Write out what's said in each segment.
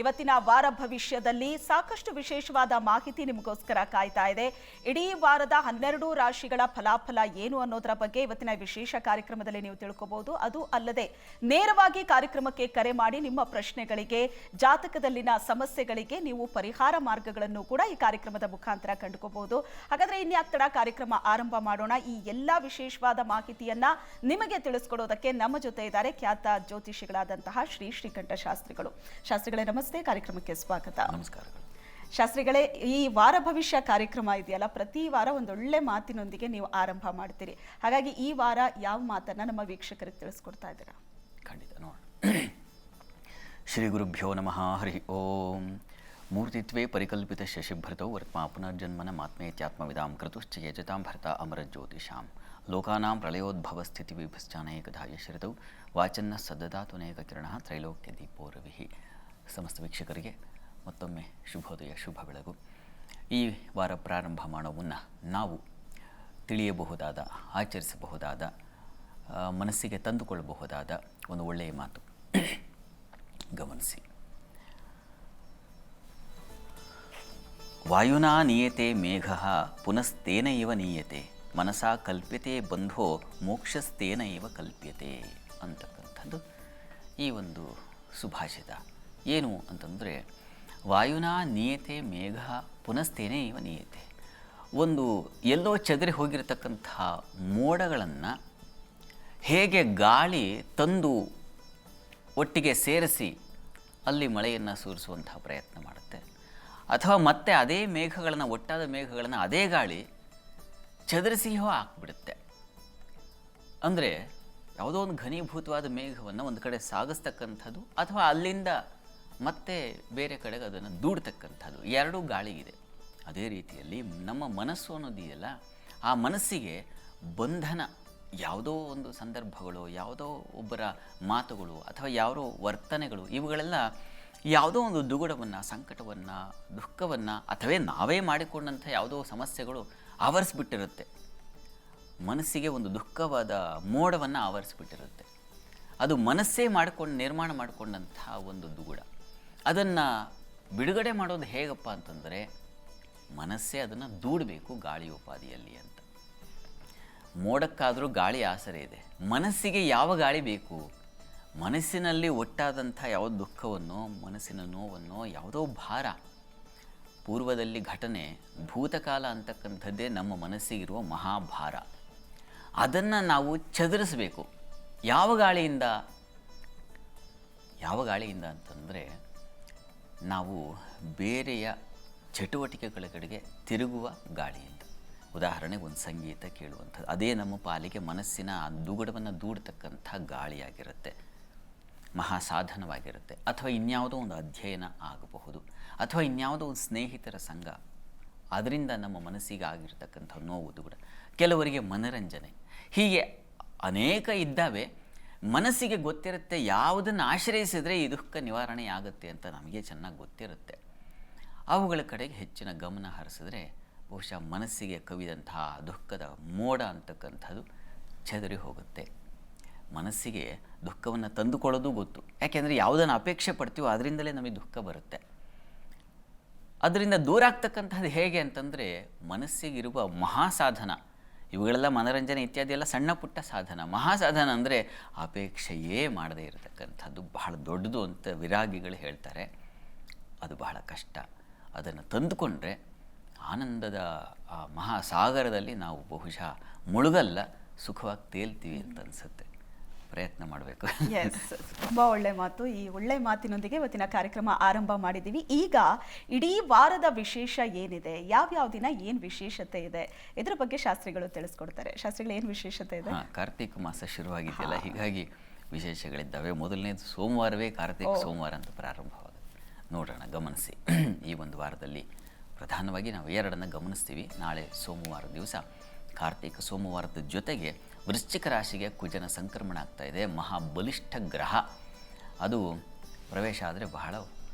ಇವತ್ತಿನ ವಾರ ಭವಿಷ್ಯದಲ್ಲಿ ಸಾಕಷ್ಟು ವಿಶೇಷವಾದ ಮಾಹಿತಿ ನಿಮಗೋಸ್ಕರ ಕಾಯ್ತಾ ಇದೆ. ಇಡೀ ವಾರದ 12 ರಾಶಿಗಳ ಫಲಾಫಲ ಏನು ಅನ್ನೋದರ ಬಗ್ಗೆ ಇವತ್ತಿನ ವಿಶೇಷ ಕಾರ್ಯಕ್ರಮದಲ್ಲಿ ನೀವು ತಿಳ್ಕೋಬಹುದು. ಅದು ಅಲ್ಲದೆ ನೇರವಾಗಿ ಕಾರ್ಯಕ್ರಮಕ್ಕೆ ಕರೆ ಮಾಡಿ ನಿಮ್ಮ ಪ್ರಶ್ನೆಗಳಿಗೆ, ಜಾತಕದಲ್ಲಿನ ಸಮಸ್ಯೆಗಳಿಗೆ ನೀವು ಪರಿಹಾರ ಮಾರ್ಗಗಳನ್ನು ಕೂಡ ಈ ಕಾರ್ಯಕ್ರಮದ ಮುಖಾಂತರ ಕಂಡುಕೋಬಹುದು. ಹಾಗಾದ್ರೆ ಇನ್ಯಾಕ್ ತಡ, ಕಾರ್ಯಕ್ರಮ ಆರಂಭ ಮಾಡೋಣ. ಈ ಎಲ್ಲಾ ವಿಶೇಷವಾದ ಮಾಹಿತಿಯನ್ನ ನಿಮಗೆ ತಿಳಿಸ್ಕೊಡೋದಕ್ಕೆ ನಮ್ಮ ಜೊತೆ ಇದ್ದಾರೆ ಖ್ಯಾತ ಜ್ಯೋತಿಷಿಗಳಾದಂತಹ ಶ್ರೀಕಂಠ ಶಾಸ್ತ್ರಿಗಳು. ಶಾಸ್ತ್ರಿಗಳೇ ನಮಸ್ತೆ, ಕಾರ್ಯಕ್ರಮಕ್ಕೆ ಸ್ವಾಗತ. ನಮಸ್ಕಾರಗಳು. ಶಾಸ್ತ್ರಿಗಳೇ, ಈ ವಾರ ಭವಿಷ್ಯ ಕಾರ್ಯಕ್ರಮ ಇದೆಯಲ್ಲ, ಪ್ರತಿ ವಾರ ಒಂದೊಳ್ಳೆ ಮಾತಿನೊಂದಿಗೆ ನೀವು ಆರಂಭ ಮಾಡ್ತೀರಿ. ಹಾಗಾಗಿ ಈ ವಾರ ಯಾವ ಮಾತನ್ನ ನಮ್ಮ ವೀಕ್ಷಕರಿಗೆ ತಿಳಿಸ್ಕೊಡ್ತಾ ಇದ್ದೀರಾ? ಖಂಡಿತ ನೋಡ. ಶ್ರೀ ಗುರುಭ್ಯೋ ನಮಃ. ಹರಿ ಓಂ. ಮೂರ್ತಿತ್ವೇ ಪರಿಕಲ್ಪಿತ ಶಶಿಭೃತೌ ವರ್ತ್ಮಾ ಪುನರ್ಜನ್ಮನ ಮಾತ್ಮೇತ್ಯಾತ್ಮವಿದಾಂ ಕೃತುಶ್ಚ ಯಜತಾಂ ಭರ್ತ ಅಮರಜ್ಯೋತಿಷಾಂ ಲೋಕಾನಾಂ ಪ್ರಳಯೋದ್ಭವ ಸ್ಥಿತಿ ವಿಭಶ್ಚಾನೇಕಧಾ ಯಶ್ರಿತೌ ವಾಚನ್ನ ಸದ್ದದಾತುನೇಕ ಕಿರಣ ತ್ರೈಲೋಕ್ಯ ದೀಪೋ ರವಿಹಿ. ಸಮಸ್ತ ವೀಕ್ಷಕರಿಗೆ ಮತ್ತೊಮ್ಮೆ ಶುಭೋದಯ, ಶುಭ ಬೆಳಗು. ಈ ವಾರ ಪ್ರಾರಂಭ ಮಾಡೋ ಮುನ್ನ ನಾವು ತಿಳಿಯಬಹುದಾದ, ಆಚರಿಸಬಹುದಾದ, ಮನಸ್ಸಿಗೆ ತಂದುಕೊಳ್ಳಬಹುದಾದ ಒಂದು ಒಳ್ಳೆಯ ಮಾತು ಗಮನಿಸಿ. ವಾಯುನಾ ನೀಯತೆ ಮೇಘ ಪುನಸ್ತೇನ ಇವ ನೀಯತೆ ಮನಸಾ ಕಲ್ಪ್ಯತೆ ಬಂಧೋ ಮೋಕ್ಷಸ್ತೇನ ಇವ ಕಲ್ಪ್ಯತೆ ಅಂತಕ್ಕಂಥದ್ದು ಈ ಒಂದು ಸುಭಾಷಿತ. ಏನು ಅಂತಂದರೆ, ವಾಯುನಾ ನೀಯತೆ ಮೇಘ ಪುನಸ್ತೇನೆ ಇವ ನೀಯತೆ. ಒಂದು ಎಲ್ಲೋ ಚದರಿ ಹೋಗಿರತಕ್ಕಂಥ ಮೋಡಗಳನ್ನು ಹೇಗೆ ಗಾಳಿ ತಂದು ಒಟ್ಟಿಗೆ ಸೇರಿಸಿ ಅಲ್ಲಿ ಮಳೆಯನ್ನು ಸುರಿಸುವಂತಹ ಪ್ರಯತ್ನ ಮಾಡುತ್ತೆ, ಅಥವಾ ಮತ್ತೆ ಅದೇ ಮೇಘಗಳನ್ನು, ಒಟ್ಟಾದ ಮೇಘಗಳನ್ನು ಅದೇ ಗಾಳಿ ಚದರಿಸಿಯೋ ಹಾಕ್ಬಿಡುತ್ತೆ. ಅಂದರೆ ಯಾವುದೋ ಒಂದು ಘನೀಭೂತವಾದ ಮೇಘವನ್ನು ಒಂದು ಕಡೆ ಸಾಗಿಸ್ತಕ್ಕಂಥದ್ದು, ಅಥವಾ ಅಲ್ಲಿಂದ ಮತ್ತೆ ಬೇರೆ ಕಡೆಗೆ ಅದನ್ನು ದೂಡ್ತಕ್ಕಂಥದ್ದು, ಎರಡೂ ಗಾಳಿಗಿದೆ. ಅದೇ ರೀತಿಯಲ್ಲಿ ನಮ್ಮ ಮನಸ್ಸು ಅನ್ನೋದಿದೆಯಲ್ಲ, ಆ ಮನಸ್ಸಿಗೆ ಬಂಧನ, ಯಾವುದೋ ಒಂದು ಸಂದರ್ಭಗಳು, ಯಾವುದೋ ಒಬ್ಬರ ಮಾತುಗಳು ಅಥವಾ ಯಾವುದೋ ವರ್ತನೆಗಳು, ಇವುಗಳೆಲ್ಲ ಯಾವುದೋ ಒಂದು ದುಗುಡವನ್ನು, ಸಂಕಟವನ್ನು, ದುಃಖವನ್ನು, ಅಥವಾ ನಾವೇ ಮಾಡಿಕೊಂಡಂಥ ಯಾವುದೋ ಸಮಸ್ಯೆಗಳು ಆವರಿಸ್ಬಿಟ್ಟಿರುತ್ತೆ. ಮನಸ್ಸಿಗೆ ಒಂದು ದುಃಖವಾದ ಮೋಡವನ್ನು ಆವರಿಸ್ಬಿಟ್ಟಿರುತ್ತೆ. ಅದು ಮನಸ್ಸೇ ನಿರ್ಮಾಣ ಮಾಡಿಕೊಂಡಂತಹ ಒಂದು ದುಗುಡ. ಅದನ್ನು ಬಿಡುಗಡೆ ಮಾಡೋದು ಹೇಗಪ್ಪ ಅಂತಂದರೆ, ಮನಸ್ಸೇ ಅದನ್ನು ದೂಡಬೇಕು ಗಾಳಿಯೋಪಾದಿಯಲ್ಲಿ ಅಂತ. ಮೋಡಕ್ಕಾದರೂ ಗಾಳಿ ಆಸರೆ ಇದೆ, ಮನಸ್ಸಿಗೆ ಯಾವ ಗಾಳಿ ಬೇಕು? ಮನಸ್ಸಿನಲ್ಲಿ ಒಟ್ಟಾದಂಥ ಯಾವ ದುಃಖವನ್ನು, ಮನಸ್ಸಿನ ನೋವನ್ನು, ಯಾವುದೋ ಭಾರ, ಪೂರ್ವದಲ್ಲಿ ಘಟನೆ, ಭೂತಕಾಲ ಅಂತಕ್ಕಂಥದ್ದೇ ನಮ್ಮ ಮನಸ್ಸಿಗಿರುವ ಮಹಾಭಾರ. ಅದನ್ನು ನಾವು ಚದುರಿಸಬೇಕು. ಯಾವ ಗಾಳಿಯಿಂದ? ಯಾವ ಗಾಳಿಯಿಂದ ಅಂತಂದರೆ, ನಾವು ಬೇರೆಯ ಚಟುವಟಿಕೆಗಳ ಕಡೆಗೆ ತಿರುಗುವ ಗಾಳಿಯಿಂದ. ಉದಾಹರಣೆಗೆ ಒಂದು ಸಂಗೀತ ಕೇಳುವಂಥದ್ದು, ಅದೇ ನಮ್ಮ ಪಾಲಿಗೆ ಮನಸ್ಸಿನ ದುಗುಡವನ್ನು ದೂಡ್ತಕ್ಕಂಥ ಗಾಳಿಯಾಗಿರುತ್ತೆ, ಮಹಾಸಾಧನವಾಗಿರುತ್ತೆ. ಅಥವಾ ಇನ್ಯಾವುದೋ ಒಂದು ಅಧ್ಯಯನ ಆಗಬಹುದು, ಅಥವಾ ಇನ್ಯಾವುದೋ ಒಂದು ಸ್ನೇಹಿತರ ಸಂಘ, ಅದರಿಂದ ನಮ್ಮ ಮನಸ್ಸಿಗೆ ಆಗಿರ್ತಕ್ಕಂಥ ನೋವು, ದುಗುಡ. ಕೆಲವರಿಗೆ ಮನರಂಜನೆ, ಹೀಗೆ ಅನೇಕ ಇದ್ದಾವೆ. ಮನಸ್ಸಿಗೆ ಗೊತ್ತಿರುತ್ತೆ ಯಾವುದನ್ನು ಆಶ್ರಯಿಸಿದರೆ ಈ ದುಃಖ ನಿವಾರಣೆ ಆಗುತ್ತೆ ಅಂತ ನಮಗೆ ಚೆನ್ನಾಗಿ ಗೊತ್ತಿರುತ್ತೆ. ಅವುಗಳ ಕಡೆಗೆ ಹೆಚ್ಚಿನ ಗಮನ ಹರಿಸಿದ್ರೆ ಬಹುಶಃ ಮನಸ್ಸಿಗೆ ಕವಿದಂತಹ ದುಃಖದ ಮೋಡ ಅಂತಕ್ಕಂಥದ್ದು ಚದರಿ ಹೋಗುತ್ತೆ. ಮನಸ್ಸಿಗೆ ದುಃಖವನ್ನು ತಂದುಕೊಳ್ಳೋದು ಗೊತ್ತು, ಯಾಕೆಂದರೆ ಯಾವುದನ್ನು ಅಪೇಕ್ಷೆ ಪಡ್ತೀವೋ ಅದರಿಂದಲೇ ನಮಗೆ ದುಃಖ ಬರುತ್ತೆ. ಅದರಿಂದ ದೂರ ಆಗ್ತಕ್ಕಂಥದ್ದು ಹೇಗೆ ಅಂತಂದರೆ, ಮನಸ್ಸಿಗಿರುವ ಮಹಾಸಾಧನ, ಇವುಗಳೆಲ್ಲ ಮನರಂಜನೆ ಇತ್ಯಾದಿ ಎಲ್ಲ ಸಣ್ಣ ಪುಟ್ಟ ಸಾಧನ. ಮಹಾಸಾಧನ ಅಂದರೆ ಅಪೇಕ್ಷೆಯೇ ಮಾಡದೇ ಇರತಕ್ಕಂಥದ್ದು, ಬಹಳ ದೊಡ್ಡದು ಅಂತ ವಿರಾಗಿಗಳು ಹೇಳ್ತಾರೆ. ಅದು ಬಹಳ ಕಷ್ಟ. ಅದನ್ನು ತಂದುಕೊಂಡ್ರೆ ಆನಂದದ ಆ ಮಹಾಸಾಗರದಲ್ಲಿ ನಾವು ಬಹುಶಃ ಮುಳುಗಲ್ಲ, ಸುಖವಾಗಿ ತೇಲ್ತೀವಿ ಅಂತ ಅನಿಸುತ್ತೆ. ಪ್ರಯತ್ನ ಮಾಡಬೇಕು. ತುಂಬ ಒಳ್ಳೆ ಮಾತು. ಈ ಒಳ್ಳೆ ಮಾತಿನೊಂದಿಗೆ ಇವತ್ತಿನ ಕಾರ್ಯಕ್ರಮ ಆರಂಭ ಮಾಡಿದ್ದೀವಿ. ಈಗ ಇಡೀ ವಾರದ ವಿಶೇಷ ಏನಿದೆ, ಯಾವ್ಯಾವ ದಿನ ಏನು ವಿಶೇಷತೆ ಇದೆ, ಇದ್ರ ಬಗ್ಗೆ ಶಾಸ್ತ್ರಿಗಳು ತಿಳಿಸ್ಕೊಡ್ತಾರೆ. ಶಾಸ್ತ್ರಿಗಳು ಏನು ವಿಶೇಷತೆ ಇದೆ? ಕಾರ್ತಿಕ ಮಾಸ ಶುರುವಾಗಿದೆಯಲ್ಲ, ಹೀಗಾಗಿ ವಿಶೇಷಗಳಿದ್ದಾವೆ. ಮೊದಲನೇದು ಸೋಮವಾರವೇ ಕಾರ್ತಿಕ ಸೋಮವಾರ ಅಂತ ಪ್ರಾರಂಭವಾಗುತ್ತೆ. ನೋಡೋಣ, ಗಮನಿಸಿ. ಈ ಒಂದು ವಾರದಲ್ಲಿ ಪ್ರಧಾನವಾಗಿ ನಾವು ಎರಡನ್ನು ಗಮನಿಸ್ತೀವಿ. ನಾಳೆ ಸೋಮವಾರ ದಿವಸ ಕಾರ್ತಿಕ ಸೋಮವಾರದ ಜೊತೆಗೆ ವೃಶ್ಚಿಕ ರಾಶಿಗೆ ಕುಜನ ಸಂಕ್ರಮಣ ಆಗ್ತಾ ಇದೆ. ಮಹಾಬಲಿಷ್ಠ ಗ್ರಹ ಅದು ಪ್ರವೇಶ ಆದರೆ ಬಹಳ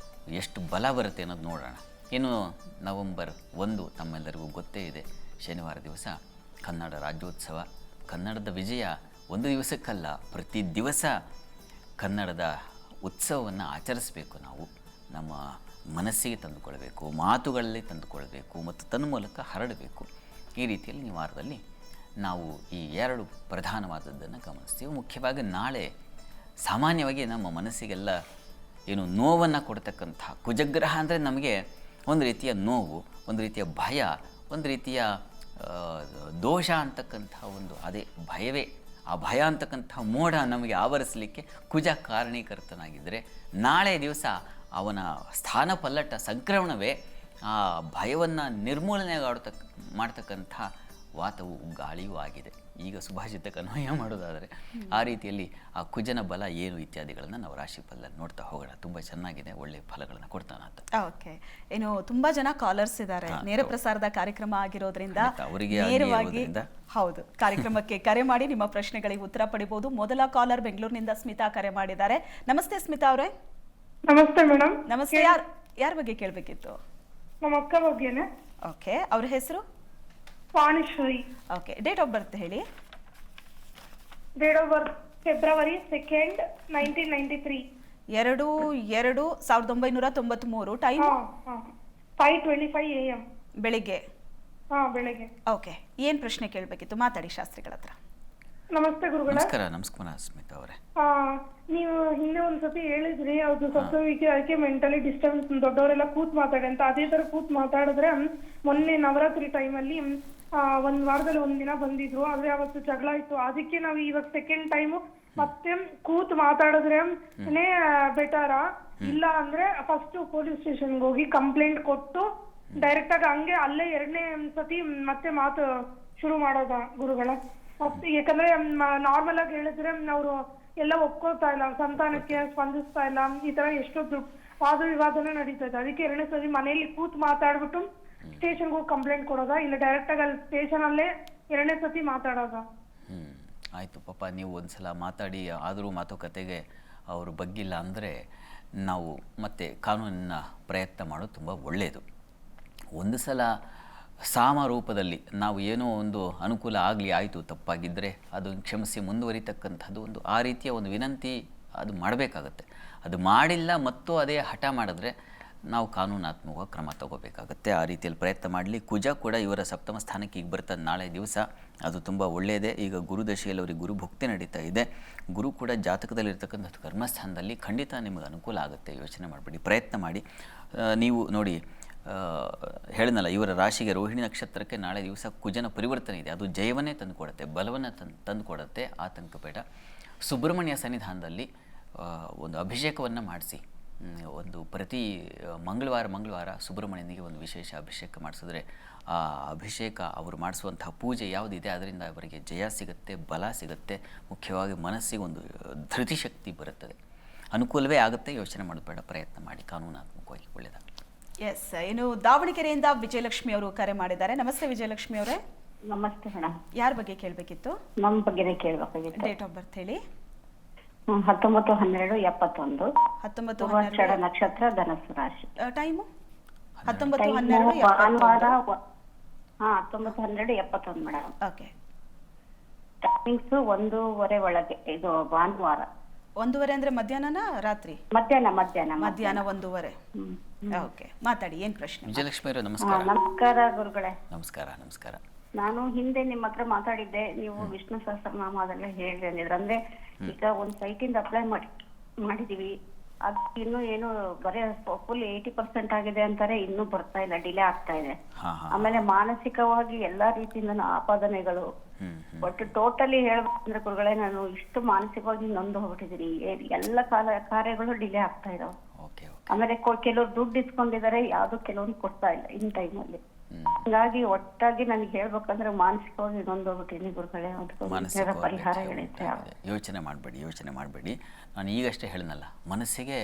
ಎಷ್ಟು ಬಲ ಬರುತ್ತೆ ಅನ್ನೋದು ನೋಡೋಣ. ಇನ್ನು ನವೆಂಬರ್ 1 ತಮ್ಮೆಲ್ಲರಿಗೂ ಗೊತ್ತೇ ಇದೆ, ಶನಿವಾರ ದಿವಸ ಕನ್ನಡ ರಾಜ್ಯೋತ್ಸವ. ಕನ್ನಡದ ವಿಜಯ ಒಂದು ದಿವಸಕ್ಕಲ್ಲ, ಪ್ರತಿ ದಿವಸ ಕನ್ನಡದ ಉತ್ಸವವನ್ನು ಆಚರಿಸಬೇಕು ನಾವು. ನಮ್ಮ ಮನಸ್ಸಿಗೆ ತಂದುಕೊಳ್ಬೇಕು, ಮಾತುಗಳಲ್ಲಿ ತಂದುಕೊಳ್ಬೇಕು ಮತ್ತು ತನ್ಮೂಲಕ ಹರಡಬೇಕು. ಈ ರೀತಿಯಲ್ಲಿ ಈ ವಾರದಲ್ಲಿ ನಾವು ಈ 2 ಪ್ರಧಾನವಾದದ್ದನ್ನು ಗಮನಿಸ್ತೀವಿ. ಮುಖ್ಯವಾಗಿ ನಾಳೆ ಸಾಮಾನ್ಯವಾಗಿ ನಮ್ಮ ಮನಸ್ಸಿಗೆಲ್ಲ ಏನು ನೋವನ್ನು ಕೊಡ್ತಕ್ಕಂಥ ಕುಜಗ್ರಹ ಅಂದರೆ ನಮಗೆ ಒಂದು ರೀತಿಯ ನೋವು, ಒಂದು ರೀತಿಯ ಭಯ, ಒಂದು ರೀತಿಯ ದೋಷ ಅಂತಕ್ಕಂಥ ಒಂದು ಅದೇ ಭಯವೇ, ಆ ಭಯ ಅಂತಕ್ಕಂಥ ಮೋಡ ನಮಗೆ ಆವರಿಸಲಿಕ್ಕೆ ಕುಜ ಕಾರಣೀಕರ್ತನಾಗಿದ್ದರೆ ನಾಳೆ ದಿವಸ ಅವನ ಸ್ಥಾನ ಪಲ್ಲಟ ಸಂಕ್ರಮಣವೇ ಆ ಭಯವನ್ನು ನಿರ್ಮೂಲನೆ ಮಾಡ್ತಕ್ಕಂಥ ವಾತವು ಗಾಳಿಯೂ ಆಗಿದೆ. ಈಗ ಸುಭಾಷಿತಕ್ಕೆ ಅನ್ವಯ ಮಾಡೋದಾದರೆ ಆ ರೀತಿಯಲ್ಲಿ ಆ ಕುಜನ ಬಲ ಏನು ಇತ್ಯಾದಿಗಳನ್ನು ನಾವು ರಾಶಿ ಫಲ ನೋಡ್ತಾ ಹೋಗೋಣ. ತುಂಬ ಚೆನ್ನಾಗಿದೆ, ಒಳ್ಳೆಯ ಫಲಗಳನ್ನು ಕೊಡ್ತಾನೆ ಅಂತ. ಓಕೆ, ಏನು ತುಂಬಾ ಜನ ಕಾಲರ್ಸ್ ಇದ್ದಾರೆ, ನೇರ ಪ್ರಸಾರದ ಕಾರ್ಯಕ್ರಮ ಆಗಿರೋದ್ರಿಂದ ಅವರಿಗೆ ನೇರವಾಗಿ ಹೌದು ಕಾರ್ಯಕ್ರಮಕ್ಕೆ ಕರೆ ಮಾಡಿ ನಿಮ್ಮ ಪ್ರಶ್ನೆಗಳಿಗೆ ಉತ್ತರ ಪಡಿಬಹುದು. ಮೊದಲ ಕಾಲರ್ ಬೆಂಗಳೂರಿನಿಂದ ಸ್ಮಿತಾ ಕರೆ ಮಾಡಿದ್ದಾರೆ. ನಮಸ್ತೆ ಸ್ಮಿತಾ ಅವರೇ. ನಮಸ್ತೆ ಮೇಡಮ್. ನಮಸ್ತೆ. ಯಾರ ಬಗ್ಗೆ ಕೇಳಬೇಕಿತ್ತು? ನಮ್ಮ ಅಕ್ಕ ಬಗ್ಗೆನೆ. ಓಕೆ, ಅವ್ರ ಹೆಸರು? ವಾಣಿಶ್ವರಿ. ಓಕೆ, ಡೇಟ್ ಆಫ್ ಬರ್ತ್ ಹೇಳಿ. Date of birth February 2nd, 1993. 2/2/1993. Time 5:25 AM. ಬೆಳಿಗ್ಗೆ. ಬೆಳಗ್ಗೆ. ಓಕೆ, ಏನ್ ಪ್ರಶ್ನೆ ಕೇಳಬೇಕಿತ್ತು? ಮಾತಾಡಿ ಶಾಸ್ತ್ರಿಗಳ ಹತ್ರ. ನಮಸ್ತೆ ಗುರುಗಳೇ. ನಮಸ್ಕಾರ ಸ್ಮಿತಾ ಅವರೇ. ನೀವು ಹಿಂದೆ ಒಂದ್ಸತಿ ಹೇಳಿದ್ರಿ ಅದು ಸತ್ತೋವಿಕೆ ಅದಕ್ಕೆ ಮೆಂಟಲಿ ಡಿಸ್ಟರ್ಬೆನ್ಸ್, ದೊಡ್ಡವರೆಲ್ಲ ಕೂತ್ ಮಾತಾಡಿ ಅಂತ. ಅದೇ ತರ ಕೂತ್ ಮಾತಾಡಿದ್ರೆ ಮೊನ್ನೆ ನವರಾತ್ರಿ ಟೈಮಲ್ಲಿ 1 ವಾರದಲ್ಲಿ 1 ದಿನ ಬಂದಿದ್ರು, ಆದ್ರೆ ಅವತ್ತು ಜಗಳ ಆಯ್ತು. ಅದಕ್ಕೆ ನಾವು ಇವಾಗ ಸೆಕೆಂಡ್ ಟೈಮ್ ಮತ್ತೆ ಕೂತ್ ಮಾತಾಡಿದ್ರೆ ಬೆಟರಾ, ಇಲ್ಲ ಅಂದ್ರೆ ಫಸ್ಟ್ ಪೊಲೀಸ್ ಸ್ಟೇಷನ್ಗೆ ಹೋಗಿ ಕಂಪ್ಲೇಂಟ್ ಕೊಟ್ಟು ಡೈರೆಕ್ಟ್ ಆಗಿ ಹಂಗೆ ಅಲ್ಲೇ 2ನೇ ಸತಿ ಮತ್ತೆ ಮಾತು ಶುರು ಮಾಡೋದ ಗುರುಗಳ? ಮತ್ತೆ ಯಾಕಂದ್ರೆ ನಾರ್ಮಲ್ ಆಗಿ ಹೇಳಿದ್ರೆ ಅವರು ಎಲ್ಲ ಒಪ್ಕೋತಾ ಇಲ್ಲ, ಸಂತಾನಕ್ಕೆ ಸ್ಪಂದಿಸ್ತಾ ಇಲ್ಲ, ಈ ತರ ಎಷ್ಟೊಂದು ವಾದ ವಿವಾದನೆ ನಡೀತಾ ಇದೆ. ಅದಕ್ಕೆ 2ನೇ ಸತಿ ಮನೆಯಲ್ಲಿ ಕೂತ್ ಮಾತಾಡ್ಬಿಟ್ಟು ಸ್ಟೇಷನ್ಗೆ ಹೋಗಿ ಕಂಪ್ಲೇಂಟ್ ಕೊಡೋದಾ, ಇಲ್ಲ ಡೈರೆಕ್ಟ್ ಆಗಿ ಅಲ್ಲಿ ಸ್ಟೇಷನ್ ಅಲ್ಲೇ 2ನೇ ಸತಿ ಮಾತಾಡೋದ? ಆಯಿತು ಪಾಪ, ನೀವು ಒಂದ್ಸಲ ಮಾತಾಡಿ ಆದರೂ ಮಾತುಕತೆಗೆ ಅವರು ಬಗ್ಗಿಲ್ಲ ಅಂದರೆ ನಾವು ಮತ್ತೆ ಕಾನೂನಿನ ಪ್ರಯತ್ನ ಮಾಡೋದು ತುಂಬ ಒಳ್ಳೆಯದು. ಒಂದು ಸಲ ಸಾಮ ರೂಪದಲ್ಲಿ ನಾವು ಏನೋ ಒಂದು ಅನುಕೂಲ ಆಗಲಿ, ಆಯಿತು ತಪ್ಪಾಗಿದ್ದರೆ ಅದು ಕ್ಷಮಿಸಿ ಮುಂದುವರಿತಕ್ಕಂಥದ್ದು ಒಂದು ಆ ರೀತಿಯ ಒಂದು ವಿನಂತಿ ಅದು ಮಾಡಬೇಕಾಗತ್ತೆ. ಅದು ಮಾಡಿಲ್ಲ ಮತ್ತು ಅದೇ ಹಠ ಮಾಡಿದ್ರೆ ನಾವು ಕಾನೂನಾತ್ಮಕ ಕ್ರಮ ತಗೋಬೇಕಾಗತ್ತೆ. ಆ ರೀತಿಯಲ್ಲಿ ಪ್ರಯತ್ನ ಮಾಡಲಿ. ಕುಜ ಕೂಡ ಇವರ ಸಪ್ತಮ ಸ್ಥಾನಕ್ಕೆ ಈಗ ಬರ್ತದೆ ನಾಳೆ ದಿವಸ, ಅದು ತುಂಬ ಒಳ್ಳೆಯದೇ. ಈಗ ಗುರುದಶೆಯಲ್ಲಿ ಅವರಿಗೆ ಗುರು ಭುಕ್ತಿ ನಡೀತಾ ಇದೆ. ಗುರು ಕೂಡ ಜಾತಕದಲ್ಲಿರ್ತಕ್ಕಂಥ ಕರ್ಮಸ್ಥಾನದಲ್ಲಿ ಖಂಡಿತ ನಿಮಗೆ ಅನುಕೂಲ ಆಗುತ್ತೆ. ಯೋಚನೆ ಮಾಡಬೇಡಿ, ಪ್ರಯತ್ನ ಮಾಡಿ. ನೀವು ನೋಡಿ ಹೇಳಿದ್ನಲ್ಲ, ಇವರ ರಾಶಿಗೆ ರೋಹಿಣಿ ನಕ್ಷತ್ರಕ್ಕೆ ನಾಳೆ ದಿವಸ ಕುಜನ ಪರಿವರ್ತನೆ ಇದೆ. ಅದು ಜಯವನ್ನೇ ತಂದುಕೊಡುತ್ತೆ, ಬಲವನ್ನು ತಂದುಕೊಡುತ್ತೆ. ಆತಂಕ ಬೇಡ. ಸುಬ್ರಹ್ಮಣ್ಯ ಸನ್ನಿಧಾನದಲ್ಲಿ ಒಂದು ಅಭಿಷೇಕವನ್ನು ಮಾಡಿಸಿ, ಒಂದು ಪ್ರತಿ ಮಂಗಳವಾರ ಸುಬ್ರಹ್ಮಣ್ಯನಿಗೆ ಒಂದು ವಿಶೇಷ ಅಭಿಷೇಕ ಮಾಡಿಸಿದ್ರೆ ಆ ಅಭಿಷೇಕ ಅವರು ಮಾಡಿಸುವಂತಹ ಪೂಜೆ ಯಾವುದಿದೆ ಅದರಿಂದ ಅವರಿಗೆ ಜಯ ಸಿಗುತ್ತೆ, ಬಲ ಸಿಗುತ್ತೆ. ಮುಖ್ಯವಾಗಿ ಮನಸ್ಸಿಗೆ ಒಂದು ಧೃತಿಶಕ್ತಿ ಬರುತ್ತದೆ. ಅನುಕೂಲವೇ ಆಗುತ್ತೆ. ಯೋಚನೆ ಮಾಡಬೇಡ, ಪ್ರಯತ್ನ ಮಾಡಿ, ಕಾನೂನಾತ್ಮಕವಾಗಿ ಒಳ್ಳೆಯದಾಗುತ್ತೆ. ಎಸ್, ಇನ್ನು ದಾವಣಗೆರೆಯಿಂದ ವಿಜಯಲಕ್ಷ್ಮಿ ಅವರು ಕರೆ ಮಾಡಿದ್ದಾರೆ. ನಮಸ್ತೆ ವಿಜಯಲಕ್ಷ್ಮಿ ಅವರೇ. ನಮಸ್ತೆ ಮೇಡಮ್. ಯಾರ ಬಗ್ಗೆ ಕೇಳಬೇಕಿತ್ತು? ನಮ್ಮ ಬಗ್ಗೆನೇ ಕೇಳಬೇಕಾಗಿತ್ತು. ಡೇಟ್ ಆಫ್ ಬರ್ತ್ ಹೇಳಿ. 19/12/71. 19/12 ನಕ್ಷತ್ರ, ಧನಸ್ಸು ರಾಶಿ. ಟೈಮು 19/12 ಭಾನುವಾರ. 19/12/71 ಮೇಡಮ್. ಓಕೆ. ಟೈಮಿಂಗ್ಸ್ 1:30 ಒಳಗೆ. ಇದು ಭಾನುವಾರ. 1:30 ಅಂದ್ರೆ ಮಧ್ಯಾಹ್ನನಾ ರಾತ್ರಿ? ಮಧ್ಯಾಹ್ನ. 1:30. ಓಕೆ, ಮಾತಾಡಿ, ಏನ್ ಪ್ರಶ್ನೆ? ವಿಜಯಲಕ್ಷ್ಮಿ ಅವರೇ ನಮಸ್ಕಾರ. ನಮಸ್ಕಾರ ಗುರುಗಳೇ. ನಮಸ್ಕಾರ. ನಾನು ಹಿಂದೆ ನಿಮ್ಮ ಹತ್ರ ಮಾತಾಡಿದ್ದೆ. ನೀವು ವಿಷ್ಣು ಸಹಸ್ರನಾಮ ಅದೆಲ್ಲ ಹೇಳಿ ಅಂದಿದ್ರು. ಅಂದ್ರೆ ಈಗ ಒಂದ್ ಸೈಟಿಂದ ಅಪ್ಲೈ ಮಾಡಿದೀವಿ, ಅದು ಇನ್ನೂ ಏನು ಬರೀ ಫುಲ್ 80% ಆಗಿದೆ ಅಂತಾರೆ, ಇನ್ನೂ ಬರ್ತಾ ಇಲ್ಲ, ಡಿಲೇ ಆಗ್ತಾ ಇದೆ. ಆಮೇಲೆ ಮಾನಸಿಕವಾಗಿ ಎಲ್ಲಾ ರೀತಿಯಿಂದ ಆಪಾದನೆಗಳು. ಒಟ್ಟು ಟೋಟಲಿ ಹೇಳ್ಬೇಕಂದ್ರೆ ಗುರುಗಳೇ, ನಾನು ಇಷ್ಟು ಮಾನಸಿಕವಾಗಿ ನೊಂದು ಹೋಗ್ಬಿಟ್ಟಿದೀನಿ. ಎಲ್ಲ ಕಾರ್ಯಗಳು ಡಿಲೇ ಆಗ್ತಾ ಇದಾವೆ. ಆಮೇಲೆ ಕೆಲವ್ರು ದುಡ್ಡು ಇಸ್ಕೊಂಡಿದ್ದಾರೆ, ಯಾವ್ದು ಕೆಲವೊಂದು ಕೊಡ್ತಾ ಇಲ್ಲ ಇನ್ ಟೈಮಲ್ಲಿ. ಹಂಗಾಗಿ ಒಟ್ಟಾಗಿ ನನಗೆ ಹೇಳ್ಬೇಕಂದ್ರೆ ಮಾನಸಿಕವಾಗಿ ನೊಂದೋಗ್ಬಿಟ್ಟಿನಿ ಗುರುಗಳೇ. ಪರಿಹಾರ ಹೇಳಿದ್ದೆ. ಯೋಚನೆ ಮಾಡಬೇಡಿ. ನಾನು ಈಗಷ್ಟೇ ಹೇಳಿದ್ನಲ್ಲ, ಮನಸ್ಸಿಗೆ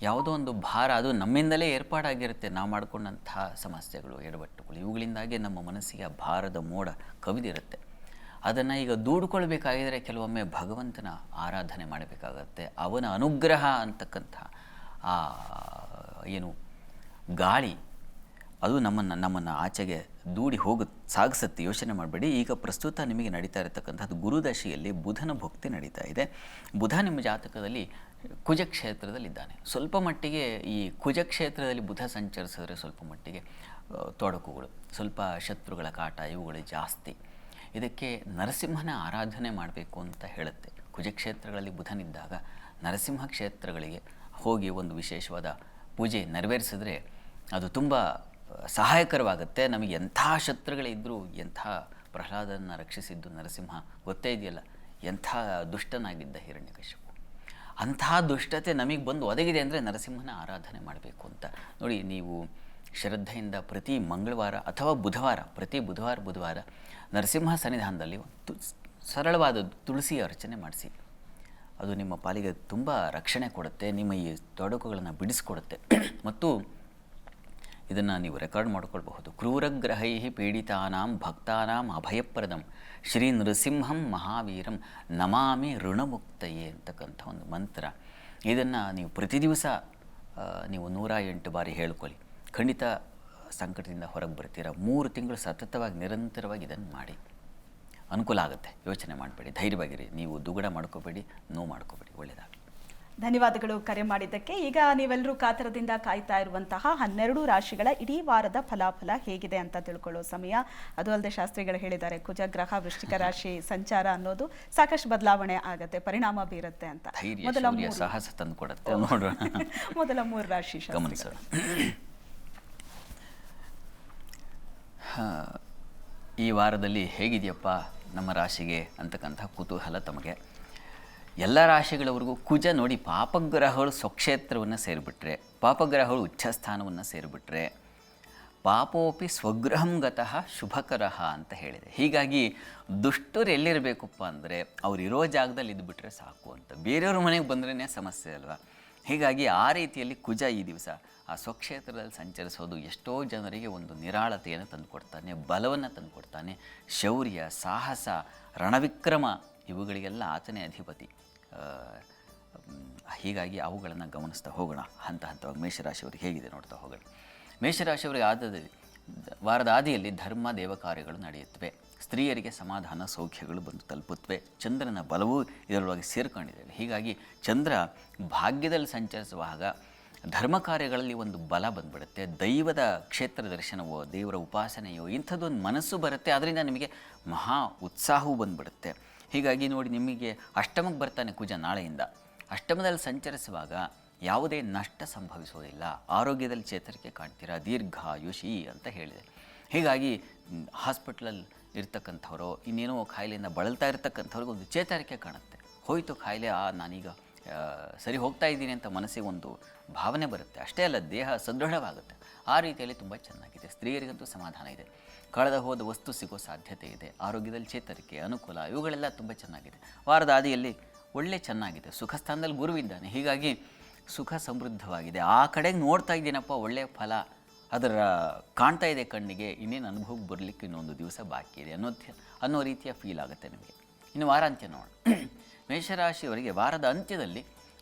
ಯಾವುದೋ ಒಂದು ಭಾರ, ಅದು ನಮ್ಮಿಂದಲೇ ಏರ್ಪಾಡಾಗಿರುತ್ತೆ. ನಾವು ಮಾಡಿಕೊಂಡಂತಹ ಸಮಸ್ಯೆಗಳು, ಎಡವಟ್ಟುಗಳು, ಇವುಗಳಿಂದಾಗಿ ನಮ್ಮ ಮನಸ್ಸಿಗೆ ಆ ಭಾರದ ಮೋಡ ಕವಿದಿರುತ್ತೆ. ಅದನ್ನು ಈಗ ದೂಡ್ಕೊಳ್ಬೇಕಾಗಿದ್ರೆ ಕೆಲವೊಮ್ಮೆ ಭಗವಂತನ ಆರಾಧನೆ ಮಾಡಬೇಕಾಗತ್ತೆ. ಅವನ ಅನುಗ್ರಹ ಅಂತಕ್ಕಂಥ ಆ ಏನು ಗಾಳಿ, ಅದು ನಮ್ಮನ್ನು ಆಚೆಗೆ ದೂಡಿ ಸಾಗಿಸುತ್ತೆ. ಯೋಚನೆ ಮಾಡಬೇಡಿ. ಈಗ ಪ್ರಸ್ತುತ ನಿಮಗೆ ನಡೀತಾ ಇರತಕ್ಕಂಥದ್ದು ಗುರುದಶೆಯಲ್ಲಿ ಬುಧನ ಭುಕ್ತಿ ನಡೀತಾ ಇದೆ. ಬುಧ ನಿಮ್ಮ ಜಾತಕದಲ್ಲಿ ಕುಜಕ್ಷೇತ್ರದಲ್ಲಿದ್ದಾನೆ. ಸ್ವಲ್ಪ ಮಟ್ಟಿಗೆ ಈ ಕುಜಕ್ಷೇತ್ರದಲ್ಲಿ ಬುಧ ಸಂಚರಿಸಿದ್ರೆ ಸ್ವಲ್ಪ ಮಟ್ಟಿಗೆ ತೊಡಕುಗಳು, ಸ್ವಲ್ಪ ಶತ್ರುಗಳ ಕಾಟ ಇವುಗಳು ಜಾಸ್ತಿ. ಇದಕ್ಕೆ ನರಸಿಂಹನ ಆರಾಧನೆ ಮಾಡಬೇಕು ಅಂತ ಹೇಳುತ್ತೆ. ಕುಜಕ್ಷೇತ್ರಗಳಲ್ಲಿ ಬುಧನಿದ್ದಾಗ ನರಸಿಂಹ ಕ್ಷೇತ್ರಗಳಿಗೆ ಹೋಗಿ ಒಂದು ವಿಶೇಷವಾದ ಪೂಜೆ ನೆರವೇರಿಸಿದ್ರೆ ಅದು ತುಂಬ ಸಹಾಯಕರವಾಗುತ್ತೆ. ನಮಗೆ ಎಂಥ ಶತ್ರುಗಳಿದ್ದರೂ, ಎಂಥ ಪ್ರಹ್ಲಾದನ ರಕ್ಷಿಸಿದ್ದು ನರಸಿಂಹ ಗೊತ್ತೇ ಇದೆಯಲ್ಲ, ಎಂಥ ದುಷ್ಟನಾಗಿದ್ದ ಹಿರಣ್ಯಕಶಿಪು. ಅಂಥ ದುಷ್ಟತೆ ನಮಗೆ ಬಂದು ಒದಗಿದೆ ಅಂದರೆ ನರಸಿಂಹನ ಆರಾಧನೆ ಮಾಡಬೇಕು ಅಂತ. ನೋಡಿ, ನೀವು ಶ್ರದ್ಧೆಯಿಂದ ಪ್ರತಿ ಮಂಗಳವಾರ ಅಥವಾ ಬುಧವಾರ, ಪ್ರತಿ ಬುಧವಾರ ನರಸಿಂಹ ಸನ್ನಿಧಾನದಲ್ಲಿ ಸರಳವಾದ ತುಳಸಿ ಅರ್ಚನೆ ಮಾಡಿಸಿ. ಅದು ನಿಮ್ಮ ಪಾಲಿಗೆ ತುಂಬ ರಕ್ಷಣೆ ಕೊಡುತ್ತೆ, ನಿಮ್ಮ ಈ ತೊಡಕುಗಳನ್ನು ಬಿಡಿಸ್ಕೊಡುತ್ತೆ. ಮತ್ತು ಇದನ್ನು ನೀವು ರೆಕಾರ್ಡ್ ಮಾಡ್ಕೊಳ್ಬಹುದು. ಕ್ರೂರಗ್ರಹೈ ಪೀಡಿತಾನಾಂ ಭಕ್ತಾನಾಂ ಅಭಯಪ್ರದಂ ಶ್ರೀ ನೃಸಿಂಹಂ ಮಹಾವೀರಂ ನಮಾಮಿ ಋಣಮುಕ್ತಯೇ ಅಂತಕ್ಕಂಥ ಒಂದು ಮಂತ್ರ. ಇದನ್ನು ನೀವು ಪ್ರತಿ ದಿವಸ ನೀವು 108 ಬಾರಿ ಹೇಳ್ಕೊಳ್ಳಿ. ಖಂಡಿತ ಸಂಕಟದಿಂದ ಹೊರಗೆ ಬರ್ತೀರ. 3 ತಿಂಗಳು ಸತತವಾಗಿ ನಿರಂತರವಾಗಿ ಇದನ್ನು ಮಾಡಿ. ಅನುಕೂಲ ಆಗುತ್ತೆ. ಯೋಚನೆ ಮಾಡಬೇಡಿ, ಧೈರ್ಯವಾಗಿರಿ. ನೀವು ದುಗುಡ ಮಾಡ್ಕೋಬೇಡಿ, ನೋವು ಮಾಡ್ಕೋಬೇಡಿ. ಒಳ್ಳೆಯದಾಗಲಿ. ಧನ್ಯವಾದಗಳು ಕರೆ ಮಾಡಿದ್ದಕ್ಕೆ. ಈಗ ನೀವೆಲ್ಲರೂ ಕಾತರದಿಂದ ಕಾಯ್ತಾ ಇರುವಂತಹ 12 ರಾಶಿಗಳ ಇಡೀ ವಾರದ ಫಲಾಫಲ ಹೇಗಿದೆ ಅಂತ ತಿಳ್ಕೊಳ್ಳೋ ಸಮಯ. ಅದು ಅಲ್ಲದೆ ಶಾಸ್ತ್ರಿಗಳು ಹೇಳಿದ್ದಾರೆ, ಕುಜಗ್ರಹ ವೃಶ್ಚಿಕ ರಾಶಿ ಸಂಚಾರ ಅನ್ನೋದು ಸಾಕಷ್ಟು ಬದಲಾವಣೆ ಆಗತ್ತೆ, ಪರಿಣಾಮ ಬೀರುತ್ತೆ ಅಂತ. ಧೈರ್ಯ, ಸಾಹಸ ತಂದು ಕೊಡುತ್ತೆ. ನೋಡೋಣ. ಮೊದಲ 3 ರಾಶಿ ಗಮನಿಸೋಣ. ಈ ವಾರದಲ್ಲಿ ಹೇಗಿದೆಯಪ್ಪ ನಮ್ಮ ರಾಶಿಗೆ ಅಂತಕ್ಕಂಥ ಕುತೂಹಲ ತಮಗೆ. ಎಲ್ಲ ರಾಶಿಗಳವರೆಗೂ ಕುಜ ನೋಡಿ, ಪಾಪಗ್ರಹಗಳು ಸ್ವಕ್ಷೇತ್ರವನ್ನು ಸೇರಿಬಿಟ್ರೆ, ಪಾಪಗ್ರಹಗಳು ಉಚ್ಛಸ್ಥಾನವನ್ನು ಸೇರಿಬಿಟ್ರೆ, ಪಾಪೋಪಿ ಸ್ವಗೃಹಂ ಗತಃ ಶುಭಕರಃ ಅಂತ ಹೇಳಿದೆ. ಹೀಗಾಗಿ ದುಷ್ಟರು ಎಲ್ಲಿರಬೇಕಪ್ಪ ಅಂದರೆ ಅವರಿರೋ ಜಾಗದಲ್ಲಿ ಇದ್ದುಬಿಟ್ರೆ ಸಾಕು ಅಂತ. ಬೇರೆಯವ್ರ ಮನೆಗೆ ಬಂದ್ರೇ ಸಮಸ್ಯೆ ಅಲ್ವಾ. ಹೀಗಾಗಿ ಆ ರೀತಿಯಲ್ಲಿ ಕುಜ ಈ ದಿವಸ ಆ ಸ್ವಕ್ಷೇತ್ರದಲ್ಲಿ ಸಂಚರಿಸೋದು ಎಷ್ಟೋ ಜನರಿಗೆ ಒಂದು ನಿರಾಳತೆಯನ್ನು ತಂದುಕೊಡ್ತಾನೆ, ಬಲವನ್ನು ತಂದುಕೊಡ್ತಾನೆ. ಶೌರ್ಯ, ಸಾಹಸ, ರಣವಿಕ್ರಮ ಇವುಗಳಿಗೆಲ್ಲ ಆತನೇ ಅಧಿಪತಿ. ಹೀಗಾಗಿ ಅವುಗಳನ್ನು ಗಮನಿಸ್ತಾ ಹೋಗೋಣ. ಹಂತವಾಗಿ ಮೇಷರಾಶಿಯವರಿಗೆ ಹೇಗಿದೆ ನೋಡ್ತಾ ಹೋಗೋಣ. ಮೇಷರಾಶಿಯವರಿಗೆ ವಾರದ ಆದಿಯಲ್ಲಿ ಧರ್ಮ ದೇವ ಕಾರ್ಯಗಳು ನಡೆಯುತ್ತವೆ. ಸ್ತ್ರೀಯರಿಗೆ ಸಮಾಧಾನ ಸೌಖ್ಯಗಳು ಬಂದು ತಲುಪುತ್ತವೆ. ಚಂದ್ರನ ಬಲವೂ ಇದರೊಳಗೆ ಸೇರ್ಕೊಂಡಿದೆ. ಹೀಗಾಗಿ ಚಂದ್ರ ಭಾಗ್ಯದಲ್ಲಿ ಸಂಚರಿಸುವಾಗ ಧರ್ಮ ಕಾರ್ಯಗಳಲ್ಲಿ ಒಂದು ಬಲ ಬಂದ್ಬಿಡುತ್ತೆ. ದೈವದ ಕ್ಷೇತ್ರ ದರ್ಶನವೋ, ದೇವರ ಉಪಾಸನೆಯೋ ಇಂಥದ್ದೊಂದು ಮನಸ್ಸು ಬರುತ್ತೆ. ಅದರಿಂದ ನಿಮಗೆ ಮಹಾ ಉತ್ಸಾಹವೂ ಬಂದ್ಬಿಡುತ್ತೆ. ಹೀಗಾಗಿ ನೋಡಿ, ನಿಮಗೆ ಅಷ್ಟಮಕ್ಕೆ ಬರ್ತಾನೆ ಕುಜ ನಾಳೆಯಿಂದ. ಅಷ್ಟಮದಲ್ಲಿ ಸಂಚರಿಸುವಾಗ ಯಾವುದೇ ನಷ್ಟ ಸಂಭವಿಸೋದಿಲ್ಲ. ಆರೋಗ್ಯದಲ್ಲಿ ಚೇತರಿಕೆ ಕಾಣ್ತೀರಾ. ದೀರ್ಘಾಯುಷಿ ಅಂತ ಹೇಳಿದೆ. ಹೀಗಾಗಿ ಹಾಸ್ಪಿಟ್ಲಲ್ಲಿ ಇರ್ತಕ್ಕಂಥವ್ರು, ಇನ್ನೇನೋ ಕಾಯಿಲೆಯಿಂದ ಬಳಲ್ತಾ ಇರ್ತಕ್ಕಂಥವ್ರಿಗೆ ಒಂದು ಚೇತರಿಕೆ ಕಾಣುತ್ತೆ. ಹೋಯಿತು ಕಾಯಿಲೆ, ನಾನೀಗ ಸರಿ ಹೋಗ್ತಾ ಇದ್ದೀನಿ ಅಂತ ಮನಸ್ಸಿಗೆ ಒಂದು ಭಾವನೆ ಬರುತ್ತೆ. ಅಷ್ಟೇ ಅಲ್ಲ, ದೇಹ ಸದೃಢವಾಗುತ್ತೆ. ಆ ರೀತಿಯಲ್ಲಿ ತುಂಬ ಚೆನ್ನಾಗಿದೆ. ಸ್ತ್ರೀಯರಿಗಂತೂ ಸಮಾಧಾನ ಇದೆ. ಕಳೆದ ಹೋದ ವಸ್ತು ಸಿಗೋ ಸಾಧ್ಯತೆ ಇದೆ. ಆರೋಗ್ಯದಲ್ಲಿ ಚೇತರಿಕೆ, ಅನುಕೂಲ ಇವುಗಳೆಲ್ಲ ತುಂಬ ಚೆನ್ನಾಗಿದೆ. ವಾರದ ಆದಿಯಲ್ಲಿ ಒಳ್ಳೆ ಚೆನ್ನಾಗಿದೆ. ಸುಖ ಸ್ಥಾನದಲ್ಲಿ ಗುರುವಿದ್ದಾನೆ. ಹೀಗಾಗಿ ಸುಖ ಸಮೃದ್ಧವಾಗಿದೆ. ಆ ಕಡೆಗೆ ನೋಡ್ತಾ ಇದ್ದೀನಪ್ಪ, ಒಳ್ಳೆಯ ಫಲ ಅದರ ಕಾಣ್ತಾ ಇದೆ ಕಣ್ಣಿಗೆ. ಇನ್ನೇನು ಅನುಭವಕ್ಕೆ ಬರಲಿಕ್ಕೆ ಇನ್ನೊಂದು ದಿವಸ ಬಾಕಿ ಇದೆ ಅನ್ನೋ ರೀತಿಯ ಫೀಲ್ ಆಗುತ್ತೆ ನಿಮಗೆ. ಇನ್ನು ವಾರಾಂತ್ಯ ನೋಡೋಣ. ಮೇಷರಾಶಿಯವರಿಗೆ ವಾರದ ಅಂತ್ಯದಲ್ಲಿ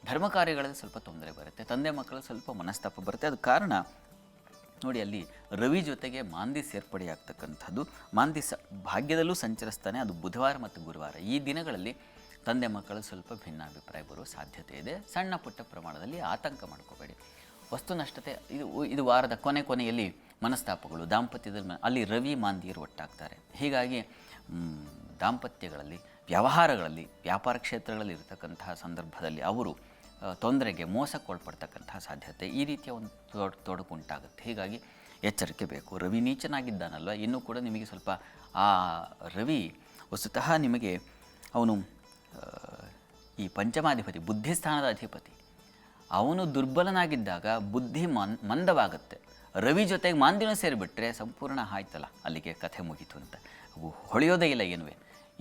ಧರ್ಮ ಕಾರ್ಯಗಳಲ್ಲಿ ಸ್ವಲ್ಪ ತೊಂದರೆ ಬರುತ್ತೆ. ತಂದೆ ಮಕ್ಕಳು ಸ್ವಲ್ಪ ಮನಸ್ತಾಪ ಬರುತ್ತೆ. ಅದು ಕಾರಣ ನೋಡಿ, ಅಲ್ಲಿ ರವಿ ಜೊತೆಗೆ ಮಾಂದಿ ಸೇರ್ಪಡೆಯಾಗ್ತಕ್ಕಂಥದ್ದು. ಮಾಂದಿ ಭಾಗ್ಯದಲ್ಲೂ ಸಂಚರಿಸ್ತಾನೆ. ಅದು ಬುಧವಾರ ಮತ್ತು ಗುರುವಾರ. ಈ ದಿನಗಳಲ್ಲಿ ತಂದೆ ಮಕ್ಕಳು ಸ್ವಲ್ಪ ಭಿನ್ನಾಭಿಪ್ರಾಯ ಬರುವ ಸಾಧ್ಯತೆ ಇದೆ. ಸಣ್ಣ ಪುಟ್ಟ ಪ್ರಮಾಣದಲ್ಲಿ ಆತಂಕ ಮಾಡ್ಕೋಬೇಡಿ. ವಸ್ತು ನಷ್ಟತೆ ಇದು ವಾರದ ಕೊನೆಯಲ್ಲಿ ಮನಸ್ತಾಪಗಳು, ದಾಂಪತ್ಯದಲ್ಲಿ ಅಲ್ಲಿ ರವಿ ಮಾಂದಿಯರು ಒಟ್ಟಾಗ್ತಾರೆ. ಹೀಗಾಗಿ ದಾಂಪತ್ಯಗಳಲ್ಲಿ, ವ್ಯವಹಾರಗಳಲ್ಲಿ, ವ್ಯಾಪಾರ ಕ್ಷೇತ್ರಗಳಲ್ಲಿ ಇರತಕ್ಕಂತಹ ಸಂದರ್ಭದಲ್ಲಿ ಅವರು ತೊಂದರೆಗೆ, ಮೋಸಕ್ಕೊಳ್ಪಡ್ತಕ್ಕಂತಹ ಸಾಧ್ಯತೆ, ಈ ರೀತಿಯ ಒಂದು ತೊಡಕು ಉಂಟಾಗುತ್ತೆ. ಹೀಗಾಗಿ ಎಚ್ಚರಿಕೆ ಬೇಕು. ರವಿ ನೀಚನಾಗಿದ್ದಾನಲ್ವ, ಇನ್ನೂ ಕೂಡ ನಿಮಗೆ ಸ್ವಲ್ಪ ಆ ರವಿ ವಸ್ತುತಃ ನಿಮಗೆ ಅವನು ಈ ಪಂಚಮಾಧಿಪತಿ, ಬುದ್ಧಿಸ್ಥಾನದ ಅಧಿಪತಿ. ಅವನು ದುರ್ಬಲನಾಗಿದ್ದಾಗ ಬುದ್ಧಿ ಮಂದವಾಗುತ್ತೆ. ರವಿ ಜೊತೆಗೆ ಮಾಂದಿನೂ ಸೇರಿಬಿಟ್ರೆ ಸಂಪೂರ್ಣ ಆಯ್ತಲ್ಲ, ಅಲ್ಲಿಗೆ ಕಥೆ ಮುಗೀತು ಅಂತ. ಹೊಳೆಯೋದೇ ಇಲ್ಲ ಏನುವೆ.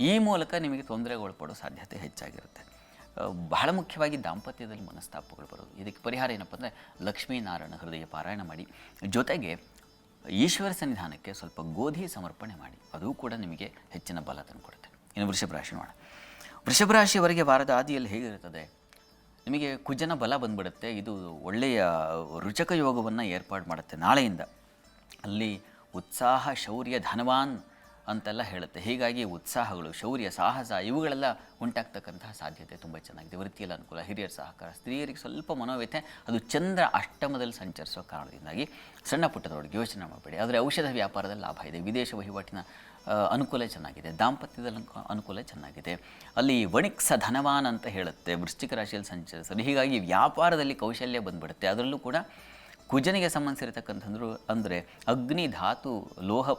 ಈ ಮೂಲಕ ನಿಮಗೆ ತೊಂದರೆಗೊಳಪಡೋ ಸಾಧ್ಯತೆ ಹೆಚ್ಚಾಗಿರುತ್ತೆ. ಬಹಳ ಮುಖ್ಯವಾಗಿ ದಾಂಪತ್ಯದಲ್ಲಿ ಮನಸ್ತಾಪಗಳು ಬರೋದು. ಇದಕ್ಕೆ ಪರಿಹಾರ ಏನಪ್ಪ ಅಂದರೆ ಲಕ್ಷ್ಮೀನಾರಾಯಣ ಹೃದಯ ಪಾರಾಯಣ ಮಾಡಿ, ಜೊತೆಗೆ ಈಶ್ವರ ಸನ್ನಿಧಾನಕ್ಕೆ ಸ್ವಲ್ಪ ಗೋಧಿ ಸಮರ್ಪಣೆ ಮಾಡಿ. ಅದು ಕೂಡ ನಿಮಗೆ ಹೆಚ್ಚಿನ ಬಲ ತಂದುಕೊಡುತ್ತೆ. ಇನ್ನು ವೃಷಭ ರಾಶಿ ನೋಡೋಣ. ವೃಷಭ ರಾಶಿಯವರೆಗೆ ವಾರದ ಆದಿಯಲ್ಲಿ ಹೇಗಿರುತ್ತದೆ? ನಿಮಗೆ ಕುಜನ ಬಲ ಬಂದ್ಬಿಡುತ್ತೆ. ಇದು ಒಳ್ಳೆಯ ರುಚಕ ಯೋಗವನ್ನು ಏರ್ಪಾಡು ಮಾಡುತ್ತೆ. ನಾಳೆಯಿಂದ ಅಲ್ಲಿ ಉತ್ಸಾಹ, ಶೌರ್ಯ, ಧನವಾನ್ ಅಂತೆಲ್ಲ ಹೇಳುತ್ತೆ. ಹೀಗಾಗಿ ಉತ್ಸಾಹಗಳು, ಶೌರ್ಯ, ಸಾಹಸ ಇವುಗಳೆಲ್ಲ ಉಂಟಾಗ್ತಕ್ಕಂತಹ ಸಾಧ್ಯತೆ ತುಂಬ ಚೆನ್ನಾಗಿದೆ. ವೃತ್ತಿಯಲ್ಲಿ ಅನುಕೂಲ, ಹಿರಿಯರ ಸಹಕಾರ, ಸ್ತ್ರೀಯರಿಗೆ ಸ್ವಲ್ಪ ಮನೋವ್ಯಥೆ, ಅದು ಚಂದ್ರ ಅಷ್ಟಮದಲ್ಲಿ ಸಂಚರಿಸೋ ಕಾರಣದಿಂದಾಗಿ ಸಣ್ಣ ಪುಟ್ಟದೊಳಗೆ ಯೋಚನೆ ಮಾಡಬೇಡಿ. ಆದರೆ ಔಷಧ ವ್ಯಾಪಾರದಲ್ಲಿ ಲಾಭ ಇದೆ, ವಿದೇಶ ವಹಿವಾಟಿನ ಅನುಕೂಲ ಚೆನ್ನಾಗಿದೆ, ದಾಂಪತ್ಯದಲ್ಲಿ ಅನುಕೂಲ ಚೆನ್ನಾಗಿದೆ. ಅಲ್ಲಿ ವಣಿಕ್ಸ ಧನವಾನ್ ಅಂತ ಹೇಳುತ್ತೆ ವೃಶ್ಚಿಕ ರಾಶಿಯಲ್ಲಿ ಸಂಚರಿಸಲು. ಹೀಗಾಗಿ ವ್ಯಾಪಾರದಲ್ಲಿ ಕೌಶಲ್ಯ ಬಂದ್ಬಿಡುತ್ತೆ. ಅದರಲ್ಲೂ ಕೂಡ ಕುಜನಿಗೆ ಸಂಬಂಧಿಸಿರತಕ್ಕಂಥಂದ್ರು ಅಂದರೆ ಅಗ್ನಿ, ಧಾತು, ಲೋಹ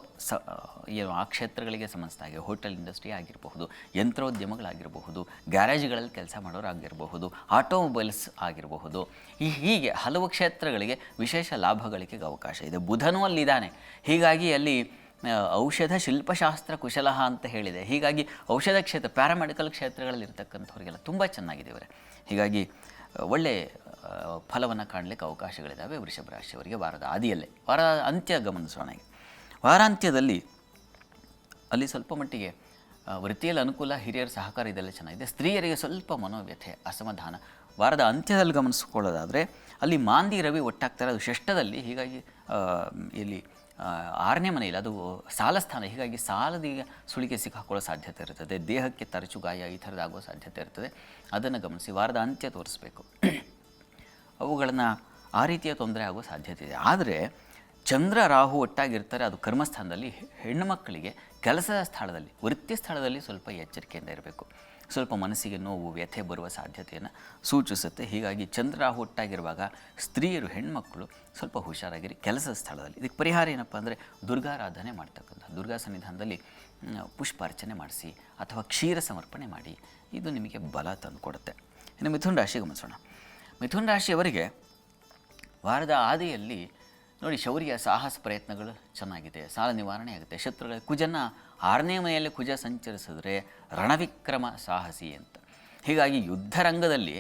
ಏನು ಆ ಕ್ಷೇತ್ರಗಳಿಗೆ ಸಂಬಂಧಿಸಿದ ಹೋಟೆಲ್ ಇಂಡಸ್ಟ್ರಿ ಆಗಿರಬಹುದು, ಯಂತ್ರೋದ್ಯಮಗಳಾಗಿರಬಹುದು, ಗ್ಯಾರೇಜ್ಗಳಲ್ಲಿ ಕೆಲಸ ಮಾಡೋರು ಆಗಿರಬಹುದು, ಆಟೋಮೊಬೈಲ್ಸ್ ಆಗಿರಬಹುದು. ಹೀಗೆ ಹಲವು ಕ್ಷೇತ್ರಗಳಿಗೆ ವಿಶೇಷ ಲಾಭ ಗಳಿಕೆಗೆ ಅವಕಾಶ ಇದೆ. ಬುಧನೂ ಅಲ್ಲಿದ್ದಾನೆ. ಹೀಗಾಗಿ ಅಲ್ಲಿ ಔಷಧ ಶಿಲ್ಪಶಾಸ್ತ್ರ ಕುಶಲಹ ಅಂತ ಹೇಳಿದೆ. ಹೀಗಾಗಿ ಔಷಧ ಕ್ಷೇತ್ರ, ಪ್ಯಾರಾಮೆಡಿಕಲ್ ಕ್ಷೇತ್ರಗಳಲ್ಲಿ ಇರತಕ್ಕಂಥವ್ರಿಗೆಲ್ಲ ತುಂಬ ಚೆನ್ನಾಗಿದೆ ಇವರೇ. ಹೀಗಾಗಿ ಒಳ್ಳೆಯ ಫಲವನ್ನು ಕಾಣಲಿಕ್ಕೆ ಅವಕಾಶಗಳಿದ್ದಾವೆ ವೃಷಭ ರಾಶಿಯವರಿಗೆ ವಾರದ ಆದಿಯಲ್ಲೇ. ವಾರ ಅಂತ್ಯ ಗಮನಿಸೋಣ. ವಾರಾಂತ್ಯದಲ್ಲಿ ಅಲ್ಲಿ ಸ್ವಲ್ಪ ಮಟ್ಟಿಗೆ ವೃತ್ತಿಯಲ್ಲಿ ಅನುಕೂಲ, ಹಿರಿಯರ ಸಹಕಾರ ಇದೆಲ್ಲ ಚೆನ್ನಾಗಿದೆ. ಸ್ತ್ರೀಯರಿಗೆ ಸ್ವಲ್ಪ ಮನೋವ್ಯಥೆ, ಅಸಮಾಧಾನ. ವಾರದ ಅಂತ್ಯದಲ್ಲಿ ಗಮನಿಸ್ಕೊಳ್ಳೋದಾದರೆ ಅಲ್ಲಿ ಮಾಂದಿ ರವಿ ಒಟ್ಟಾಗ್ತಾರೆ, ಅದು ಷಷ್ಠದಲ್ಲಿ. ಹೀಗಾಗಿ ಇಲ್ಲಿ 6ನೇ ಮನೆಯಲ್ಲಿ ಅದು ಸಾಲಸ್ಥಾನ. ಹೀಗಾಗಿ ಸಾಲದೀಗ ಸುಳಿಗೆ ಸಿಕ್ಕಾಕೊಳ್ಳೋ ಸಾಧ್ಯತೆ ಇರ್ತದೆ. ದೇಹಕ್ಕೆ ತರಚು ಗಾಯ ಈ ಥರದ್ದಾಗೋ ಸಾಧ್ಯತೆ ಇರ್ತದೆ. ಅದನ್ನು ಗಮನಿಸಿ ವಾರದ ಅಂತ್ಯ ತೋರಿಸ್ಬೇಕು. ಅವುಗಳನ್ನು ಆ ರೀತಿಯ ತೊಂದರೆ ಆಗೋ ಸಾಧ್ಯತೆ ಇದೆ. ಆದರೆ ಚಂದ್ರ ರಾಹು ಒಟ್ಟಾಗಿರ್ತಾರೆ, ಅದು ಕರ್ಮಸ್ಥಾನದಲ್ಲಿ. ಹೆಣ್ಣು ಮಕ್ಕಳಿಗೆ ಕೆಲಸದ ಸ್ಥಳದಲ್ಲಿ, ವೃತ್ತಿ ಸ್ಥಳದಲ್ಲಿ ಸ್ವಲ್ಪ ಎಚ್ಚರಿಕೆಯಿಂದ ಇರಬೇಕು. ಸ್ವಲ್ಪ ಮನಸ್ಸಿಗೆ ನೋವು, ವ್ಯಥೆ ಬರುವ ಸಾಧ್ಯತೆಯನ್ನು ಸೂಚಿಸುತ್ತೆ. ಹೀಗಾಗಿ ಚಂದ್ರ ರಾಹು ಒಟ್ಟಾಗಿರುವಾಗ ಸ್ತ್ರೀಯರು, ಹೆಣ್ಮಕ್ಕಳು ಸ್ವಲ್ಪ ಹುಷಾರಾಗಿರಿ ಕೆಲಸದ ಸ್ಥಳದಲ್ಲಿ. ಇದಕ್ಕೆ ಪರಿಹಾರ ಏನಪ್ಪ ಅಂದರೆ ದುರ್ಗಾರಾಧನೆ ಮಾಡ್ತಕ್ಕಂಥ, ದುರ್ಗಾ ಸನ್ನಿಧಾನದಲ್ಲಿ ಪುಷ್ಪಾರ್ಚನೆ ಮಾಡಿಸಿ ಅಥವಾ ಕ್ಷೀರ ಸಮರ್ಪಣೆ ಮಾಡಿ. ಇದು ನಿಮಗೆ ಬಲ ತಂದುಕೊಡುತ್ತೆ. ಇನ್ನು ಮಿಥುನ ರಾಶಿ ಗಮನಿಸೋಣ. ಮಿಥುನ ರಾಶಿಯವರಿಗೆ ವಾರದ ಆದಿಯಲ್ಲಿ ನೋಡಿ, ಶೌರ್ಯ, ಸಾಹಸ ಪ್ರಯತ್ನಗಳು ಚೆನ್ನಾಗಿದೆ, ಸಾಲ ನಿವಾರಣೆ ಆಗುತ್ತೆ. ಶತ್ರುಗಳ ಕುಜನ 6ನೇ ಮನೆಯಲ್ಲಿ ಕುಜ ಸಂಚರಿಸಿದ್ರೆ ರಣವಿಕ್ರಮ ಸಾಹಸಿ ಅಂತ. ಹೀಗಾಗಿ ಯುದ್ಧರಂಗದಲ್ಲಿ,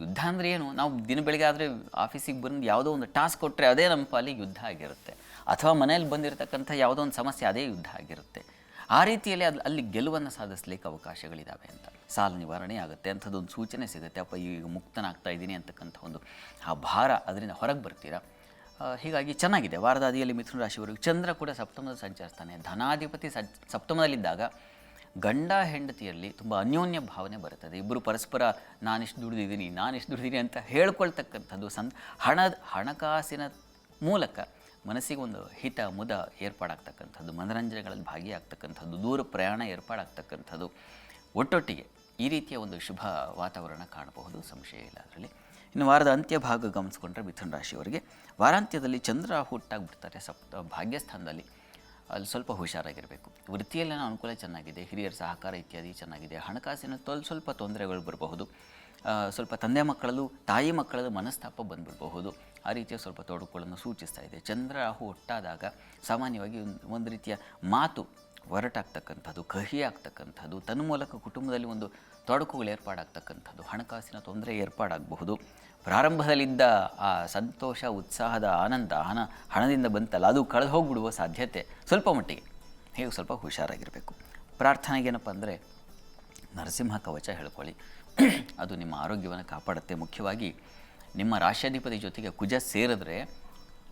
ಯುದ್ಧ ಅಂದರೆ ಏನು, ನಾವು ದಿನ ಬೆಳಗ್ಗೆ ಆದರೆ ಆಫೀಸಿಗೆ ಬಂದು ಯಾವುದೋ ಒಂದು ಟಾಸ್ಕ್ ಕೊಟ್ಟರೆ ಅದೇ ನಮ್ಮ ಪಾಲಿಗೆ ಯುದ್ಧ ಆಗಿರುತ್ತೆ. ಅಥವಾ ಮನೇಲಿ ಬಂದಿರತಕ್ಕಂಥ ಯಾವುದೋ ಒಂದು ಸಮಸ್ಯೆ ಅದೇ ಯುದ್ಧ ಆಗಿರುತ್ತೆ. ಆ ರೀತಿಯಲ್ಲಿ ಅಲ್ಲಿ ಗೆಲುವನ್ನು ಸಾಧಿಸಲಿಕ್ಕೆ ಅವಕಾಶಗಳಿದ್ದಾವೆ ಅಂತ. ಸಾಲ ನಿವಾರಣೆ ಆಗುತ್ತೆ ಅಂಥದ್ದೊಂದು ಸೂಚನೆ ಸಿಗುತ್ತೆ. ಅಪ್ಪ ಈಗ ಮುಕ್ತನಾಗ್ತಾ ಇದ್ದೀನಿ ಅಂತಕ್ಕಂಥ ಒಂದು ಆ ಭಾರ, ಅದರಿಂದ ಹೊರಗೆ ಬರ್ತೀರಾ. ಹೀಗಾಗಿ ಚೆನ್ನಾಗಿದೆ ವಾರದ ಆದಿಯಲ್ಲಿ ಮಿಥುನ ರಾಶಿಯವರಿಗೆ. ಚಂದ್ರ ಕೂಡ ಸಪ್ತಮದಲ್ಲಿ ಸಂಚರಿಸ್ತಾನೆ. ಧನಾಧಿಪತಿ ಹಪ್ತಮದಲ್ಲಿದ್ದಾಗ ಗಂಡ ಹೆಂಡತಿಯಲ್ಲಿ ತುಂಬ ಅನ್ಯೋನ್ಯ ಭಾವನೆ ಬರುತ್ತದೆ. ಇಬ್ಬರು ಪರಸ್ಪರ ನಾನಿಷ್ಟು ದುಡಿದಿದ್ದೀನಿ ಅಂತ ಹೇಳ್ಕೊಳ್ತಕ್ಕಂಥದ್ದು. ಹಣಕಾಸಿನ ಮೂಲಕ ಮನಸ್ಸಿಗೆ ಒಂದು ಹಿತ, ಮುದ ಏರ್ಪಾಡಾಗ್ತಕ್ಕಂಥದ್ದು, ಮನರಂಜನೆಗಳಲ್ಲಿ ಭಾಗಿಯಾಗ್ತಕ್ಕಂಥದ್ದು, ದೂರ ಪ್ರಯಾಣ ಏರ್ಪಾಡಾಗ್ತಕ್ಕಂಥದ್ದು. ಒಟ್ಟೊಟ್ಟಿಗೆ ಈ ರೀತಿಯ ಒಂದು ಶುಭ ವಾತಾವರಣ ಕಾಣಬಹುದು, ಸಂಶಯ ಇಲ್ಲ ಅದರಲ್ಲಿ. ಇನ್ನು ವಾರದ ಅಂತ್ಯ ಭಾಗ ಗಮನಿಸ್ಕೊಂಡ್ರೆ ಮಿಥುನ ರಾಶಿಯವರಿಗೆ ವಾರಾಂತ್ಯದಲ್ಲಿ ಚಂದ್ರ ಹುಟ್ಟಾಗ್ಬಿಡ್ತಾರೆ ಭಾಗ್ಯಸ್ಥಾನದಲ್ಲಿ. ಅಲ್ಲಿ ಸ್ವಲ್ಪ ಹುಷಾರಾಗಿರಬೇಕು. ವೃತ್ತಿಯಲ್ಲೇನೋ ಅನುಕೂಲ ಚೆನ್ನಾಗಿದೆ, ಹಿರಿಯರ ಸಹಕಾರ ಇತ್ಯಾದಿ ಚೆನ್ನಾಗಿದೆ. ಹಣಕಾಸಿನ ಸ್ವಲ್ಪ ತೊಂದರೆಗಳು ಬರಬಹುದು. ಸ್ವಲ್ಪ ತಂದೆ ಮಕ್ಕಳಲ್ಲೂ ತಾಯಿ ಮಕ್ಕಳಲ್ಲೂ ಮನಸ್ತಾಪ ಬಂದುಬಿಡಬಹುದು. ಆ ರೀತಿಯ ಸ್ವಲ್ಪ ತೊಡಕುಗಳನ್ನು ಸೂಚಿಸ್ತಾ ಇದೆ. ಚಂದ್ರ ರಾಹು ಒಟ್ಟಾದಾಗ ಸಾಮಾನ್ಯವಾಗಿ ಒಂದು ರೀತಿಯ ಮಾತು ಹೊರಟಾಗ್ತಕ್ಕಂಥದ್ದು, ಕಹಿ ಆಗ್ತಕ್ಕಂಥದ್ದು, ತನ್ನ ಮೂಲಕ ಕುಟುಂಬದಲ್ಲಿ ಒಂದು ತೊಡಕುಗಳು ಏರ್ಪಾಡಾಗ್ತಕ್ಕಂಥದ್ದು, ಹಣಕಾಸಿನ ತೊಂದರೆ ಏರ್ಪಾಡಾಗಬಹುದು. ಪ್ರಾರಂಭದಲ್ಲಿದ್ದ ಆ ಸಂತೋಷ, ಉತ್ಸಾಹದ ಆನಂದ, ಹಣದಿಂದ ಬಂತಲ್ಲ, ಅದು ಕಳೆದು ಹೋಗಿಬಿಡುವ ಸಾಧ್ಯತೆ ಸ್ವಲ್ಪ ಮಟ್ಟಿಗೆ. ಹೀಗೆ ಸ್ವಲ್ಪ ಹುಷಾರಾಗಿರಬೇಕು. ಪ್ರಾರ್ಥನೆಗೇನಪ್ಪ ಅಂದರೆ ನರಸಿಂಹ ಕವಚ ಹೇಳ್ಕೊಳ್ಳಿ, ಅದು ನಿಮ್ಮ ಆರೋಗ್ಯವನ್ನು ಕಾಪಾಡುತ್ತೆ. ಮುಖ್ಯವಾಗಿ ನಿಮ್ಮ ರಾಶ್ಯಾಧಿಪತಿ ಜೊತೆಗೆ ಕುಜ ಸೇರಿದ್ರೆ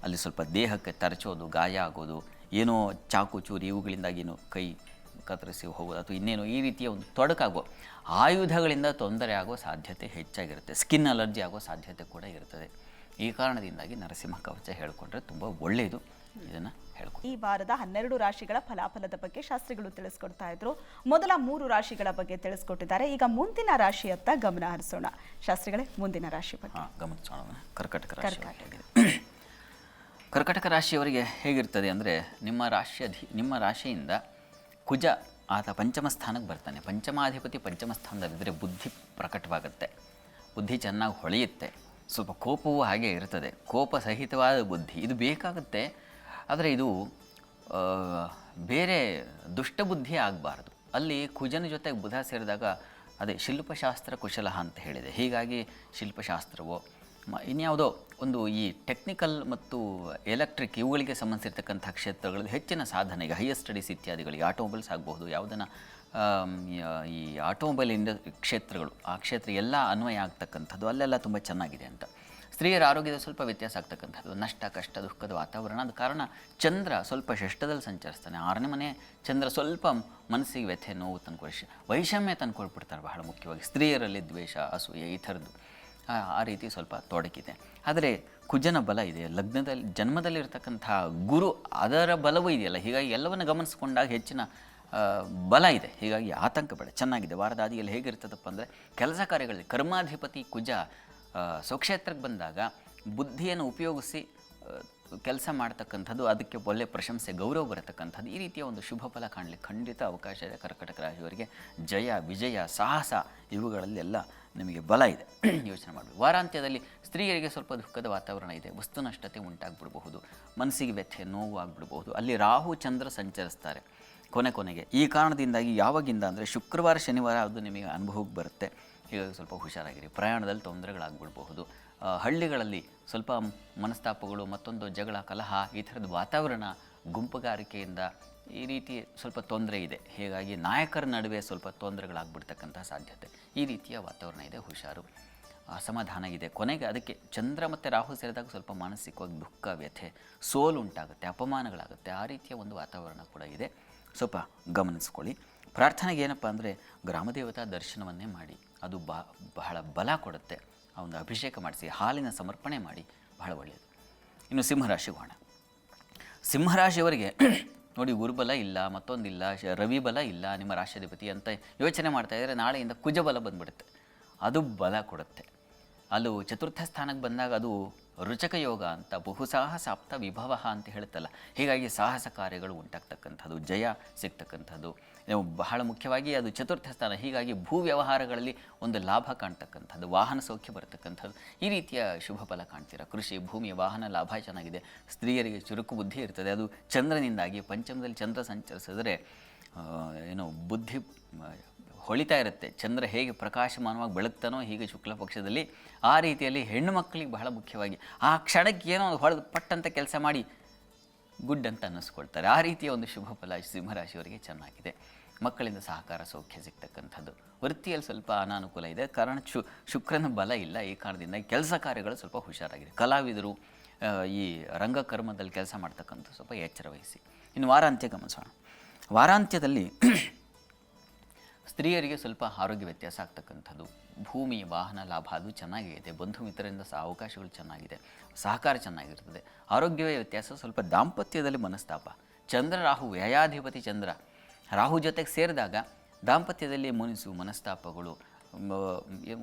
ಅಲ್ಲಿ ಸ್ವಲ್ಪ ದೇಹಕ್ಕೆ ತರಚೋದು, ಗಾಯ ಆಗೋದು, ಏನೋ ಚಾಕು ಚೂರಿ ಇವುಗಳಿಂದಾಗಿ ಏನೋ ಕೈ ಕತ್ತರಿಸಿ ಹೋಗೋದು ಅಥವಾ ಇನ್ನೇನೋ ಈ ರೀತಿಯ ಒಂದು ತೊಡಕಾಗೋ ಆಯುಧಗಳಿಂದ ತೊಂದರೆ ಆಗೋ ಸಾಧ್ಯತೆ ಹೆಚ್ಚಾಗಿರುತ್ತೆ. ಸ್ಕಿನ್ ಅಲರ್ಜಿ ಆಗೋ ಸಾಧ್ಯತೆ ಕೂಡ ಇರ್ತದೆ. ಈ ಕಾರಣದಿಂದಾಗಿ ನರಸಿಂಹ ಕವಚ ಹೇಳಿಕೊಂಡ್ರೆ ತುಂಬ ಒಳ್ಳೆಯದು. ಇದನ್ನು ಹೇಳ್ಕೊಂಡು ಈ ವಾರದ 12 ರಾಶಿಗಳ ಫಲಾಫಲದ ಬಗ್ಗೆ ಶಾಸ್ತ್ರಿಗಳು ತಿಳಿಸ್ಕೊಡ್ತಾ ಇದ್ರು. ಮೊದಲ 3 ರಾಶಿಗಳ ಬಗ್ಗೆ ತಿಳಿಸ್ಕೊಟ್ಟಿದ್ದಾರೆ. ಈಗ ಮುಂದಿನ ರಾಶಿಯತ್ತ ಗಮನ ಹರಿಸೋಣ. ಶಾಸ್ತ್ರಿಗಳೇ, ಮುಂದಿನ ರಾಶಿ ಬಗ್ಗೆ ಗಮನಿಸೋಣ. ಕರ್ಕಟಕ ರಾಶಿಯವರಿಗೆ ಹೇಗಿರ್ತದೆ ಅಂದರೆ, ನಿಮ್ಮ ರಾಶಿಯಿಂದ ಕುಜ ಆತ ಪಂಚಮ ಸ್ಥಾನಕ್ಕೆ ಬರ್ತಾನೆ. ಪಂಚಮಾಧಿಪತಿ ಪಂಚಮ ಸ್ಥಾನದಲ್ಲಿದ್ದರೆ ಬುದ್ಧಿ ಪ್ರಕಟವಾಗುತ್ತೆ, ಬುದ್ಧಿ ಚೆನ್ನಾಗಿ ಹೊಳೆಯುತ್ತೆ. ಸ್ವಲ್ಪ ಕೋಪವೂ ಹಾಗೆ ಇರ್ತದೆ, ಕೋಪ ಸಹಿತವಾದ ಬುದ್ಧಿ ಇದು ಬೇಕಾಗುತ್ತೆ. ಆದರೆ ಇದು ಬೇರೆ ದುಷ್ಟಬುದ್ಧಿ ಆಗಬಾರ್ದು. ಅಲ್ಲಿ ಕುಜನ ಜೊತೆಗೆ ಬುಧ ಸೇರಿದಾಗ ಅದೇ ಶಿಲ್ಪಶಾಸ್ತ್ರ ಕುಶಲ ಅಂತ ಹೇಳಿದೆ. ಹೀಗಾಗಿ ಶಿಲ್ಪಶಾಸ್ತ್ರವೋ ಇನ್ಯಾವುದೋ ಒಂದು ಈ ಟೆಕ್ನಿಕಲ್ ಮತ್ತು ಎಲೆಕ್ಟ್ರಿಕ್ ಇವುಗಳಿಗೆ ಸಂಬಂಧಿಸಿರ್ತಕ್ಕಂಥ ಕ್ಷೇತ್ರಗಳಲ್ಲಿ ಹೆಚ್ಚಿನ ಸಾಧನೆಗೆ, ಹೈಯರ್ ಸ್ಟಡೀಸ್ ಇತ್ಯಾದಿಗಳಿಗೆ, ಆಟೋಮೊಬೈಲ್ಸ್ ಆಗಬಹುದು, ಯಾವುದನ್ನು ಈ ಆಟೋಮೊಬೈಲ್ ಕ್ಷೇತ್ರಗಳು, ಆ ಕ್ಷೇತ್ರ ಎಲ್ಲ ಅನ್ವಯ ಆಗ್ತಕ್ಕಂಥದ್ದು ಅಲ್ಲೆಲ್ಲ ತುಂಬ ಚೆನ್ನಾಗಿದೆ ಅಂತ. ಸ್ತ್ರೀಯರ ಆರೋಗ್ಯದ ಸ್ವಲ್ಪ ವ್ಯತ್ಯಾಸ ಆಗ್ತಕ್ಕಂಥದ್ದು, ನಷ್ಟ ಕಷ್ಟ ದುಃಖದ ವಾತಾವರಣ. ಆದ ಕಾರಣ ಚಂದ್ರ ಸ್ವಲ್ಪ ಷಷ್ಠದಲ್ಲಿ ಸಂಚರಿಸ್ತಾನೆ. 6ನೇ ಮನೆ ಚಂದ್ರ ಸ್ವಲ್ಪ ಮನಸ್ಸಿಗೆ ವ್ಯಥೆ ನೋವು ತಂದ್ಕೊಳ್ಸಿ ವೈಷಮ್ಯ ತಂದ್ಕೊಳ್ಬಿಡ್ತಾರೆ. ಬಹಳ ಮುಖ್ಯವಾಗಿ ಸ್ತ್ರೀಯರಲ್ಲಿ ದ್ವೇಷ ಅಸೂಯೆ ಈ ಥರದ್ದು ಆ ರೀತಿ ಸ್ವಲ್ಪ ತೊಡಕಿದೆ. ಆದರೆ ಕುಜನ ಬಲ ಇದೆ, ಲಗ್ನದಲ್ಲಿ ಜನ್ಮದಲ್ಲಿರ್ತಕ್ಕಂಥ ಗುರು ಅದರ ಬಲವೂ ಇದೆಯಲ್ಲ, ಹೀಗಾಗಿ ಎಲ್ಲವನ್ನು ಗಮನಿಸ್ಕೊಂಡಾಗ ಹೆಚ್ಚಿನ ಬಲ ಇದೆ. ಹೀಗಾಗಿ ಆತಂಕ ಬೇಡ, ಚೆನ್ನಾಗಿದೆ. ವಾರದ ಆದಿಯಲ್ಲಿ ಹೇಗಿರ್ತದಪ್ಪ ಅಂದರೆ ಕೆಲಸ ಕಾರ್ಯಗಳಲ್ಲಿ ಕರ್ಮಾಧಿಪತಿ ಕುಜ ಸ್ವಕ್ಷೇತ್ರಕ್ಕೆ ಬಂದಾಗ ಬುದ್ಧಿಯನ್ನು ಉಪಯೋಗಿಸಿ ಕೆಲಸ ಮಾಡ್ತಕ್ಕಂಥದ್ದು, ಅದಕ್ಕೆ ಒಳ್ಳೆಯ ಪ್ರಶಂಸೆ ಗೌರವ ಬರತಕ್ಕಂಥದ್ದು, ಈ ರೀತಿಯ ಒಂದು ಶುಭ ಫಲ ಕಾಣಲಿಕ್ಕೆ ಖಂಡಿತ ಅವಕಾಶ ಇದೆ. ಕರ್ಕಟಕ ರಾಶಿಯವರಿಗೆ ಜಯ ವಿಜಯ ಸಾಹಸ ಇವುಗಳಲ್ಲೆಲ್ಲ ನಿಮಗೆ ಬಲ ಇದೆ. ಯೋಚನೆ ಮಾಡಬೇಕು. ವಾರಾಂತ್ಯದಲ್ಲಿ ಸ್ತ್ರೀಯರಿಗೆ ಸ್ವಲ್ಪ ದುಃಖದ ವಾತಾವರಣ ಇದೆ, ವಸ್ತು ನಷ್ಟತೆ ಉಂಟಾಗ್ಬಿಡಬಹುದು, ಮನಸ್ಸಿಗೆ ವ್ಯಥೆ ನೋವು ಆಗಿಬಿಡಬಹುದು. ಅಲ್ಲಿ ರಾಹು ಚಂದ್ರ ಸಂಚರಿಸ್ತಾರೆ ಕೊನೆಗೆ. ಈ ಕಾರಣದಿಂದಾಗಿ ಯಾವಾಗಿಂದ ಅಂದರೆ ಶುಕ್ರವಾರ ಶನಿವಾರ ಅದು ನಿಮಗೆ ಅನುಭವಕ್ಕೆ ಬರುತ್ತೆ. ಹೀಗಾಗಿ ಸ್ವಲ್ಪ ಹುಷಾರಾಗಿರಿ. ಪ್ರಯಾಣದಲ್ಲಿ ತೊಂದರೆಗಳಾಗ್ಬಿಡಬಹುದು. ಹಳ್ಳಿಗಳಲ್ಲಿ ಸ್ವಲ್ಪ ಮನಸ್ತಾಪಗಳು, ಮತ್ತೊಂದು ಜಗಳ ಕಲಹ ಈ ಥರದ ವಾತಾವರಣ, ಗುಂಪುಗಾರಿಕೆಯಿಂದ ಈ ರೀತಿ ಸ್ವಲ್ಪ ತೊಂದರೆ ಇದೆ. ಹೀಗಾಗಿ ನಾಯಕರ ನಡುವೆ ಸ್ವಲ್ಪ ತೊಂದರೆಗಳಾಗ್ಬಿಡ್ತಕ್ಕಂಥ ಸಾಧ್ಯತೆ, ಈ ರೀತಿಯ ವಾತಾವರಣ ಇದೆ. ಹುಷಾರು. ಅಸಮಾಧಾನ ಇದೆ. ಕೊನೆಗೆ ಅದಕ್ಕೆ ಚಂದ್ರ ಮತ್ತು ರಾಹು ಸೇರಿದಾಗ ಸ್ವಲ್ಪ ಮಾನಸಿಕವಾಗಿ ದುಃಖ ವ್ಯಥೆ ಸೋಲು ಉಂಟಾಗುತ್ತೆ, ಅಪಮಾನಗಳಾಗುತ್ತೆ. ಆ ರೀತಿಯ ಒಂದು ವಾತಾವರಣ ಕೂಡ ಇದೆ. ಸ್ವಲ್ಪ ಗಮನಿಸ್ಕೊಳ್ಳಿ. ಪ್ರಾರ್ಥನೆಗೆ ಏನಪ್ಪ ಅಂದರೆ ಗ್ರಾಮದೇವತಾ ದರ್ಶನವನ್ನೇ ಮಾಡಿ, ಅದು ಬಹಳ ಬಲ ಕೊಡುತ್ತೆ. ಆ ಒಂದು ಅಭಿಷೇಕ ಮಾಡಿಸಿ ಹಾಲಿನ ಸಮರ್ಪಣೆ ಮಾಡಿ, ಬಹಳ ಒಳ್ಳೆಯದು. ಇನ್ನು ಸಿಂಹರಾಶಿಗೆ ಹೋಗೋಣ. ಸಿಂಹರಾಶಿಯವರಿಗೆ ನೋಡಿ, ಗುರುಬಲ ಇಲ್ಲ, ಮತ್ತೊಂದಿಲ್ಲ, ರವಿ ಬಲ ಇಲ್ಲ, ನಿಮ್ಮ ರಾಷ್ಟ್ರಾಧಿಪತಿ ಅಂತ ಯೋಚನೆ ಮಾಡ್ತಾ ಇದ್ದರೆ ನಾಳೆಯಿಂದ ಕುಜಬಲ ಬಂದ್ಬಿಡುತ್ತೆ. ಅದು ಬಲ ಕೊಡುತ್ತೆ. ಅಲ್ಲೂ ಚತುರ್ಥ ಸ್ಥಾನಕ್ಕೆ ಬಂದಾಗ ಅದು ರುಚಕ ಯೋಗ ಅಂತ, ಬಹುಸಾಹಸಾಪ್ತ ವಿಭವ ಅಂತ ಹೇಳುತ್ತಲ್ಲ, ಹೀಗಾಗಿ ಸಾಹಸ ಕಾರ್ಯಗಳು ಉಂಟಾಗ್ತಕ್ಕಂಥದ್ದು, ಜಯ ಸಿಗ್ತಕ್ಕಂಥದ್ದು. ಬಹಳ ಮುಖ್ಯವಾಗಿ ಅದು ಚತುರ್ಥ ಸ್ಥಾನ, ಹೀಗಾಗಿ ಭೂ ವ್ಯವಹಾರಗಳಲ್ಲಿ ಒಂದು ಲಾಭ ಕಾಣ್ತಕ್ಕಂಥದ್ದು, ವಾಹನ ಸೌಖ್ಯ ಬರತಕ್ಕಂಥದ್ದು, ಈ ರೀತಿಯ ಶುಭ ಫಲ ಕಾಣ್ತೀರಾ. ಕೃಷಿ ಭೂಮಿ ವಾಹನ ಲಾಭ ಚೆನ್ನಾಗಿದೆ. ಸ್ತ್ರೀಯರಿಗೆ ಚುರುಕು ಬುದ್ಧಿ ಇರ್ತದೆ. ಅದು ಚಂದ್ರನಿಂದಾಗಿ, ಪಂಚಮದಲ್ಲಿ ಚಂದ್ರ ಸಂಚರಿಸಿದ್ರೆ ಬುದ್ಧಿ ಹೊಳಿತಾ ಇರುತ್ತೆ. ಚಂದ್ರ ಹೇಗೆ ಪ್ರಕಾಶಮಾನವಾಗಿ ಬೆಳಗ್ತಾನೋ ಹೀಗೆ ಶುಕ್ಲ ಪಕ್ಷದಲ್ಲಿ ಆ ರೀತಿಯಲ್ಲಿ ಹೆಣ್ಣು ಮಕ್ಕಳಿಗೆ ಬಹಳ ಮುಖ್ಯವಾಗಿ ಆ ಕ್ಷಣಕ್ಕೆ ಏನೋ ಹೊಡೆದು ಪಟ್ಟಂತ ಕೆಲಸ ಮಾಡಿ ಗುಡ್ ಅಂತ ಅನ್ನಿಸ್ಕೊಳ್ತಾರೆ. ಆ ರೀತಿಯ ಒಂದು ಶುಭ ಫಲ ಸಿಂಹರಾಶಿಯವರಿಗೆ ಚೆನ್ನಾಗಿದೆ. ಮಕ್ಕಳಿಂದ ಸಹಕಾರ ಸೌಖ್ಯ ಸಿಗ್ತಕ್ಕಂಥದ್ದು. ವೃತ್ತಿಯಲ್ಲಿ ಸ್ವಲ್ಪ ಅನಾನುಕೂಲ ಇದೆ, ಕಾರಣ ಶುಕ್ರನ ಬಲ ಇಲ್ಲ. ಈ ಕಾರಣದಿಂದ ಕೆಲಸ ಕಾರ್ಯಗಳು ಸ್ವಲ್ಪ ಹುಷಾರಾಗಿದೆ. ಕಲಾವಿದರು ಈ ರಂಗಕರ್ಮದಲ್ಲಿ ಕೆಲಸ ಮಾಡ್ತಕ್ಕಂಥ ಸ್ವಲ್ಪ ಎಚ್ಚರ ವಹಿಸಿ. ಇನ್ನು ವಾರಾಂತ್ಯ ಗಮನಿಸೋಣ. ವಾರಾಂತ್ಯದಲ್ಲಿ ಸ್ತ್ರೀಯರಿಗೆ ಸ್ವಲ್ಪ ಆರೋಗ್ಯ ವ್ಯತ್ಯಾಸ ಆಗ್ತಕ್ಕಂಥದ್ದು, ಭೂಮಿ ವಾಹನ ಲಾಭ ಅದು ಚೆನ್ನಾಗಿದೆ. ಬಂಧು ಮಿತ್ರರಿಂದ ಸಹ ಅವಕಾಶಗಳು ಚೆನ್ನಾಗಿದೆ, ಸಹಕಾರ ಚೆನ್ನಾಗಿರ್ತದೆ. ಆರೋಗ್ಯವೇ ವ್ಯತ್ಯಾಸ, ಸ್ವಲ್ಪ ದಾಂಪತ್ಯದಲ್ಲಿ ಮನಸ್ತಾಪ. ಚಂದ್ರ ರಾಹು ವ್ಯಯಾಧಿಪತಿ ಚಂದ್ರ ರಾಹು ಜೊತೆಗೆ ಸೇರಿದಾಗ ದಾಂಪತ್ಯದಲ್ಲಿ ಮುನಿಸು ಮನಸ್ತಾಪಗಳು,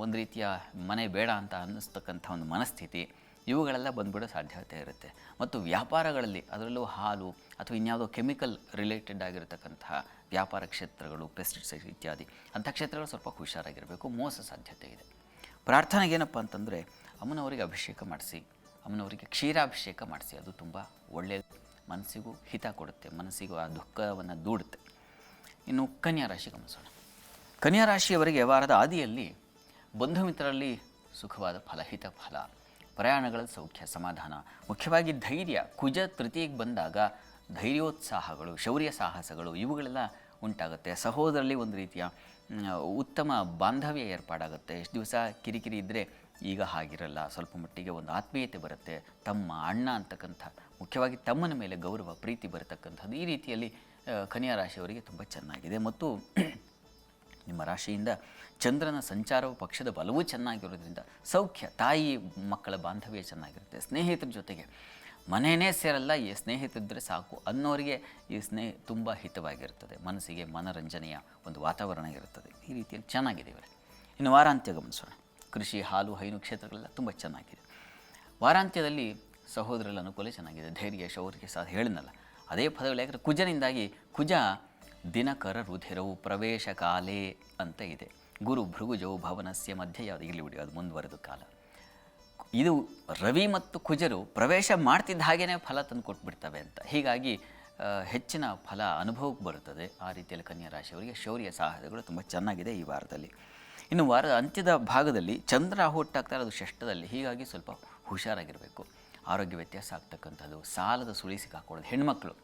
ಒಂದು ರೀತಿಯ ಮನೆ ಬೇಡ ಅಂತ ಅನ್ನಿಸ್ತಕ್ಕಂಥ ಒಂದು ಮನಸ್ಥಿತಿ, ಇವುಗಳೆಲ್ಲ ಬಂದ್ಬಿಡೋ ಸಾಧ್ಯತೆ ಇರುತ್ತೆ. ಮತ್ತು ವ್ಯಾಪಾರಗಳಲ್ಲಿ, ಅದರಲ್ಲೂ ಹಾಲು ಅಥವಾ ಇನ್ಯಾವುದೋ ಕೆಮಿಕಲ್ ರಿಲೇಟೆಡ್ ಆಗಿರತಕ್ಕಂತಹ ವ್ಯಾಪಾರ ಕ್ಷೇತ್ರಗಳು, ಪೆಸ್ಟಿಸೈಡ್ಸ್ ಇತ್ಯಾದಿ ಅಂಥ ಕ್ಷೇತ್ರಗಳು ಸ್ವಲ್ಪ ಹುಷಾರಾಗಿರಬೇಕು. ಮೋಸ ಸಾಧ್ಯತೆ ಇದೆ. ಪ್ರಾರ್ಥನೆಗೆ ಏನಪ್ಪ ಅಂತಂದರೆ ಅಮ್ಮನವರಿಗೆ ಅಭಿಷೇಕ ಮಾಡಿಸಿ, ಅಮ್ಮನವರಿಗೆ ಕ್ಷೀರಾಭಿಷೇಕ ಮಾಡಿಸಿ. ಅದು ತುಂಬ ಒಳ್ಳೆಯ, ಮನಸ್ಸಿಗೂ ಹಿತ ಕೊಡುತ್ತೆ, ಮನಸ್ಸಿಗೂ ಆ ದುಃಖವನ್ನು ದೂಡುತ್ತೆ. ಇನ್ನು ಕನ್ಯಾ ರಾಶಿ ಗಮನಿಸೋಣ. ಕನ್ಯಾ ರಾಶಿಯವರಿಗೆ ವಾರದ ಆದಿಯಲ್ಲಿ ಬಂಧು ಮಿತ್ರರಲ್ಲಿ ಸುಖವಾದ ಫಲ, ಹಿತ ಫಲ, ಪ್ರಯಾಣಗಳಲ್ಲಿ ಸೌಖ್ಯ ಸಮಾಧಾನ, ಮುಖ್ಯವಾಗಿ ಧೈರ್ಯ. ಕುಜ ತೃತೀಯಕ್ಕೆ ಬಂದಾಗ ಧೈರ್ಯೋತ್ಸಾಹಗಳು, ಶೌರ್ಯ ಸಾಹಸಗಳು ಇವುಗಳೆಲ್ಲ ಉಂಟಾಗುತ್ತೆ. ಸಹೋದರಲ್ಲಿ ಒಂದು ರೀತಿಯ ಉತ್ತಮ ಬಾಂಧವ್ಯ ಏರ್ಪಾಡಾಗುತ್ತೆ. ಎಷ್ಟು ದಿವಸ ಕಿರಿಕಿರಿ ಇದ್ದರೆ ಈಗ ಹಾಗಿರಲ್ಲ, ಸ್ವಲ್ಪ ಮಟ್ಟಿಗೆ ಒಂದು ಆತ್ಮೀಯತೆ ಬರುತ್ತೆ. ತಮ್ಮ ಅಣ್ಣ ಅಂತಕ್ಕಂಥ, ಮುಖ್ಯವಾಗಿ ತಮ್ಮನ ಮೇಲೆ ಗೌರವ ಪ್ರೀತಿ ಬರತಕ್ಕಂಥದ್ದು, ಈ ರೀತಿಯಲ್ಲಿ ಕನ್ಯಾ ರಾಶಿಯವರಿಗೆ ತುಂಬ ಚೆನ್ನಾಗಿದೆ. ಮತ್ತು ನಿಮ್ಮ ರಾಶಿಯಿಂದ ಚಂದ್ರನ ಸಂಚಾರವು ಪಕ್ಷದ ಬಲವೂ ಚೆನ್ನಾಗಿರೋದ್ರಿಂದ ಸೌಖ್ಯ, ತಾಯಿ ಮಕ್ಕಳ ಬಾಂಧವ್ಯ ಚೆನ್ನಾಗಿರುತ್ತೆ. ಸ್ನೇಹಿತರ ಜೊತೆಗೆ ಮನೆಯೇ ಸೇರಲ್ಲ, ಈ ಸ್ನೇಹಿತರಿದ್ದರೆ ಸಾಕು ಅನ್ನೋರಿಗೆ ಈ ಸ್ನೇಹ ತುಂಬ ಹಿತವಾಗಿರ್ತದೆ. ಮನಸ್ಸಿಗೆ ಮನರಂಜನೆಯ ಒಂದು ವಾತಾವರಣ ಇರುತ್ತದೆ. ಈ ರೀತಿಯಲ್ಲಿ ಚೆನ್ನಾಗಿದೆ ಇವರೇ. ಇನ್ನು ವಾರಾಂತ್ಯ ಗಮನಿಸೋಣ. ಕೃಷಿ ಹಾಲು ಹೈನು ಕ್ಷೇತ್ರಗಳೆಲ್ಲ ತುಂಬ ಚೆನ್ನಾಗಿದೆ. ವಾರಾಂತ್ಯದಲ್ಲಿ ಸಹೋದರರ ಅನುಕೂಲ ಚೆನ್ನಾಗಿದೆ. ಧೈರ್ಯ ಶೌರ್ಯ ಸಹ ಹೇಳಿದ್ನಲ್ಲ ಅದೇ ಪದಗಳು. ಯಾಕಂದರೆ ಕುಜನಿಂದಾಗಿ, ಕುಜ ದಿನಕರ ರುಧಿರವು ಪ್ರವೇಶ ಕಾಲೇ ಅಂತ ಇದೆ. ಗುರು ಭೃಗುಜವು ಭವನಸ್ಯ ಮಧ್ಯೆ ಯಾವುದು, ಇಲ್ಲಿ ಬಿಡಿ ಅದು ಮುಂದುವರೆದು ಕಾಲ. ಇದು ರವಿ ಮತ್ತು ಕುಜರು ಪ್ರವೇಶ ಮಾಡ್ತಿದ್ದ ಹಾಗೇ ಫಲ ತಂದು ಕೊಟ್ಬಿಡ್ತವೆ ಅಂತ. ಹೀಗಾಗಿ ಹೆಚ್ಚಿನ ಫಲ ಅನುಭವಕ್ಕೆ ಬರುತ್ತದೆ. ಆ ರೀತಿಯಲ್ಲಿ ಕನ್ಯಾ ರಾಶಿಯವರಿಗೆ ಶೌರ್ಯ ಸಾಹಸಗಳು ತುಂಬ ಚೆನ್ನಾಗಿದೆ ಈ ವಾರದಲ್ಲಿ. ಇನ್ನು ವಾರದ ಅಂತ್ಯದ ಭಾಗದಲ್ಲಿ ಚಂದ್ರ ಹುಟ್ಟಾಗ್ತಾರೆ, ಅದು ಷಷ್ಠದಲ್ಲಿ. ಹೀಗಾಗಿ ಸ್ವಲ್ಪ ಹುಷಾರಾಗಿರಬೇಕು. ಆರೋಗ್ಯ ವ್ಯತ್ಯಾಸ ಆಗ್ತಕ್ಕಂಥದ್ದು, ಸಾಲದ ಸುಳಿ ಸಿಕ್ಕಾಕೊಳ್ಳೋದು. ಹೆಣ್ಮಕ್ಳು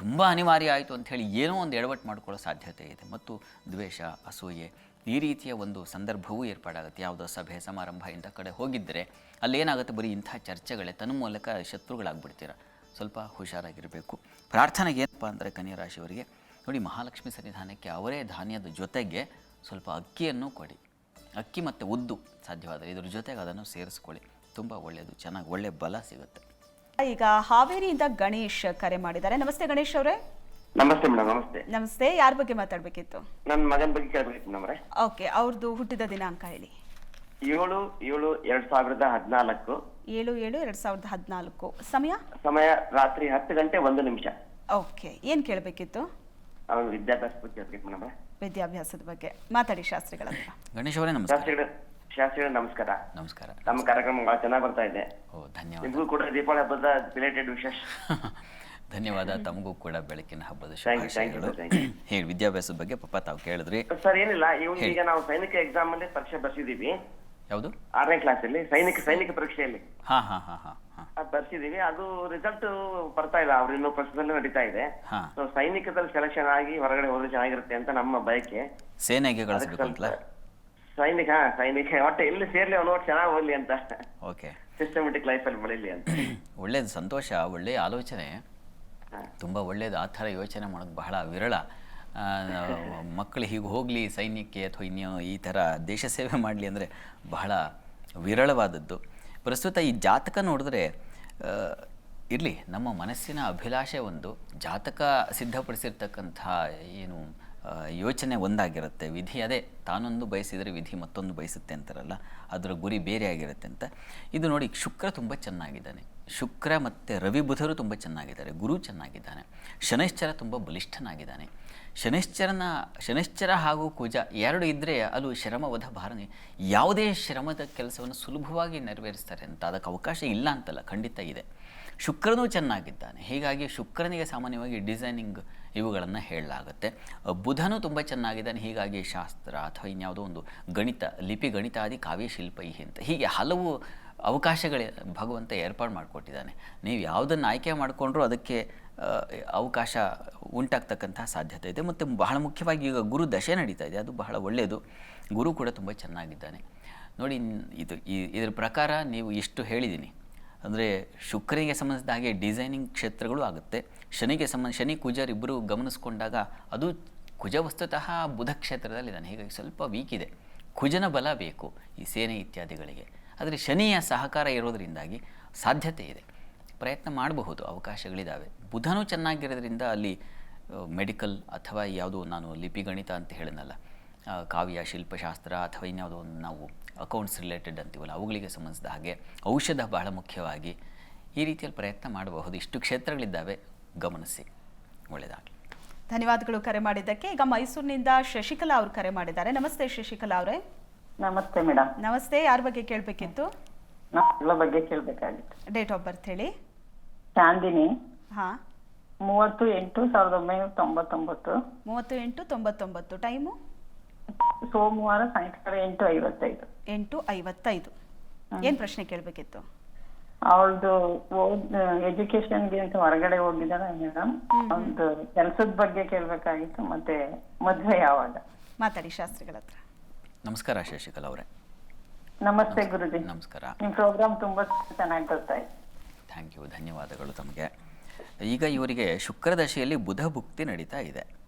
ತುಂಬ ಅನಿವಾರ್ಯ ಆಯಿತು ಅಂಥೇಳಿ ಏನೋ ಒಂದು ಎಡವಟ್ಟು ಮಾಡ್ಕೊಳ್ಳೋ ಸಾಧ್ಯತೆ ಇದೆ. ಮತ್ತು ದ್ವೇಷ ಅಸೂಯೆ ಈ ರೀತಿಯ ಒಂದು ಸಂದರ್ಭವೂ ಏರ್ಪಾಡಾಗುತ್ತೆ. ಯಾವುದೋ ಸಭೆ ಸಮಾರಂಭ ಇಂಥ ಕಡೆ ಹೋಗಿದ್ದರೆ ಅಲ್ಲೇನಾಗುತ್ತೆ, ಬರೀ ಇಂಥ ಚರ್ಚೆಗಳೇ, ತನ್ನ ಮೂಲಕ ಶತ್ರುಗಳಾಗ್ಬಿಡ್ತೀರ. ಸ್ವಲ್ಪ ಹುಷಾರಾಗಿರಬೇಕು. ಪ್ರಾರ್ಥನೆಗೆ ಏನಪ್ಪ ಅಂದರೆ ಕನ್ಯಾ ರಾಶಿಯವರಿಗೆ ನೋಡಿ, ಮಹಾಲಕ್ಷ್ಮಿ ಸನ್ನಿಧಾನಕ್ಕೆ ಅವರೇ ಧಾನ್ಯದ ಜೊತೆಗೆ ಸ್ವಲ್ಪ ಅಕ್ಕಿಯನ್ನು ಕೊಡಿ. ಅಕ್ಕಿ ಮತ್ತು ಉದ್ದು ಸಾಧ್ಯವಾದರೆ ಇದ್ರ ಜೊತೆಗೆ ಅದನ್ನು ಸೇರಿಸ್ಕೊಳ್ಳಿ. ತುಂಬ ಒಳ್ಳೆಯದು, ಚೆನ್ನಾಗಿ ಒಳ್ಳೆಯ ಬಲ ಸಿಗುತ್ತೆ. ಈಗ ಹಾವೇರಿಯಿಂದ ಗಣೇಶ್ ಕರೆ ಮಾಡಿದ್ದಾರೆ. ನಮಸ್ತೆ ಗಣೇಶ್ ಅವರೇ. ನಮಸ್ತೆ ಮೇಡಮ್. ನಮಸ್ತೆ. ನಮಸ್ತೆ. ಯಾರ ಬಗ್ಗೆ ಮಾತಾಡ್ಬೇಕಿತ್ತು? ನನ್ನ ಮಗನ ಬಗ್ಗೆ ಕೇಳಬೇಕಿತ್ತು ನಮ್ರೆ. ಓಕೆ, ಅವ್ರದ್ದು ಹುಟ್ಟಿದ ದಿನಾಂಕ ಹೇಳಿ. 7/7/2014. 7/7/2014. ಸಮಯ ರಾತ್ರಿ 10:01. ಓಕೆ, ಏನ್ ಕೇಳಬೇಕಿತ್ತು? ಅವನ ವಿದ್ಯಾಭ್ಯಾಸ ಬಗ್ಗೆ ಕೇಳಬೇಕಿತ್ತು ಮೇಡಮ್. ವಿದ್ಯಾಭ್ಯಾಸದ ಬಗ್ಗೆ ಮಾತಾಡಿ ಶಾಸ್ತ್ರಿಗಳ ಹತ್ರ. ಗಣೇಶ್ ಅವರೇ ನಮಸ್ಕಾರ. ಶಾಸ್ತ್ರಿಗಳ ನಮಸ್ಕಾರ. ನಮಸ್ಕಾರ. ನಮ್ಮ ಕಾರ್ಯಕ್ರಮ ಬಹಳ ಚೆನ್ನಾಗಿ ಬರ್ತಾ ಇದೆ. ಓ, ಧನ್ಯವಾದ. ನಿಮಗೂ ಕೂಡ ದೀಪಾವಳಿ ಹಬ್ಬದ ರಿಲೇಟೆಡ್ ವಿಶೇಷ ಧನ್ಯವಾದ. ತಮಗೂ ಕೂಡ ಬೆಳಕಿನ ಹಬ್ಬದ Thank you, ಶುಭಾಶಯಗಳು. ಹೇಳಿ, ವಿದ್ಯಾಭ್ಯಾಸದ ಬಗ್ಗೆ ಪಾಪ ತಾವು ಕೇಳಿದ್ರಿ. ಸರ್. ಏನಿಲ್ಲ, ಈಗ ನಾವು ಸೈನಿಕ ಎಕ್ಸಾಮ್ ಅಲ್ಲಿ ಪರೀಕ್ಷೆ ಬರ್ಸಿದೀವಿ. ಯಾವುದು? 6ನೇ ಕ್ಲಾಸಲ್ಲಿ ಸೈನಿಕ ಪರೀಕ್ಷೆಯಲ್ಲಿ ಹಾಂ ಹಾಂ ಹಾಂ ಹಾಂ ಹಾಂ ಅದು ಬರ್ಸಿದೀವಿ. ಅದು ರಿಸಲ್ಟ್ ಬರ್ತಾ ಇಲ್ಲ, ಅವ್ರು ಇನ್ನೂ ಪ್ರಸ್ತುತದಲ್ಲಿ ನಡೀತಾ ಇದೆ. ಹಾಂ. ಸೊ ಸೈನಿಕದಲ್ಲಿ ಸೆಲೆಕ್ಷನ್ ಆಗಿ ಹೊರಗಡೆ ಹೋದ್ರೆ ಚೆನ್ನಾಗಿರುತ್ತೆ ಅಂತ ನಮ್ಮ ಬಯಕೆ. ಸೇನೆಗೆ ಕಳಿಸ್ಬೇಕು ಅಂತಲ್ಲ? ಸೈನಿಕ ಒಟ್ಟು ಎಲ್ಲಿ ಸೇರ್ಲಿ ಅವನು ಒಟ್ಟು ಚೆನ್ನಾಗಿ ಹೋಗ್ಲಿ ಅಂತ. ಓಕೆ. ಸಿಸ್ಟಮೆಟಿಕ್ ಲೈಫಲ್ಲಿ ಬೆಳೀಲಿ ಅಂತ. ಒಳ್ಳೇದು, ಸಂತೋಷ, ಒಳ್ಳೆಯ ಆಲೋಚನೆ, ತುಂಬ ಒಳ್ಳೆಯದು. ಆ ಥರ ಯೋಚನೆ ಮಾಡೋದು ಬಹಳ ವಿರಳ. ಮಕ್ಕಳು ಹೀಗೆ ಹೋಗಲಿ ಸೈನ್ಯಕ್ಕೆ ಅಥವಾ ಇನ್ನೂ ಈ ಥರ ದೇಶ ಸೇವೆ ಮಾಡಲಿ ಅಂದರೆ ಬಹಳ ವಿರಳವಾದದ್ದು. ಪ್ರಸ್ತುತ ಈ ಜಾತಕ ನೋಡಿದ್ರೆ ಇರಲಿ, ನಮ್ಮ ಮನಸ್ಸಿನ ಅಭಿಲಾಷೆ ಒಂದು, ಜಾತಕ ಸಿದ್ಧಪಡಿಸಿರ್ತಕ್ಕಂಥ ಏನು ಯೋಚನೆ ಒಂದಾಗಿರುತ್ತೆ, ವಿಧಿ ಅದೇ, ತಾನೊಂದು ಬಯಸಿದರೆ ವಿಧಿ ಮತ್ತೊಂದು ಬಯಸುತ್ತೆ ಅಂತಾರಲ್ಲ, ಅದರ ಗುರಿ ಬೇರೆ ಆಗಿರುತ್ತೆ ಅಂತ. ಇದು ನೋಡಿ, ಶುಕ್ರ ತುಂಬ ಚೆನ್ನಾಗಿದ್ದಾನೆ, ಶುಕ್ರ ಮತ್ತು ರವಿ ಬುಧರು ತುಂಬ ಚೆನ್ನಾಗಿದ್ದಾರೆ, ಗುರು ಚೆನ್ನಾಗಿದ್ದಾನೆ, ಶನೈಶ್ಚರ ತುಂಬ ಬಲಿಷ್ಠನಾಗಿದ್ದಾನೆ. ಶನೈಶ್ಚರ ಹಾಗೂ ಕುಜ ಎರಡು ಇದ್ದರೆ ಅದು ಶ್ರಮವಧ ಭಾರನೆ, ಯಾವುದೇ ಶ್ರಮದ ಕೆಲಸವನ್ನು ಸುಲಭವಾಗಿ ನೆರವೇರಿಸ್ತಾರೆ ಅಂತ ಅದಕ್ಕೆ ಅವಕಾಶ ಇಲ್ಲ ಅಂತಲ್ಲ, ಖಂಡಿತ ಇದೆ. ಶುಕ್ರನೂ ಚೆನ್ನಾಗಿದ್ದಾನೆ, ಹೀಗಾಗಿ ಶುಕ್ರನಿಗೆ ಸಾಮಾನ್ಯವಾಗಿ ಡಿಸೈನಿಂಗ್ ಇವುಗಳನ್ನು ಹೇಳಲಾಗುತ್ತೆ. ಬುಧನೂ ತುಂಬ ಚೆನ್ನಾಗಿದ್ದಾನೆ, ಹೀಗಾಗಿ ಶಾಸ್ತ್ರ ಅಥವಾ ಇನ್ಯಾವುದೋ ಒಂದು ಗಣಿತ, ಲಿಪಿ ಗಣಿತಾದಿ ಕಾವ್ಯಶಿಲ್ಪ ಅಂತ ಹೀಗೆ ಹಲವು ಅವಕಾಶಗಳೇ ಭಗವಂತ ಏರ್ಪಾಡು ಮಾಡಿಕೊಟ್ಟಿದ್ದಾನೆ. ನೀವು ಯಾವುದನ್ನು ಆಯ್ಕೆ ಮಾಡಿಕೊಂಡ್ರೂ ಅದಕ್ಕೆ ಅವಕಾಶ ಉಂಟಾಗ್ತಕ್ಕಂಥ ಸಾಧ್ಯತೆ ಇದೆ. ಮತ್ತು ಬಹಳ ಮುಖ್ಯವಾಗಿ ಈಗ ಗುರು ದಶೆ ನಡೀತಾ ಇದೆ, ಅದು ಬಹಳ ಒಳ್ಳೆಯದು. ಗುರು ಕೂಡ ತುಂಬ ಚೆನ್ನಾಗಿದ್ದಾನೆ. ನೋಡಿ, ಇದರ ಪ್ರಕಾರ ನೀವು ಎಷ್ಟು ಹೇಳಿದ್ದೀನಿ ಅಂದರೆ ಶುಕ್ರನಿಗೆ ಸಂಬಂಧಿಸಿದ ಹಾಗೆ ಡಿಸೈನಿಂಗ್ ಕ್ಷೇತ್ರಗಳು ಆಗುತ್ತೆ. ಶನಿ ಕುಜರ್ ಇಬ್ಬರು ಗಮನಿಸ್ಕೊಂಡಾಗ ಅದು ಕುಜ ವಸ್ತುತಃ ಬುಧ ಕ್ಷೇತ್ರದಲ್ಲಿದ್ದಾನೆ, ಹೀಗಾಗಿ ಸ್ವಲ್ಪ ವೀಕ್ ಇದೆ. ಕುಜನ ಬಲ ಬೇಕು ಈ ಸೇನೆ ಇತ್ಯಾದಿಗಳಿಗೆ, ಆದರೆ ಶನಿಯ ಸಹಕಾರ ಇರೋದರಿಂದಾಗಿ ಸಾಧ್ಯತೆ ಇದೆ, ಪ್ರಯತ್ನ ಮಾಡಬಹುದು, ಅವಕಾಶಗಳಿದ್ದಾವೆ. ಬುಧನೂ ಚೆನ್ನಾಗಿರೋದ್ರಿಂದ ಅಲ್ಲಿ ಮೆಡಿಕಲ್ ಅಥವಾ ಯಾವುದೋ ನಾನು ಲಿಪಿ ಗಣಿತ ಅಂತ ಹೇಳಿದ್ನಲ್ಲ, ಕಾವ್ಯ ಶಿಲ್ಪಶಾಸ್ತ್ರ ಅಥವಾ ಇನ್ಯಾವುದೋ ಒಂದು ನಾವು ಅಕೌಂಟ್ಸ್ ರಿಲೇಟೆಡ್ ಅಂತೀವಲ್ಲ, ಅವುಗಳಿಗೆ ಸಂಬಂಧಿಸಿದ ಹಾಗೆ ಔಷಧ ಬಹಳ ಮುಖ್ಯವಾಗಿ ಈ ರೀತಿಯಲ್ಲಿ ಪ್ರಯತ್ನ ಮಾಡಬಹುದು. ಇಷ್ಟು ಕ್ಷೇತ್ರಗಳಿದ್ದಾವೆ, ಗಮನಿಸಿ, ಒಳ್ಳೆಯದಾಗಲಿ. ಧನ್ಯವಾದಗಳು ಕರೆ ಮಾಡಿದ್ದಕ್ಕೆ. ಈಗ ಮೈಸೂರಿನಿಂದ ಶಶಿಕಲಾ ಅವರು ಕರೆ ಮಾಡಿದ್ದಾರೆ. ನಮಸ್ತೆ ಶಶಿಕಲಾ ಅವರೇ. ನಮಸ್ತೆ ಮೇಡಮ್. ನಮಸ್ತೆ. ಯಾರ ಬಗ್ಗೆ ಕೇಳಬೇಕಿತ್ತು? ಮಕ್ಕಳ ಬಗ್ಗೆ ಕೇಳಬೇಕಾಗಿತ್ತು. ಡೇಟ್ ಆಫ್ ಬರ್ತ್ ಹೇಳಿ. ಚಾಂದಿನಿ. ಹಾ. 30/8/1999. 30/8/99. ಟೈಮು ಸೋಮವಾರ ಸಾಯಂಕಾಲ 8:55. 8:55. ಏನ್ ಪ್ರಶ್ನೆ ಕೇಳಬೇಕಿತ್ತು? ಅವಳದು ಎಜುಕೇಶನ್ಗೆ ಅಂತ ಹೊರಗಡೆ ಹೋಗಿದ್ದಾಳೆ ಮೇಡಮ್. ಒಂದು ಕೆಲಸದ ಬಗ್ಗೆ ಕೇಳಬೇಕಾಗಿತ್ತು, ಮತ್ತೆ ಮದುವೆ ಯಾವಾಗ. ಮಾತಾಡಿ ಶಾಸ್ತ್ರಿಗಳ ಹತ್ರ. ನಮಸ್ಕಾರ ಶಶಿಕಲಾ ಅವರೇ. ನಮಸ್ತೆ ಗುರುಜಿ. ನಮಸ್ಕಾರ. ನಿಮ್ಮ ಪ್ರೋಗ್ರಾಮ್ ತುಂಬಾ ಚೆನ್ನಾಗಿ ಬರ್ತಾ ಇದೆ. ಥ್ಯಾಂಕ್ ಯು, ಧನ್ಯವಾದಗಳು ತಮಗೆ. ಈಗ ಇವರಿಗೆ ಶುಕ್ರದಶೆಯಲ್ಲಿ ಬುಧ ಭುಕ್ತಿ ನಡೀತಾ ಇದೆ,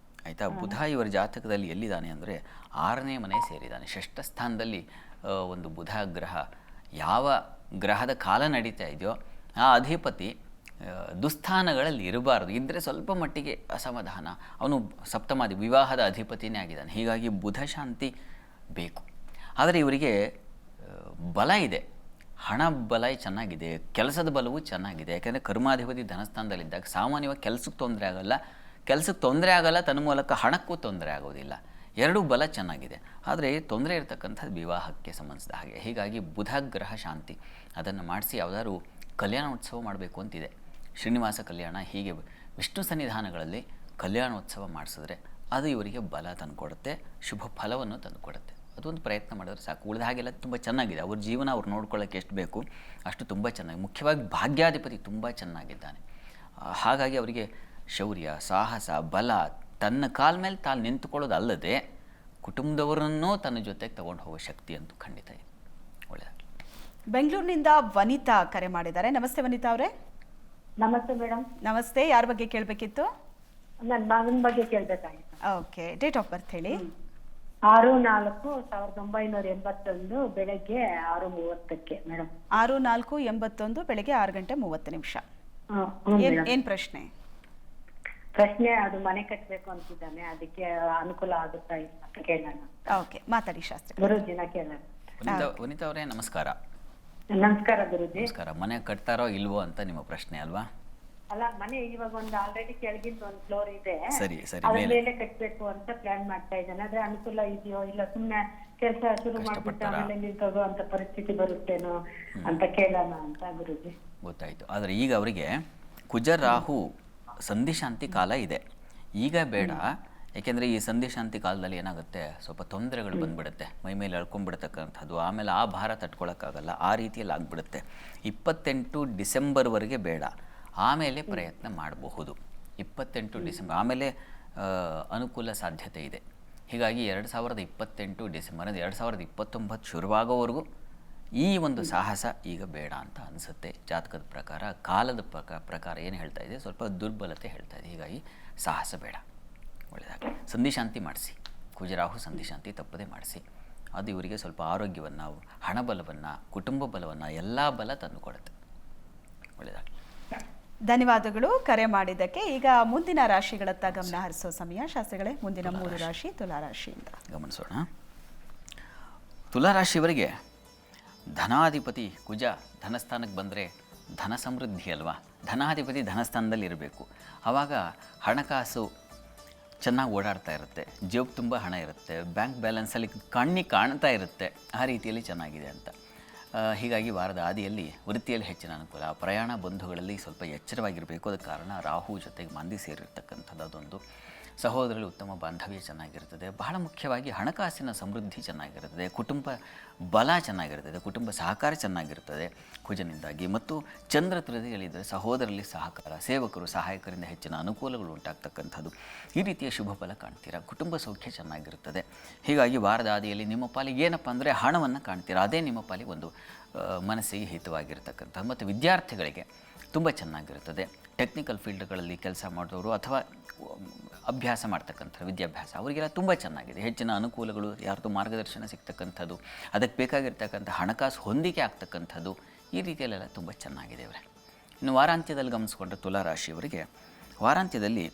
ಆಯಿತಾ. ಬುಧ ಇವರ ಜಾತಕದಲ್ಲಿ ಎಲ್ಲಿದ್ದಾನೆ ಅಂದರೆ 6ನೇ ಮನೆ ಸೇರಿದ್ದಾನೆ, ಷಷ್ಠ ಸ್ಥಾನದಲ್ಲಿ. ಒಂದು ಬುಧ ಗ್ರಹ ಯಾವ ಗ್ರಹದ ಕಾಲ ನಡೀತಾ ಇದೆಯೋ ಆ ಅಧಿಪತಿ ದುಸ್ಥಾನಗಳಲ್ಲಿ ಇರಬಾರ್ದು, ಇದ್ದರೆ ಸ್ವಲ್ಪ ಮಟ್ಟಿಗೆ ಅಸಮಾಧಾನ. ಅವನು ಸಪ್ತಮಾದಿ ವಿವಾಹದ ಅಧಿಪತಿನೇ ಆಗಿದ್ದಾನೆ, ಹೀಗಾಗಿ ಬುಧ ಶಾಂತಿ ಬೇಕು. ಆದರೆ ಇವರಿಗೆ ಬಲ ಇದೆ, ಹಣ ಬಲ ಚೆನ್ನಾಗಿದೆ, ಕೆಲಸದ ಬಲವೂ ಚೆನ್ನಾಗಿದೆ. ಯಾಕೆಂದರೆ ಕರ್ಮಾಧಿಪತಿ ಧನಸ್ಥಾನದಲ್ಲಿದ್ದಾಗ ಸಾಮಾನ್ಯವಾಗಿ ಕೆಲಸಕ್ಕೆ ತೊಂದರೆ ಆಗಲ್ಲ, ತನ್ನ ಮೂಲಕ ಹಣಕ್ಕೂ ತೊಂದರೆ ಆಗೋದಿಲ್ಲ. ಎರಡೂ ಬಲ ಚೆನ್ನಾಗಿದೆ. ಆದರೆ ತೊಂದರೆ ಇರತಕ್ಕಂಥದ್ದು ವಿವಾಹಕ್ಕೆ ಸಂಬಂಧಿಸಿದ ಹಾಗೆ. ಹೀಗಾಗಿ ಬುಧ ಗ್ರಹ ಶಾಂತಿ ಅದನ್ನು ಮಾಡಿಸಿ ಯಾವುದಾದ್ರು ಕಲ್ಯಾಣೋತ್ಸವ ಮಾಡಬೇಕು ಅಂತಿದೆ. ಶ್ರೀನಿವಾಸ ಕಲ್ಯಾಣ, ಹೀಗೆ ವಿಷ್ಣು ಸನ್ನಿಧಾನಗಳಲ್ಲಿ ಕಲ್ಯಾಣೋತ್ಸವ ಮಾಡಿಸಿದ್ರೆ ಅದು ಇವರಿಗೆ ಬಲ ತಂದುಕೊಡುತ್ತೆ, ಶುಭ ಫಲವನ್ನು ತಂದುಕೊಡುತ್ತೆ. ಅದೊಂದು ಪ್ರಯತ್ನ ಮಾಡಿದ್ರೆ ಸಾಕು. ಉಳಿದ ಹಾಗೆಲ್ಲ ತುಂಬ ಚೆನ್ನಾಗಿದೆ. ಅವ್ರ ಜೀವನ ಅವ್ರು ನೋಡ್ಕೊಳ್ಳೋಕ್ಕೆ ಎಷ್ಟು ಬೇಕು ಅಷ್ಟು ತುಂಬ ಚೆನ್ನಾಗಿ. ಮುಖ್ಯವಾಗಿ ಭಾಗ್ಯಾಧಿಪತಿ ತುಂಬ ಚೆನ್ನಾಗಿದ್ದಾನೆ. ಹಾಗಾಗಿ ಅವರಿಗೆ ಶೌರ್ಯ, ಸಾಹಸ, ಬಲ, ತನ್ನ ಕಾಲ ಮೇಲೆ ತಾನು ನಿಂತುಕೊಳ್ಳೋದಲ್ಲದೆ ಕುಟುಂಬದವರನ್ನೂ ತನ್ನ ಜೊತೆಗೆ ತಗೊಂಡು ಹೋಗೋ ಶಕ್ತಿ ಅಂತೂ ಖಂಡಿತ ಇದೆ. ಒಳ್ಳೆಯದಾಗಲಿ. ಬೆಂಗಳೂರಿನಿಂದ ವನಿತಾ ಕರೆ ಮಾಡಿದ್ದಾರೆ. ನಮಸ್ತೆ ವನಿತಾ ಅವರೇ. ನಮಸ್ತೆ ಮೇಡಮ್. ನಮಸ್ತೆ. ಯಾರ ಬಗ್ಗೆ ಕೇಳಬೇಕಿತ್ತು? ನನ್ನ ಮಗನ ಬಗ್ಗೆ ಕೇಳ್ಬೇಕಾಗಿತ್ತು. ಓಕೆ, ಡೇಟ್ ಆಫ್ ಬರ್ತ್ ಹೇಳಿ. 6/4/1981 ಬೆಳಗ್ಗೆ 6:30 ಮೇಡಮ್. 6/4/81 ಬೆಳಗ್ಗೆ 6:30. ಏನ್ ಪ್ರಶ್ನೆ? ಪ್ರಶ್ನೆ ಅದು ಮನೆ ಕಟ್ಟಬೇಕು ಅಂತಿದ್ದಾನೆ, ಅದಕ್ಕೆ ಅನುಕೂಲ ಆಗುತ್ತಾ ಅಂತ ಕೇಳೋಣ. ಓಕೆ, ಮಾತಾಡಿ ಶಾಸ್ತ್ರಿ. ಗುರುಜಿನ ಕೇಳೋಣ. ವನಿತಾ ಅವರೇ ನಮಸ್ಕಾರ. ನಮಸ್ಕಾರ ಗುರುಜಿ. ನಮಸ್ಕಾರ. ಮನೆ ಕಟ್ತಾರೋ ಇಲ್ವೋ ಅಂತ ನಿಮ್ಮ ಪ್ರಶ್ನೆ ಅಲ್ವಾ? ಅಲ್ಲ, ಮನೆ ಇವಾಗ ಒಂದು ಆಲ್ರೆಡಿ ಕೆಳಗಿಂದ ಒಂದು ಫ್ಲೋರ್ ಇದೆ, ಸರಿ ಸರಿ. ಅದ್ರ ಮೇಲೆ ಕಟ್ಬೇಕು ಅಂತ ಪ್ಲಾನ್ ಮಾಡ್ತಾ ಇದ್ದಾನೆ. ಆದ್ರೆ ಅನುಕೂಲ ಇದೆಯೋ ಇಲ್ಲ, ಸುಮ್ನೆ ಕೆಲಸ ಶುರು ಮಾಡ್ಬಿಟ್ಟು ಆಮೇಲೆ ನಿಂತೋಗೋ ಅಂತ ಪರಿಸ್ಥಿತಿ ಬರುತ್ತೇನೋ ಅಂತ ಕೇಳೋಣ ಅಂತ ಗುರುಜಿ. ಗೊತ್ತಾಯ್ತು. ಆದರೆ ಈಗ ಅವರಿಗೆ ಕುಜರಾಹು ಸಂಧಿಶಾಂತಿ ಕಾಲ ಇದೆ. ಈಗ ಬೇಡ, ಯಾಕೆಂದರೆ ಈ ಸಂಧಿಶಾಂತಿ ಕಾಲದಲ್ಲಿ ಏನಾಗುತ್ತೆ, ಸ್ವಲ್ಪ ತೊಂದರೆಗಳು ಬಂದ್ಬಿಡುತ್ತೆ, ಮೈ ಮೇಲೆ ಎಳ್ಕೊಂಡ್ಬಿಡ್ತಕ್ಕಂಥದ್ದು, ಆಮೇಲೆ ಆ ಭಾರ ತಟ್ಕೊಳ್ಳೋಕ್ಕಾಗಲ್ಲ, ಆ ರೀತಿಯಲ್ಲಿ ಆಗಿಬಿಡುತ್ತೆ. 28 ಡಿಸೆಂಬರ್ವರೆಗೆ ಬೇಡ, ಆಮೇಲೆ ಪ್ರಯತ್ನ ಮಾಡಬಹುದು. 28 ಡಿಸೆಂಬರ್ ಆಮೇಲೆ ಅನುಕೂಲ ಸಾಧ್ಯತೆ ಇದೆ. ಹೀಗಾಗಿ 2028 ಡಿಸೆಂಬರ್ ಅಂದರೆ 2029 ಶುರುವಾಗೋವರೆಗೂ ಈ ಒಂದು ಸಾಹಸ ಈಗ ಬೇಡ ಅಂತ ಅನಿಸುತ್ತೆ. ಜಾತಕದ ಪ್ರಕಾರ, ಕಾಲದ ಪ್ರಕಾರ ಏನು ಹೇಳ್ತಾ ಇದೆ, ಸ್ವಲ್ಪ ದುರ್ಬಲತೆ ಹೇಳ್ತಾ ಇದೆ. ಹೀಗಾಗಿ ಸಾಹಸ ಬೇಡ. ಒಳ್ಳೆಯದಾಗಲಿ. ಸಂಧಿಶಾಂತಿ ಮಾಡಿಸಿ, ಕುಜರಾಹು ಸಂಧಿಶಾಂತಿ ತಪ್ಪದೆ ಮಾಡಿಸಿ. ಅದು ಇವರಿಗೆ ಸ್ವಲ್ಪ ಆರೋಗ್ಯವನ್ನು, ಹಣಬಲವನ್ನು, ಕುಟುಂಬ ಬಲವನ್ನು, ಎಲ್ಲ ಬಲ ತಂದು ಕೊಡುತ್ತೆ. ಒಳ್ಳೆಯದಾಗಲಿ. ಧನ್ಯವಾದಗಳು ಕರೆ ಮಾಡಿದ್ದಕ್ಕೆ. ಈಗ ಮುಂದಿನ ರಾಶಿಗಳತ್ತ ಗಮನ ಹರಿಸೋ ಸಮಯ ಶಾಸ್ತ್ರಿಗಳೇ. ಮುಂದಿನ 3 ರಾಶಿ ತುಲಾರಾಶಿಯಿಂದ ಗಮನಿಸೋಣ. ತುಲಾರಾಶಿಯವರಿಗೆ ಧನಾಧಿಪತಿ ಕುಜ ಧನಸ್ಥಾನಕ್ಕೆ ಬಂದರೆ ಧನ ಸಮೃದ್ಧಿ ಅಲ್ವಾ. ಧನಾಧಿಪತಿ ಧನಸ್ಥಾನದಲ್ಲಿ ಇರಬೇಕು. ಆವಾಗ ಹಣಕಾಸು ಚೆನ್ನಾಗಿ ಓಡಾಡ್ತಾ ಇರುತ್ತೆ, ಜೇಬು ತುಂಬ ಹಣ ಇರುತ್ತೆ, ಬ್ಯಾಂಕ್ ಬ್ಯಾಲೆನ್ಸಲ್ಲಿ ಕಣ್ಣಿಗೆ ಕಾಣ್ತಾ ಇರುತ್ತೆ. ಆ ರೀತಿಯಲ್ಲಿ ಚೆನ್ನಾಗಿದೆ ಅಂತ. ಹೀಗಾಗಿ ವಾರದ ಆದಿಯಲ್ಲಿ ವೃತ್ತಿಯಲ್ಲಿ ಹೆಚ್ಚಿನ ಅನುಕೂಲ, ಪ್ರಯಾಣ ಬಂಧುಗಳಲ್ಲಿ ಸ್ವಲ್ಪ ಎಚ್ಚರವಾಗಿರಬೇಕು. ಅದಕ್ಕೆ ಕಾರಣ ರಾಹು ಜೊತೆಗೆ ಮಂದಿ ಸೇರಿರ್ತಕ್ಕಂಥದ್ದು ಅದೊಂದು. ಸಹೋದರರಲ್ಲಿ ಉತ್ತಮ ಬಾಂಧವ್ಯ ಚೆನ್ನಾಗಿರ್ತದೆ. ಬಹಳ ಮುಖ್ಯವಾಗಿ ಹಣಕಾಸಿನ ಸಮೃದ್ಧಿ ಚೆನ್ನಾಗಿರ್ತದೆ, ಕುಟುಂಬ ಬಲ ಚೆನ್ನಾಗಿರ್ತದೆ, ಕುಟುಂಬ ಸಹಕಾರ ಚೆನ್ನಾಗಿರ್ತದೆ ಕುಜನಿಂದಾಗಿ. ಮತ್ತು ಚಂದ್ರ ತುಳದಿಯಲ್ಲಿದ್ದರೆ ಸಹೋದರರಲ್ಲಿ ಸಹಕಾರ, ಸೇವಕರು, ಸಹಾಯಕರಿಂದ ಹೆಚ್ಚಿನ ಅನುಕೂಲಗಳು ಉಂಟಾಗ್ತಕ್ಕಂಥದ್ದು. ಈ ರೀತಿಯ ಶುಭ ಫಲ ಕಾಣ್ತೀರಾ. ಕುಟುಂಬ ಸೌಖ್ಯ ಚೆನ್ನಾಗಿರ್ತದೆ. ಹೀಗಾಗಿ ವಾರದ ಆದಿಯಲ್ಲಿ ನಿಮ್ಮ ಪಾಲಿಗೆ ಏನಪ್ಪ ಅಂದರೆ ಹಣವನ್ನು ಕಾಣ್ತೀರಾ. ಅದೇ ನಿಮ್ಮ ಪಾಲಿಗೆ ಒಂದು ಮನಸ್ಸಿಗೆ ಹಿತವಾಗಿರ್ತಕ್ಕಂಥ. ಮತ್ತು ವಿದ್ಯಾರ್ಥಿಗಳಿಗೆ ತುಂಬ ಚೆನ್ನಾಗಿರ್ತದೆ. ಟೆಕ್ನಿಕಲ್ ಫೀಲ್ಡ್ಗಳಲ್ಲಿ ಕೆಲಸ ಮಾಡಿದವರು ಅಥವಾ ಅಭ್ಯಾಸ ಮಾಡ್ತಕ್ಕಂಥ ವಿದ್ಯಾಭ್ಯಾಸ ಅವರಿಗೆಲ್ಲ ತುಂಬ ಚೆನ್ನಾಗಿದೆ. ಹೆಚ್ಚಿನ ಅನುಕೂಲಗಳು, ಯಾರ್ದು ಮಾರ್ಗದರ್ಶನ ಸಿಗ್ತಕ್ಕಂಥದ್ದು, ಅದಕ್ಕೆ ಬೇಕಾಗಿರ್ತಕ್ಕಂಥ ಹಣಕಾಸು ಹೊಂದಿಕೆ ಆಗ್ತಕ್ಕಂಥದ್ದು, ಈ ರೀತಿಯಲ್ಲೆಲ್ಲ ತುಂಬ ಚೆನ್ನಾಗಿದೆ ಅವರೇ. ಇನ್ನು ವಾರಾಂತ್ಯದಲ್ಲಿ ಗಮನಿಸ್ಕೊಂಡ್ರೆ ತುಲಾರಾಶಿಯವರಿಗೆ ವಾರಾಂತ್ಯದಲ್ಲಿ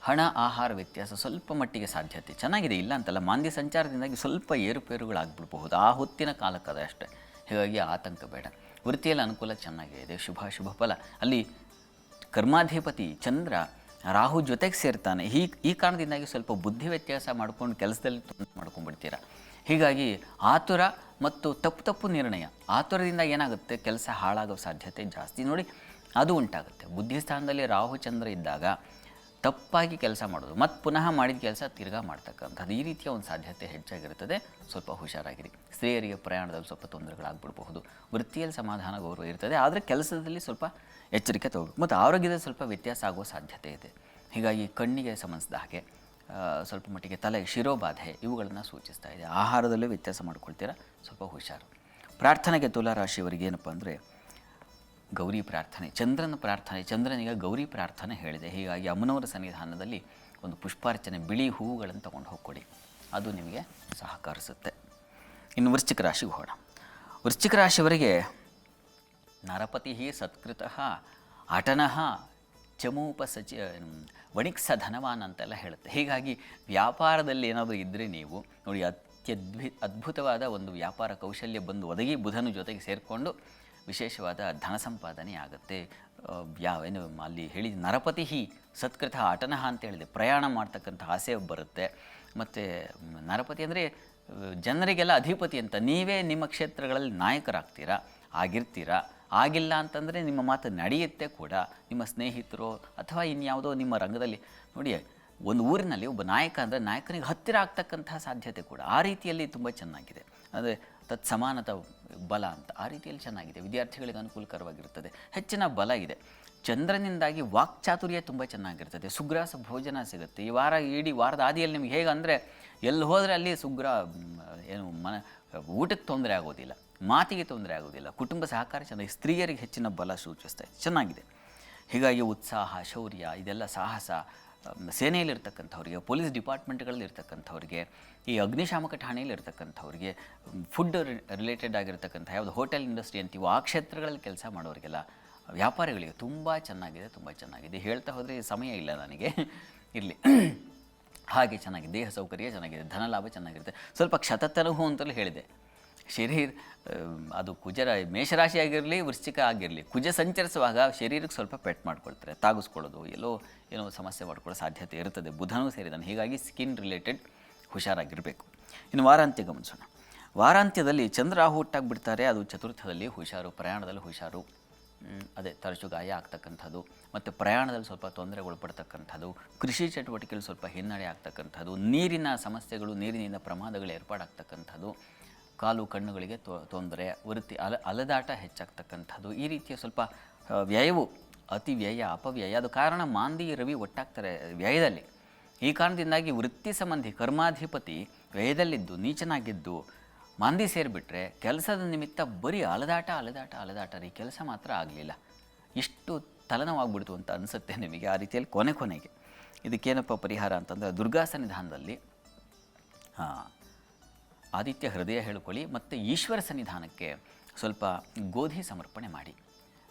ಹಣ ಆಹಾರ ವ್ಯತ್ಯಾಸ ಸ್ವಲ್ಪ ಮಟ್ಟಿಗೆ ಸಾಧ್ಯತೆ ಚೆನ್ನಾಗಿದೆ, ಇಲ್ಲ ಅಂತಲ್ಲ. ಮಾಂದ್ಯ ಸಂಚಾರದಿಂದಾಗಿ ಸ್ವಲ್ಪ ಏರುಪೇರುಗಳಾಗ್ಬಿಡ್ಬಹುದು, ಆ ಹೊತ್ತಿನ ಕಾಲಕ್ಕದ ಅಷ್ಟೇ. ಹೀಗಾಗಿ ಆತಂಕ ಬೇಡ. ವೃತ್ತಿಯಲ್ಲಿ ಅನುಕೂಲ ಚೆನ್ನಾಗಿದೆ, ಶುಭ ಫಲ. ಅಲ್ಲಿ ಕರ್ಮಾಧಿಪತಿ ಚಂದ್ರ ರಾಹು ಜೊತೆಗೆ ಸೇರ್ತಾನೆ. ಈ ಕಾರಣದಿಂದಾಗಿ ಸ್ವಲ್ಪ ಬುದ್ಧಿ ವ್ಯತ್ಯಾಸ ಮಾಡ್ಕೊಂಡು ಕೆಲಸದಲ್ಲಿ ಮಾಡ್ಕೊಂಡ್ಬಿಡ್ತೀರ. ಹೀಗಾಗಿ ಆತುರ ಮತ್ತು ತಪ್ಪು ನಿರ್ಣಯ, ಆತುರದಿಂದ ಏನಾಗುತ್ತೆ, ಕೆಲಸ ಹಾಳಾಗೋ ಸಾಧ್ಯತೆ ಜಾಸ್ತಿ. ನೋಡಿ, ಅದು ಉಂಟಾಗುತ್ತೆ. ಬುದ್ಧಿಸ್ಥಾನದಲ್ಲಿ ರಾಹು ಚಂದ್ರ ಇದ್ದಾಗ ತಪ್ಪಾಗಿ ಕೆಲಸ ಮಾಡೋದು, ಮತ್ತು ಪುನಃ ಮಾಡಿದ ಕೆಲಸ ತಿರ್ಗಾ ಮಾಡ್ತಕ್ಕಂಥದ್ದು, ಈ ರೀತಿಯ ಒಂದು ಸಾಧ್ಯತೆ ಹೆಚ್ಚಾಗಿರುತ್ತದೆ. ಸ್ವಲ್ಪ ಹುಷಾರಾಗಿರಿ. ಸ್ತ್ರೀಯರಿಗೆ ಪ್ರಯಾಣದಲ್ಲಿ ಸ್ವಲ್ಪ ತೊಂದರೆಗಳಾಗ್ಬಿಡ್ಬಹುದು. ವೃತ್ತಿಯಲ್ಲಿ ಸಮಾಧಾನ ಗೌರವ ಇರ್ತದೆ, ಆದರೆ ಕೆಲಸದಲ್ಲಿ ಸ್ವಲ್ಪ ಎಚ್ಚರಿಕೆ ತಗೋಬೇಕು. ಮತ್ತು ಆರೋಗ್ಯದಲ್ಲಿ ಸ್ವಲ್ಪ ವ್ಯತ್ಯಾಸ ಆಗುವ ಸಾಧ್ಯತೆ ಇದೆ. ಹೀಗಾಗಿ ಕಣ್ಣಿಗೆ ಸಂಬಂಧಿಸಿದ ಹಾಗೆ ಸ್ವಲ್ಪ ಮಟ್ಟಿಗೆ ತಲೆ ಶಿರೋಬಾಧೆ ಇವುಗಳನ್ನು ಸೂಚಿಸ್ತಾ ಇದೆ. ಆಹಾರದಲ್ಲೂ ವ್ಯತ್ಯಾಸ ಮಾಡ್ಕೊಳ್ತೀರಾ, ಸ್ವಲ್ಪ ಹುಷಾರು. ಪ್ರಾರ್ಥನೆಗೆ ತುಲಾರಾಶಿಯವರಿಗೆ ಏನಪ್ಪ ಅಂದರೆ ಗೌರಿ ಪ್ರಾರ್ಥನೆ, ಚಂದ್ರನ ಪ್ರಾರ್ಥನೆ, ಚಂದ್ರನಿಗೆ ಗೌರಿ ಪ್ರಾರ್ಥನೆ ಹೇಳಿದೆ. ಹೀಗಾಗಿ ಅಮ್ಮನವರ ಸನ್ನಿಧಾನದಲ್ಲಿ ಒಂದು ಪುಷ್ಪಾರ್ಚನೆ, ಬಿಳಿ ಹೂವುಗಳನ್ನು ತೊಗೊಂಡು ಹೋಗ್ಕೊಡಿ, ಅದು ನಿಮಗೆ ಸಹಕರಿಸುತ್ತೆ. ಇನ್ನು ವೃಶ್ಚಿಕ ರಾಶಿಗೆ ಹೋಗೋಣ. ವೃಶ್ಚಿಕ ರಾಶಿಯವರಿಗೆ ನರಪತಿ ಸತ್ಕೃತಃ ಅಟನಃ ಚಮೂಪಸಚ ವಣಿಕ್ಸ ಧನವಾನ್ ಅಂತೆಲ್ಲ ಹೇಳುತ್ತೆ. ಹೀಗಾಗಿ ವ್ಯಾಪಾರದಲ್ಲಿ ಏನಾದರೂ ಇದ್ದರೆ ನೀವು ನೋಡಿ, ಅದ್ಭುತವಾದ ಒಂದು ವ್ಯಾಪಾರ ಕೌಶಲ್ಯ ಬಂದು ಒದಗಿ ಬುಧನ ಜೊತೆಗೆ ಸೇರಿಕೊಂಡು ವಿಶೇಷವಾದ ಧನ ಸಂಪಾದನೆ ಆಗುತ್ತೆ. ಏನು ಅಲ್ಲಿ ಹೇಳಿ ನರಪತಿ ಸತ್ಕೃತ ಅಟನಃ ಅಂತ ಹೇಳಿದೆ. ಪ್ರಯಾಣ ಮಾಡ್ತಕ್ಕಂಥ ಆಸೆ ಬರುತ್ತೆ. ಮತ್ತು ನರಪತಿ ಅಂದರೆ ಜನರಿಗೆಲ್ಲ ಅಧಿಪತಿ ಅಂತ. ನೀವೇ ನಿಮ್ಮ ಕ್ಷೇತ್ರಗಳಲ್ಲಿ ನಾಯಕರಾಗ್ತೀರಾ, ಆಗಿರ್ತೀರಾ. ಆಗಿಲ್ಲ ಅಂತಂದರೆ ನಿಮ್ಮ ಮಾತು ನಡೆಯುತ್ತೆ ಕೂಡ. ನಿಮ್ಮ ಸ್ನೇಹಿತರು ಅಥವಾ ಇನ್ಯಾವುದೋ ನಿಮ್ಮ ರಂಗದಲ್ಲಿ ನೋಡಿ, ಒಂದು ಊರಿನಲ್ಲಿ ಒಬ್ಬ ನಾಯಕ ಅಂದರೆ ನಾಯಕನಿಗೆ ಹತ್ತಿರ ಆಗ್ತಕ್ಕಂಥ ಸಾಧ್ಯತೆ ಕೂಡ ಆ ರೀತಿಯಲ್ಲಿ ತುಂಬ ಚೆನ್ನಾಗಿದೆ. ಅಂದರೆ ತತ್ಸಮಾನತ ಬಲ ಅಂತ ಆ ರೀತಿಯಲ್ಲಿ ಚೆನ್ನಾಗಿದೆ. ವಿದ್ಯಾರ್ಥಿಗಳಿಗೆ ಅನುಕೂಲಕರವಾಗಿರುತ್ತದೆ. ಹೆಚ್ಚಿನ ಬಲ ಇದೆ. ಚಂದ್ರನಿಂದಾಗಿ ವಾಕ್ಚಾತುರ್ಯ ತುಂಬ ಚೆನ್ನಾಗಿರ್ತದೆ, ಸುಗ್ರಾಸ ಭೋಜನ ಸಿಗುತ್ತೆ. ಈ ವಾರ ಇಡೀ ವಾರದ ಆದಿಯಲ್ಲಿ ನಿಮ್ಗೆ ಹೇಗೆ ಅಂದರೆ ಎಲ್ಲಿ ಹೋದರೆ ಅಲ್ಲಿ ಏನು ಊಟಕ್ಕೆ ತೊಂದರೆ ಆಗೋದಿಲ್ಲ, ಮಾತಿಗೆ ತೊಂದರೆ ಆಗೋದಿಲ್ಲ, ಕುಟುಂಬ ಸಹಕಾರ ಚೆನ್ನಾಗಿ, ಸ್ತ್ರೀಯರಿಗೆ ಹೆಚ್ಚಿನ ಬಲ ಸೂಚಿಸ್ತಾ ಇದೆ, ಚೆನ್ನಾಗಿದೆ. ಹೀಗಾಗಿ ಉತ್ಸಾಹ, ಶೌರ್ಯ, ಇದೆಲ್ಲ ಸಾಹಸ, ಸೇನೆಯಲ್ಲಿರ್ತಕ್ಕಂಥವ್ರಿಗೆ, ಪೊಲೀಸ್ ಡಿಪಾರ್ಟ್ಮೆಂಟ್ಗಳಲ್ಲಿ ಇರ್ತಕ್ಕಂಥವ್ರಿಗೆ, ಈ ಅಗ್ನಿಶಾಮಕ ಠಾಣೆಯಲ್ಲಿ ಇರ್ತಕ್ಕಂಥವ್ರಿಗೆ, ಫುಡ್ ರಿಲೇಟೆಡ್ ಆಗಿರ್ತಕ್ಕಂಥ ಯಾವುದು ಹೋಟೆಲ್ ಇಂಡಸ್ಟ್ರಿ ಅಂತೀವೋ ಆ ಕ್ಷೇತ್ರಗಳಲ್ಲಿ ಕೆಲಸ ಮಾಡೋರಿಗೆಲ್ಲ, ವ್ಯಾಪಾರಿಗಳಿಗೆ ತುಂಬ ಚೆನ್ನಾಗಿದೆ, ತುಂಬ ಚೆನ್ನಾಗಿದೆ. ಹೇಳ್ತಾ ಹೋದರೆ ಸಮಯ ಇಲ್ಲ ನನಗೆ, ಇರಲಿ. ಹಾಗೆ ಚೆನ್ನಾಗಿದೆ, ದೇಹ ಸೌಕರ್ಯ ಚೆನ್ನಾಗಿದೆ, ಧನಲಾಭ ಚೆನ್ನಾಗಿರುತ್ತೆ. ಸ್ವಲ್ಪ ಕ್ಷತತನುಹು ಅಂತಲೂ ಹೇಳಿದೆ. ಶರೀರ ಅದು ಕುಜರ ಮೇಷರಾಶಿ ಆಗಿರಲಿ, ವೃಶ್ಚಿಕ ಆಗಿರಲಿ, ಕುಜ ಸಂಚರಿಸುವಾಗ ಶರೀರಕ್ಕೆ ಸ್ವಲ್ಪ ಪೆಟ್ಟು ಮಾಡ್ಕೊಳ್ತಾರೆ, ತಾಗಿಸ್ಕೊಳ್ಳೋದು, ಏನೋ ಸಮಸ್ಯೆ ಮಾಡ್ಕೊಳ್ಳೋ ಸಾಧ್ಯತೆ ಇರ್ತದೆ. ಬುಧನೂ ಸೇರಿದಾನೆ, ಹೀಗಾಗಿ ಸ್ಕಿನ್ ರಿಲೇಟೆಡ್ ಹುಷಾರಾಗಿರಬೇಕು. ಇನ್ನು ವಾರಾಂತ್ಯ ಗಮನಿಸೋಣ. ವಾರಾಂತ್ಯದಲ್ಲಿ ಚಂದ್ರ ರಾಹು ಹುಟ್ಟಾಗಿಬಿಡ್ತಾರೆ, ಅದು ಚತುರ್ಥದಲ್ಲಿ ಹುಷಾರು, ಪ್ರಯಾಣದಲ್ಲಿ ಹುಷಾರು. ಅದೇ ತರಚು ಗಾಯ ಆಗ್ತಕ್ಕಂಥದ್ದು, ಮತ್ತು ಪ್ರಯಾಣದಲ್ಲಿ ಸ್ವಲ್ಪ ತೊಂದರೆಗೊಳಪಡ್ತಕ್ಕಂಥದ್ದು, ಕೃಷಿ ಚಟುವಟಿಕೆಯಲ್ಲಿ ಸ್ವಲ್ಪ ಹಿನ್ನಡೆ ಆಗ್ತಕ್ಕಂಥದ್ದು, ನೀರಿನ ಸಮಸ್ಯೆಗಳು, ನೀರಿನಿಂದ ಪ್ರಮಾದಗಳು ಏರ್ಪಾಡಾಗ್ತಕ್ಕಂಥದ್ದು, ಕಾಲು ಕಣ್ಣುಗಳಿಗೆ ತೊಂದರೆ, ವೃತ್ತಿ ಅಲೆದಾಟ ಹೆಚ್ಚಾಗ್ತಕ್ಕಂಥದ್ದು, ಈ ರೀತಿಯ ಸ್ವಲ್ಪ ವ್ಯಯವು ಅತಿ ವ್ಯಯ, ಅಪವ್ಯಯ. ಅದು ಕಾರಣ ಮಾಂದಿ ರವಿ ಒಟ್ಟಾಗ್ತಾರೆ ವ್ಯಯದಲ್ಲಿ. ಈ ಕಾರಣದಿಂದಾಗಿ ವೃತ್ತಿ ಸಂಬಂಧಿ ಕರ್ಮಾಧಿಪತಿ ವ್ಯಯದಲ್ಲಿದ್ದು ನೀಚನಾಗಿದ್ದು ಮಾಂದಿ ಸೇರಿಬಿಟ್ರೆ ಕೆಲಸದ ನಿಮಿತ್ತ ಬರೀ ಅಲೆದಾಟ ರೀ, ಕೆಲಸ ಮಾತ್ರ ಆಗಲಿಲ್ಲ, ಇಷ್ಟು ತಲೆನೋವಾಗ್ಬಿಡ್ತು ಅಂತ ಅನಿಸುತ್ತೆ ನಿಮಗೆ. ಆ ರೀತಿಯಲ್ಲಿ ಕೊನೆಗೆ ಇದಕ್ಕೇನಪ್ಪ ಪರಿಹಾರ ಅಂತಂದರೆ ದುರ್ಗಾ ಸನ್ನಿಧಾನದಲ್ಲಿ ಆದಿತ್ಯ ಹೃದಯ ಹೇಳ್ಕೊಳ್ಳಿ, ಮತ್ತು ಈಶ್ವರ ಸನ್ನಿಧಾನಕ್ಕೆ ಸ್ವಲ್ಪ ಗೋಧಿ ಸಮರ್ಪಣೆ ಮಾಡಿ,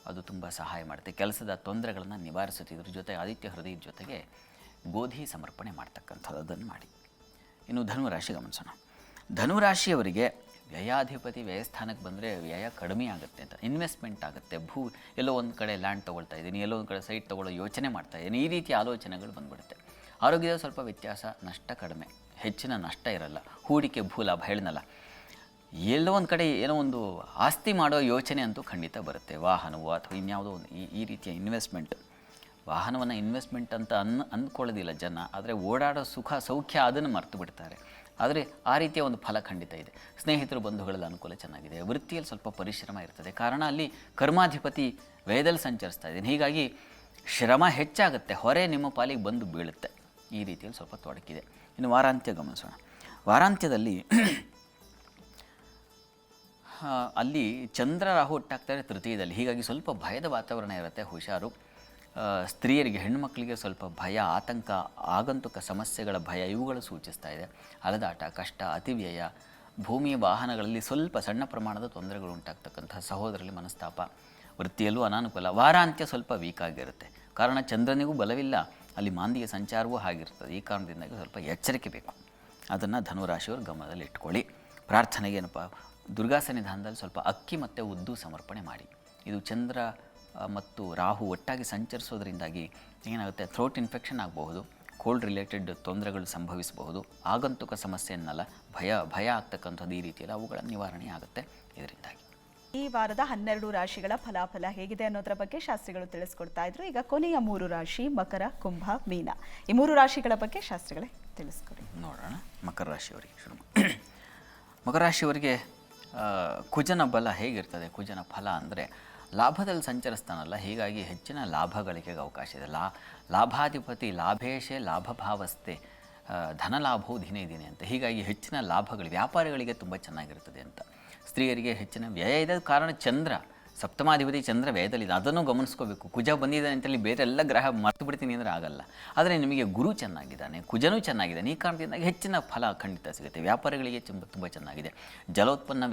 ಅದು ತುಂಬ ಸಹಾಯ ಮಾಡುತ್ತೆ, ಕೆಲಸದ ತೊಂದರೆಗಳನ್ನು ನಿವಾರಿಸುತ್ತೆ. ಇದ್ರ ಜೊತೆ ಆದಿತ್ಯ ಹೃದಯದ ಜೊತೆಗೆ ಗೋಧಿ ಸಮರ್ಪಣೆ ಮಾಡ್ತಕ್ಕಂಥದ್ದು, ಅದನ್ನು ಮಾಡಿ. ಇನ್ನು ಧನುರಾಶಿ ಗಮನಿಸೋಣ. ಧನುರಾಶಿಯವರಿಗೆ ವ್ಯಯಾಧಿಪತಿ ವ್ಯಯಸ್ಥಾನಕ್ಕೆ ಬಂದರೆ ವ್ಯಯ ಕಡಿಮೆ ಆಗುತ್ತೆ ಅಂತ, ಇನ್ವೆಸ್ಟ್ಮೆಂಟ್ ಆಗುತ್ತೆ. ಎಲ್ಲೋ ಒಂದು ಕಡೆ ಲ್ಯಾಂಡ್ ತೊಗೊಳ್ತಾ ಇದ್ದೀನಿ, ಎಲ್ಲೋ ಒಂದು ಕಡೆ ಸೈಟ್ ತೊಗೊಳ್ಳೋ ಯೋಚನೆ ಮಾಡ್ತಾ ಇದ್ದೀನಿ, ಈ ರೀತಿ ಆಲೋಚನೆಗಳು ಬಂದ್ಬಿಡುತ್ತೆ. ಆರೋಗ್ಯದ ಸ್ವಲ್ಪ ವ್ಯತ್ಯಾಸ, ನಷ್ಟ ಕಡಿಮೆ, ಹೆಚ್ಚಿನ ನಷ್ಟ ಇರಲ್ಲ. ಹೂಡಿಕೆ ಭೂಲಾಭ ಹೇಳಿದ್ನಲ್ಲ, ಎಲ್ಲೋ ಒಂದು ಕಡೆ ಏನೋ ಒಂದು ಆಸ್ತಿ ಮಾಡೋ ಯೋಚನೆ ಅಂತೂ ಖಂಡಿತ ಬರುತ್ತೆ. ವಾಹನವೋ ಅಥವಾ ಇನ್ಯಾವುದೋ ಒಂದು ಈ ರೀತಿಯ ಇನ್ವೆಸ್ಟ್ಮೆಂಟ್, ವಾಹನವನ್ನು ಇನ್ವೆಸ್ಟ್ಮೆಂಟ್ ಅಂತ ಅಂದ್ಕೊಳ್ಳೋದಿಲ್ಲ ಜನ, ಆದರೆ ಓಡಾಡೋ ಸುಖ ಸೌಖ್ಯ ಅದನ್ನು ಮರೆತು ಬಿಡ್ತಾರೆ. ಆದರೆ ಆ ರೀತಿಯ ಒಂದು ಫಲ ಖಂಡಿತ ಇದೆ. ಸ್ನೇಹಿತರು ಬಂಧುಗಳಲ್ಲಿ ಅನುಕೂಲ ಚೆನ್ನಾಗಿದೆ. ವೃತ್ತಿಯಲ್ಲಿ ಸ್ವಲ್ಪ ಪರಿಶ್ರಮ ಇರ್ತದೆ, ಕಾರಣ ಅಲ್ಲಿ ಕರ್ಮಾಧಿಪತಿ ವ್ಯಯದಲ್ಲಿ ಸಂಚರಿಸ್ತಾ ಇದ್ದೀನಿ, ಹೀಗಾಗಿ ಶ್ರಮ ಹೆಚ್ಚಾಗುತ್ತೆ, ಹೊರೆ ನಿಮ್ಮ ಪಾಲಿಗೆ ಬಂದು ಬೀಳುತ್ತೆ. ಈ ರೀತಿಯಲ್ಲಿ ಸ್ವಲ್ಪ ತೊಡಕಿದೆ. ಇನ್ನು ವಾರಾಂತ್ಯ ಗಮನಿಸೋಣ. ವಾರಾಂತ್ಯದಲ್ಲಿ ಅಲ್ಲಿ ಚಂದ್ರ ರಾಹು ಒಟ್ಟಾಗ್ತಾರೆ ತೃತೀಯದಲ್ಲಿ, ಹೀಗಾಗಿ ಸ್ವಲ್ಪ ಭಯದ ವಾತಾವರಣ ಇರುತ್ತೆ, ಹುಷಾರು. ಸ್ತ್ರೀಯರಿಗೆ, ಹೆಣ್ಣುಮಕ್ಕಳಿಗೆ ಸ್ವಲ್ಪ ಭಯ, ಆತಂಕ, ಆಗಂತುಕ ಸಮಸ್ಯೆಗಳ ಭಯ ಇವುಗಳು ಸೂಚಿಸ್ತಾ ಇದೆ. ಅಲೆದಾಟ, ಕಷ್ಟ, ಅತಿವ್ಯಯ, ಭೂಮಿ ವಾಹನಗಳಲ್ಲಿ ಸ್ವಲ್ಪ ಸಣ್ಣ ಪ್ರಮಾಣದ ತೊಂದರೆಗಳು ಉಂಟಾಗ್ತಕ್ಕಂಥ, ಸಹೋದರಲ್ಲಿ ಮನಸ್ತಾಪ, ವೃತ್ತಿಯಲ್ಲೂ ಅನಾನುಕೂಲ. ವಾರಾಂತ್ಯ ಸ್ವಲ್ಪ ವೀಕ್ ಆಗಿರುತ್ತೆ, ಕಾರಣ ಚಂದ್ರನಿಗೂ ಬಲವಿಲ್ಲ, ಅಲ್ಲಿ ಮಾಂದಿಯ ಸಂಚಾರವೂ ಆಗಿರ್ತದೆ. ಈ ಕಾರಣದಿಂದಾಗಿ ಸ್ವಲ್ಪ ಎಚ್ಚರಿಕೆ ಬೇಕು, ಅದನ್ನು ಧನುರಾಶಿಯವರು ಗಮನದಲ್ಲಿ ಇಟ್ಕೊಳ್ಳಿ. ಪ್ರಾರ್ಥನೆಗೆ ಏನಪ್ಪ, ದುರ್ಗಾ ಸನ್ನಿಧಾನದಲ್ಲಿ ಸ್ವಲ್ಪ ಅಕ್ಕಿ ಮತ್ತು ಉದ್ದು ಸಮರ್ಪಣೆ ಮಾಡಿ. ಇದು ಚಂದ್ರ ಮತ್ತು ರಾಹು ಒಟ್ಟಾಗಿ ಸಂಚರಿಸೋದ್ರಿಂದಾಗಿ ಏನಾಗುತ್ತೆ, ಥ್ರೋಟ್ ಇನ್ಫೆಕ್ಷನ್ ಆಗಬಹುದು, ಕೋಲ್ಡ್ ರಿಲೇಟೆಡ್ ತೊಂದರೆಗಳು ಸಂಭವಿಸಬಹುದು, ಆಗಂತುಕ ಸಮಸ್ಯೆಯನ್ನೆಲ್ಲ ಭಯ ಆಗ್ತಕ್ಕಂಥದ್ದು, ಈ ರೀತಿಯಲ್ಲಿ ಅವುಗಳ ನಿವಾರಣೆ ಆಗುತ್ತೆ ಇದರಿಂದಾಗಿ. ಈ ವಾರದ 12 ರಾಶಿಗಳ ಫಲಾಫಲ ಹೇಗಿದೆ ಅನ್ನೋದರ ಬಗ್ಗೆ ಶಾಸ್ತ್ರಿಗಳು ತಿಳಿಸ್ಕೊಡ್ತಾ ಇದ್ರು. ಈಗ ಕೊನೆಯ 3 ರಾಶಿ ಮಕರ, ಕುಂಭ, ಮೀನ, ಈ 3 ರಾಶಿಗಳ ಬಗ್ಗೆ ಶಾಸ್ತ್ರಿಗಳೇ ತಿಳಿಸ್ಕೊಡಿ. ನೋಡೋಣ. ಮಕರ ರಾಶಿಯವರಿಗೆ ಶುರು. ಮಕರ ರಾಶಿಯವರಿಗೆ ಕುಜನ ಬಲ ಹೇಗಿರ್ತದೆ, ಕುಜನ ಫಲ ಅಂದರೆ ಲಾಭದಲ್ಲಿ ಸಂಚರಿಸ್ತಾನಲ್ಲ, ಹೀಗಾಗಿ ಹೆಚ್ಚಿನ ಲಾಭಗಳಿಕೆಗೆ ಅವಕಾಶ ಇದೆ. ಲಾಭಾಧಿಪತಿ ಲಾಭೇಶೇ ಲಾಭಭಾವಸ್ಥೆ, ಧನಲಾಭವು ದಿನೇ ಅಂತ, ಹೀಗಾಗಿ ಹೆಚ್ಚಿನ ಲಾಭಗಳು ವ್ಯಾಪಾರಿಗಳಿಗೆ ತುಂಬ ಚೆನ್ನಾಗಿರ್ತದೆ ಅಂತ. ಸ್ತ್ರೀಯರಿಗೆ ಹೆಚ್ಚಿನ ವ್ಯಯ ಇದೆ, ಕಾರಣ ಚಂದ್ರ ಸಪ್ತಮಾಧಿಪತಿ ಚಂದ್ರ ವ್ಯಯದಲ್ಲಿದೆ, ಅದನ್ನು ಗಮನಿಸ್ಕೋಬೇಕು. ಕುಜ ಬಂದಿದ್ದಾನೆ ಅಂತೇಳಿ ಬೇರೆ ಎಲ್ಲ ಗ್ರಹ ಮರ್ತು ಬಿಡ್ತೀನಿ ಅಂದರೆ ಆಗಲ್ಲ. ಆದರೆ ನಿಮಗೆ ಗುರು ಚೆನ್ನಾಗಿದ್ದಾನೆ, ಕುಜನೂ ಚೆನ್ನಾಗಿದ್ದಾನೆ, ಈ ಕಾರಣದಿಂದಾಗಿ ಹೆಚ್ಚಿನ ಫಲ ಖಂಡಿತ ಸಿಗುತ್ತೆ. ವ್ಯಾಪಾರಿಗಳಿಗೆ ತುಂಬ ಚೆನ್ನಾಗಿದೆ. ಜಲೋತ್ಪನ್ನ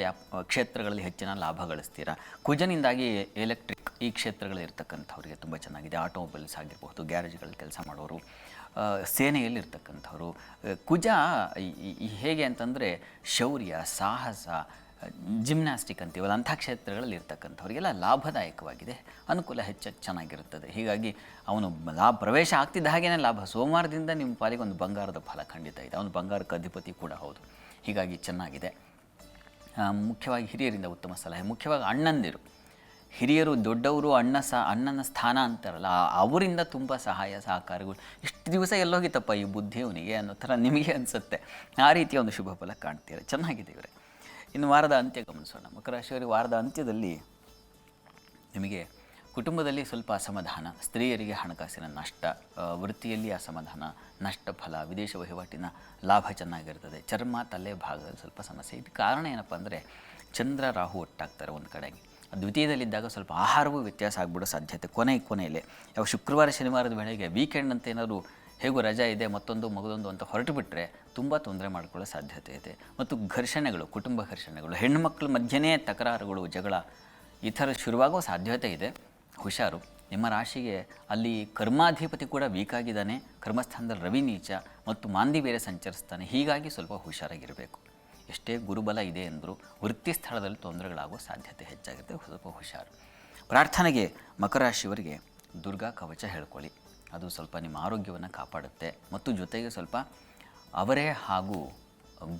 ಕ್ಷೇತ್ರಗಳಲ್ಲಿ ಹೆಚ್ಚಿನ ಲಾಭ ಗಳಿಸ್ತೀರಾ. ಕುಜನಿಂದಾಗಿ ಎಲೆಕ್ಟ್ರಿಕ್ ಈ ಕ್ಷೇತ್ರಗಳಲ್ಲಿ ಇರ್ತಕ್ಕಂಥವ್ರಿಗೆ ತುಂಬ ಚೆನ್ನಾಗಿದೆ. ಆಟೋಮೊಬೈಲ್ಸ್ ಆಗಿರಬಹುದು, ಗ್ಯಾರೇಜ್ಗಳಲ್ಲಿ ಕೆಲಸ ಮಾಡೋರು, ಸೇನೆಯಲ್ಲಿರ್ತಕ್ಕಂಥವ್ರು. ಕುಜ ಹೇಗೆ ಅಂತಂದರೆ ಶೌರ್ಯ, ಸಾಹಸ, ಜಿಮ್ನಾಸ್ಟಿಕ್ ಅಂತೀವಲ್ಲ, ಅಂಥ ಕ್ಷೇತ್ರಗಳಲ್ಲಿ ಇರ್ತಕ್ಕಂಥವ್ರಿಗೆಲ್ಲ ಲಾಭದಾಯಕವಾಗಿದೆ, ಅನುಕೂಲ ಚೆನ್ನಾಗಿರುತ್ತದೆ. ಹೀಗಾಗಿ ಅವನು ಪ್ರವೇಶ ಆಗ್ತಿದ್ದ ಹಾಗೇನೇ ಲಾಭ. ಸೋಮವಾರದಿಂದ ನಿಮ್ಮ ಪಾಲಿಗೆ ಒಂದು ಬಂಗಾರದ ಫಲ ಖಂಡಿತ ಇದೆ. ಅವನು ಬಂಗಾರಕ್ಕೆ ಅಧಿಪತಿ ಕೂಡ ಹೌದು, ಹೀಗಾಗಿ ಚೆನ್ನಾಗಿದೆ. ಮುಖ್ಯವಾಗಿ ಹಿರಿಯರಿಂದ ಉತ್ತಮ ಸಲಹೆ, ಮುಖ್ಯವಾಗಿ ಅಣ್ಣಂದಿರು, ಹಿರಿಯರು, ದೊಡ್ಡವರು, ಅಣ್ಣನ ಸ್ಥಾನ ಅಂತಾರಲ್ಲ, ಅವರಿಂದ ತುಂಬ ಸಹಾಯ ಸಹಕಾರಗಳು. ಇಷ್ಟು ದಿವಸ ಎಲ್ಲೋಗಿತ್ತಪ್ಪ ಈ ಬುದ್ಧಿ ಅವನಿಗೆ ಅನ್ನೋ ಥರ ನಿಮಗೆ ಅನಿಸುತ್ತೆ. ಆ ರೀತಿಯ ಒಂದು ಶುಭ ಫಲ ಕಾಣ್ತೀರ, ಚೆನ್ನಾಗಿದೆ ಇವರೇ. ಇನ್ನು ವಾರದ ಅಂತ್ಯ ಗಮನಿಸೋಣ. ಮಕರ ರಾಶಿಯವರಿಗೆ ವಾರದ ಅಂತ್ಯದಲ್ಲಿ ನಿಮಗೆ ಕುಟುಂಬದಲ್ಲಿ ಸ್ವಲ್ಪ ಅಸಮಾಧಾನ, ಸ್ತ್ರೀಯರಿಗೆ ಹಣಕಾಸಿನ ನಷ್ಟ, ವೃತ್ತಿಯಲ್ಲಿ ಅಸಮಾಧಾನ, ನಷ್ಟ ಫಲ, ವಿದೇಶ ವಹಿವಾಟಿನ ಲಾಭ ಚೆನ್ನಾಗಿರ್ತದೆ, ಚರ್ಮ ತಲೆ ಭಾಗದಲ್ಲಿ ಸ್ವಲ್ಪ ಸಮಸ್ಯೆ. ಇದು ಕಾರಣ ಏನಪ್ಪ ಅಂದರೆ ಚಂದ್ರ ರಾಹು ಒಟ್ಟಾಗ್ತಾರೆ ಒಂದು ಕಡೆಗೆ. ದ್ವಿತೀಯದಲ್ಲಿದ್ದಾಗ ಸ್ವಲ್ಪ ಆಹಾರವೂ ವ್ಯತ್ಯಾಸ ಆಗಿಬಿಡೋ ಸಾಧ್ಯತೆ ಕೊನೆಯಲ್ಲಿ. ಯಾವ ಶುಕ್ರವಾರ ಶನಿವಾರದ ವೇಳೆಗೆ ವೀಕೆಂಡ್ ಅಂತ ಏನಾದರೂ ಹೇಗೂ ರಜಾ ಇದೆ ಮತ್ತೊಂದು ಮಗದೊಂದು ಅಂತ ಹೊರಟು ಬಿಟ್ಟರೆ ತುಂಬ ತೊಂದರೆ ಮಾಡ್ಕೊಳ್ಳೋ ಸಾಧ್ಯತೆ ಇದೆ. ಮತ್ತು ಘರ್ಷಣೆಗಳು, ಕುಟುಂಬ ಘರ್ಷಣೆಗಳು, ಹೆಣ್ಣುಮಕ್ಕಳ ಮಧ್ಯೆನೇ ತಕರಾರುಗಳು, ಜಗಳ ಈ ಥರ ಶುರುವಾಗೋ ಸಾಧ್ಯತೆ ಇದೆ. ಹುಷಾರು. ನಿಮ್ಮ ರಾಶಿಗೆ ಅಲ್ಲಿ ಕರ್ಮಾಧಿಪತಿ ಕೂಡ ವೀಕ್ ಆಗಿದ್ದಾನೆ, ಕರ್ಮಸ್ಥಾನದಲ್ಲಿ ರವಿ ನೀಚ ಮತ್ತು ಮಾಂದಿ ಬೇರೆ ಸಂಚರಿಸ್ತಾನೆ. ಹೀಗಾಗಿ ಸ್ವಲ್ಪ ಹುಷಾರಾಗಿರಬೇಕು. ಎಷ್ಟೇ ಗುರುಬಲ ಇದೆ ಅಂದರೂ ವೃತ್ತಿ ಸ್ಥಳದಲ್ಲಿ ತೊಂದರೆಗಳಾಗೋ ಸಾಧ್ಯತೆ ಹೆಚ್ಚಾಗಿರುತ್ತೆ, ಸ್ವಲ್ಪ ಹುಷಾರು. ಪ್ರಾರ್ಥನೆಗೆ ಮಕರ ರಾಶಿಯವರಿಗೆ ದುರ್ಗಾ ಕವಚ ಹೇಳ್ಕೊಳ್ಳಿ, ಅದು ಸ್ವಲ್ಪ ನಿಮ್ಮ ಆರೋಗ್ಯವನ್ನು ಕಾಪಾಡುತ್ತೆ. ಮತ್ತು ಜೊತೆಗೆ ಸ್ವಲ್ಪ ಅವರೇ ಹಾಗೂ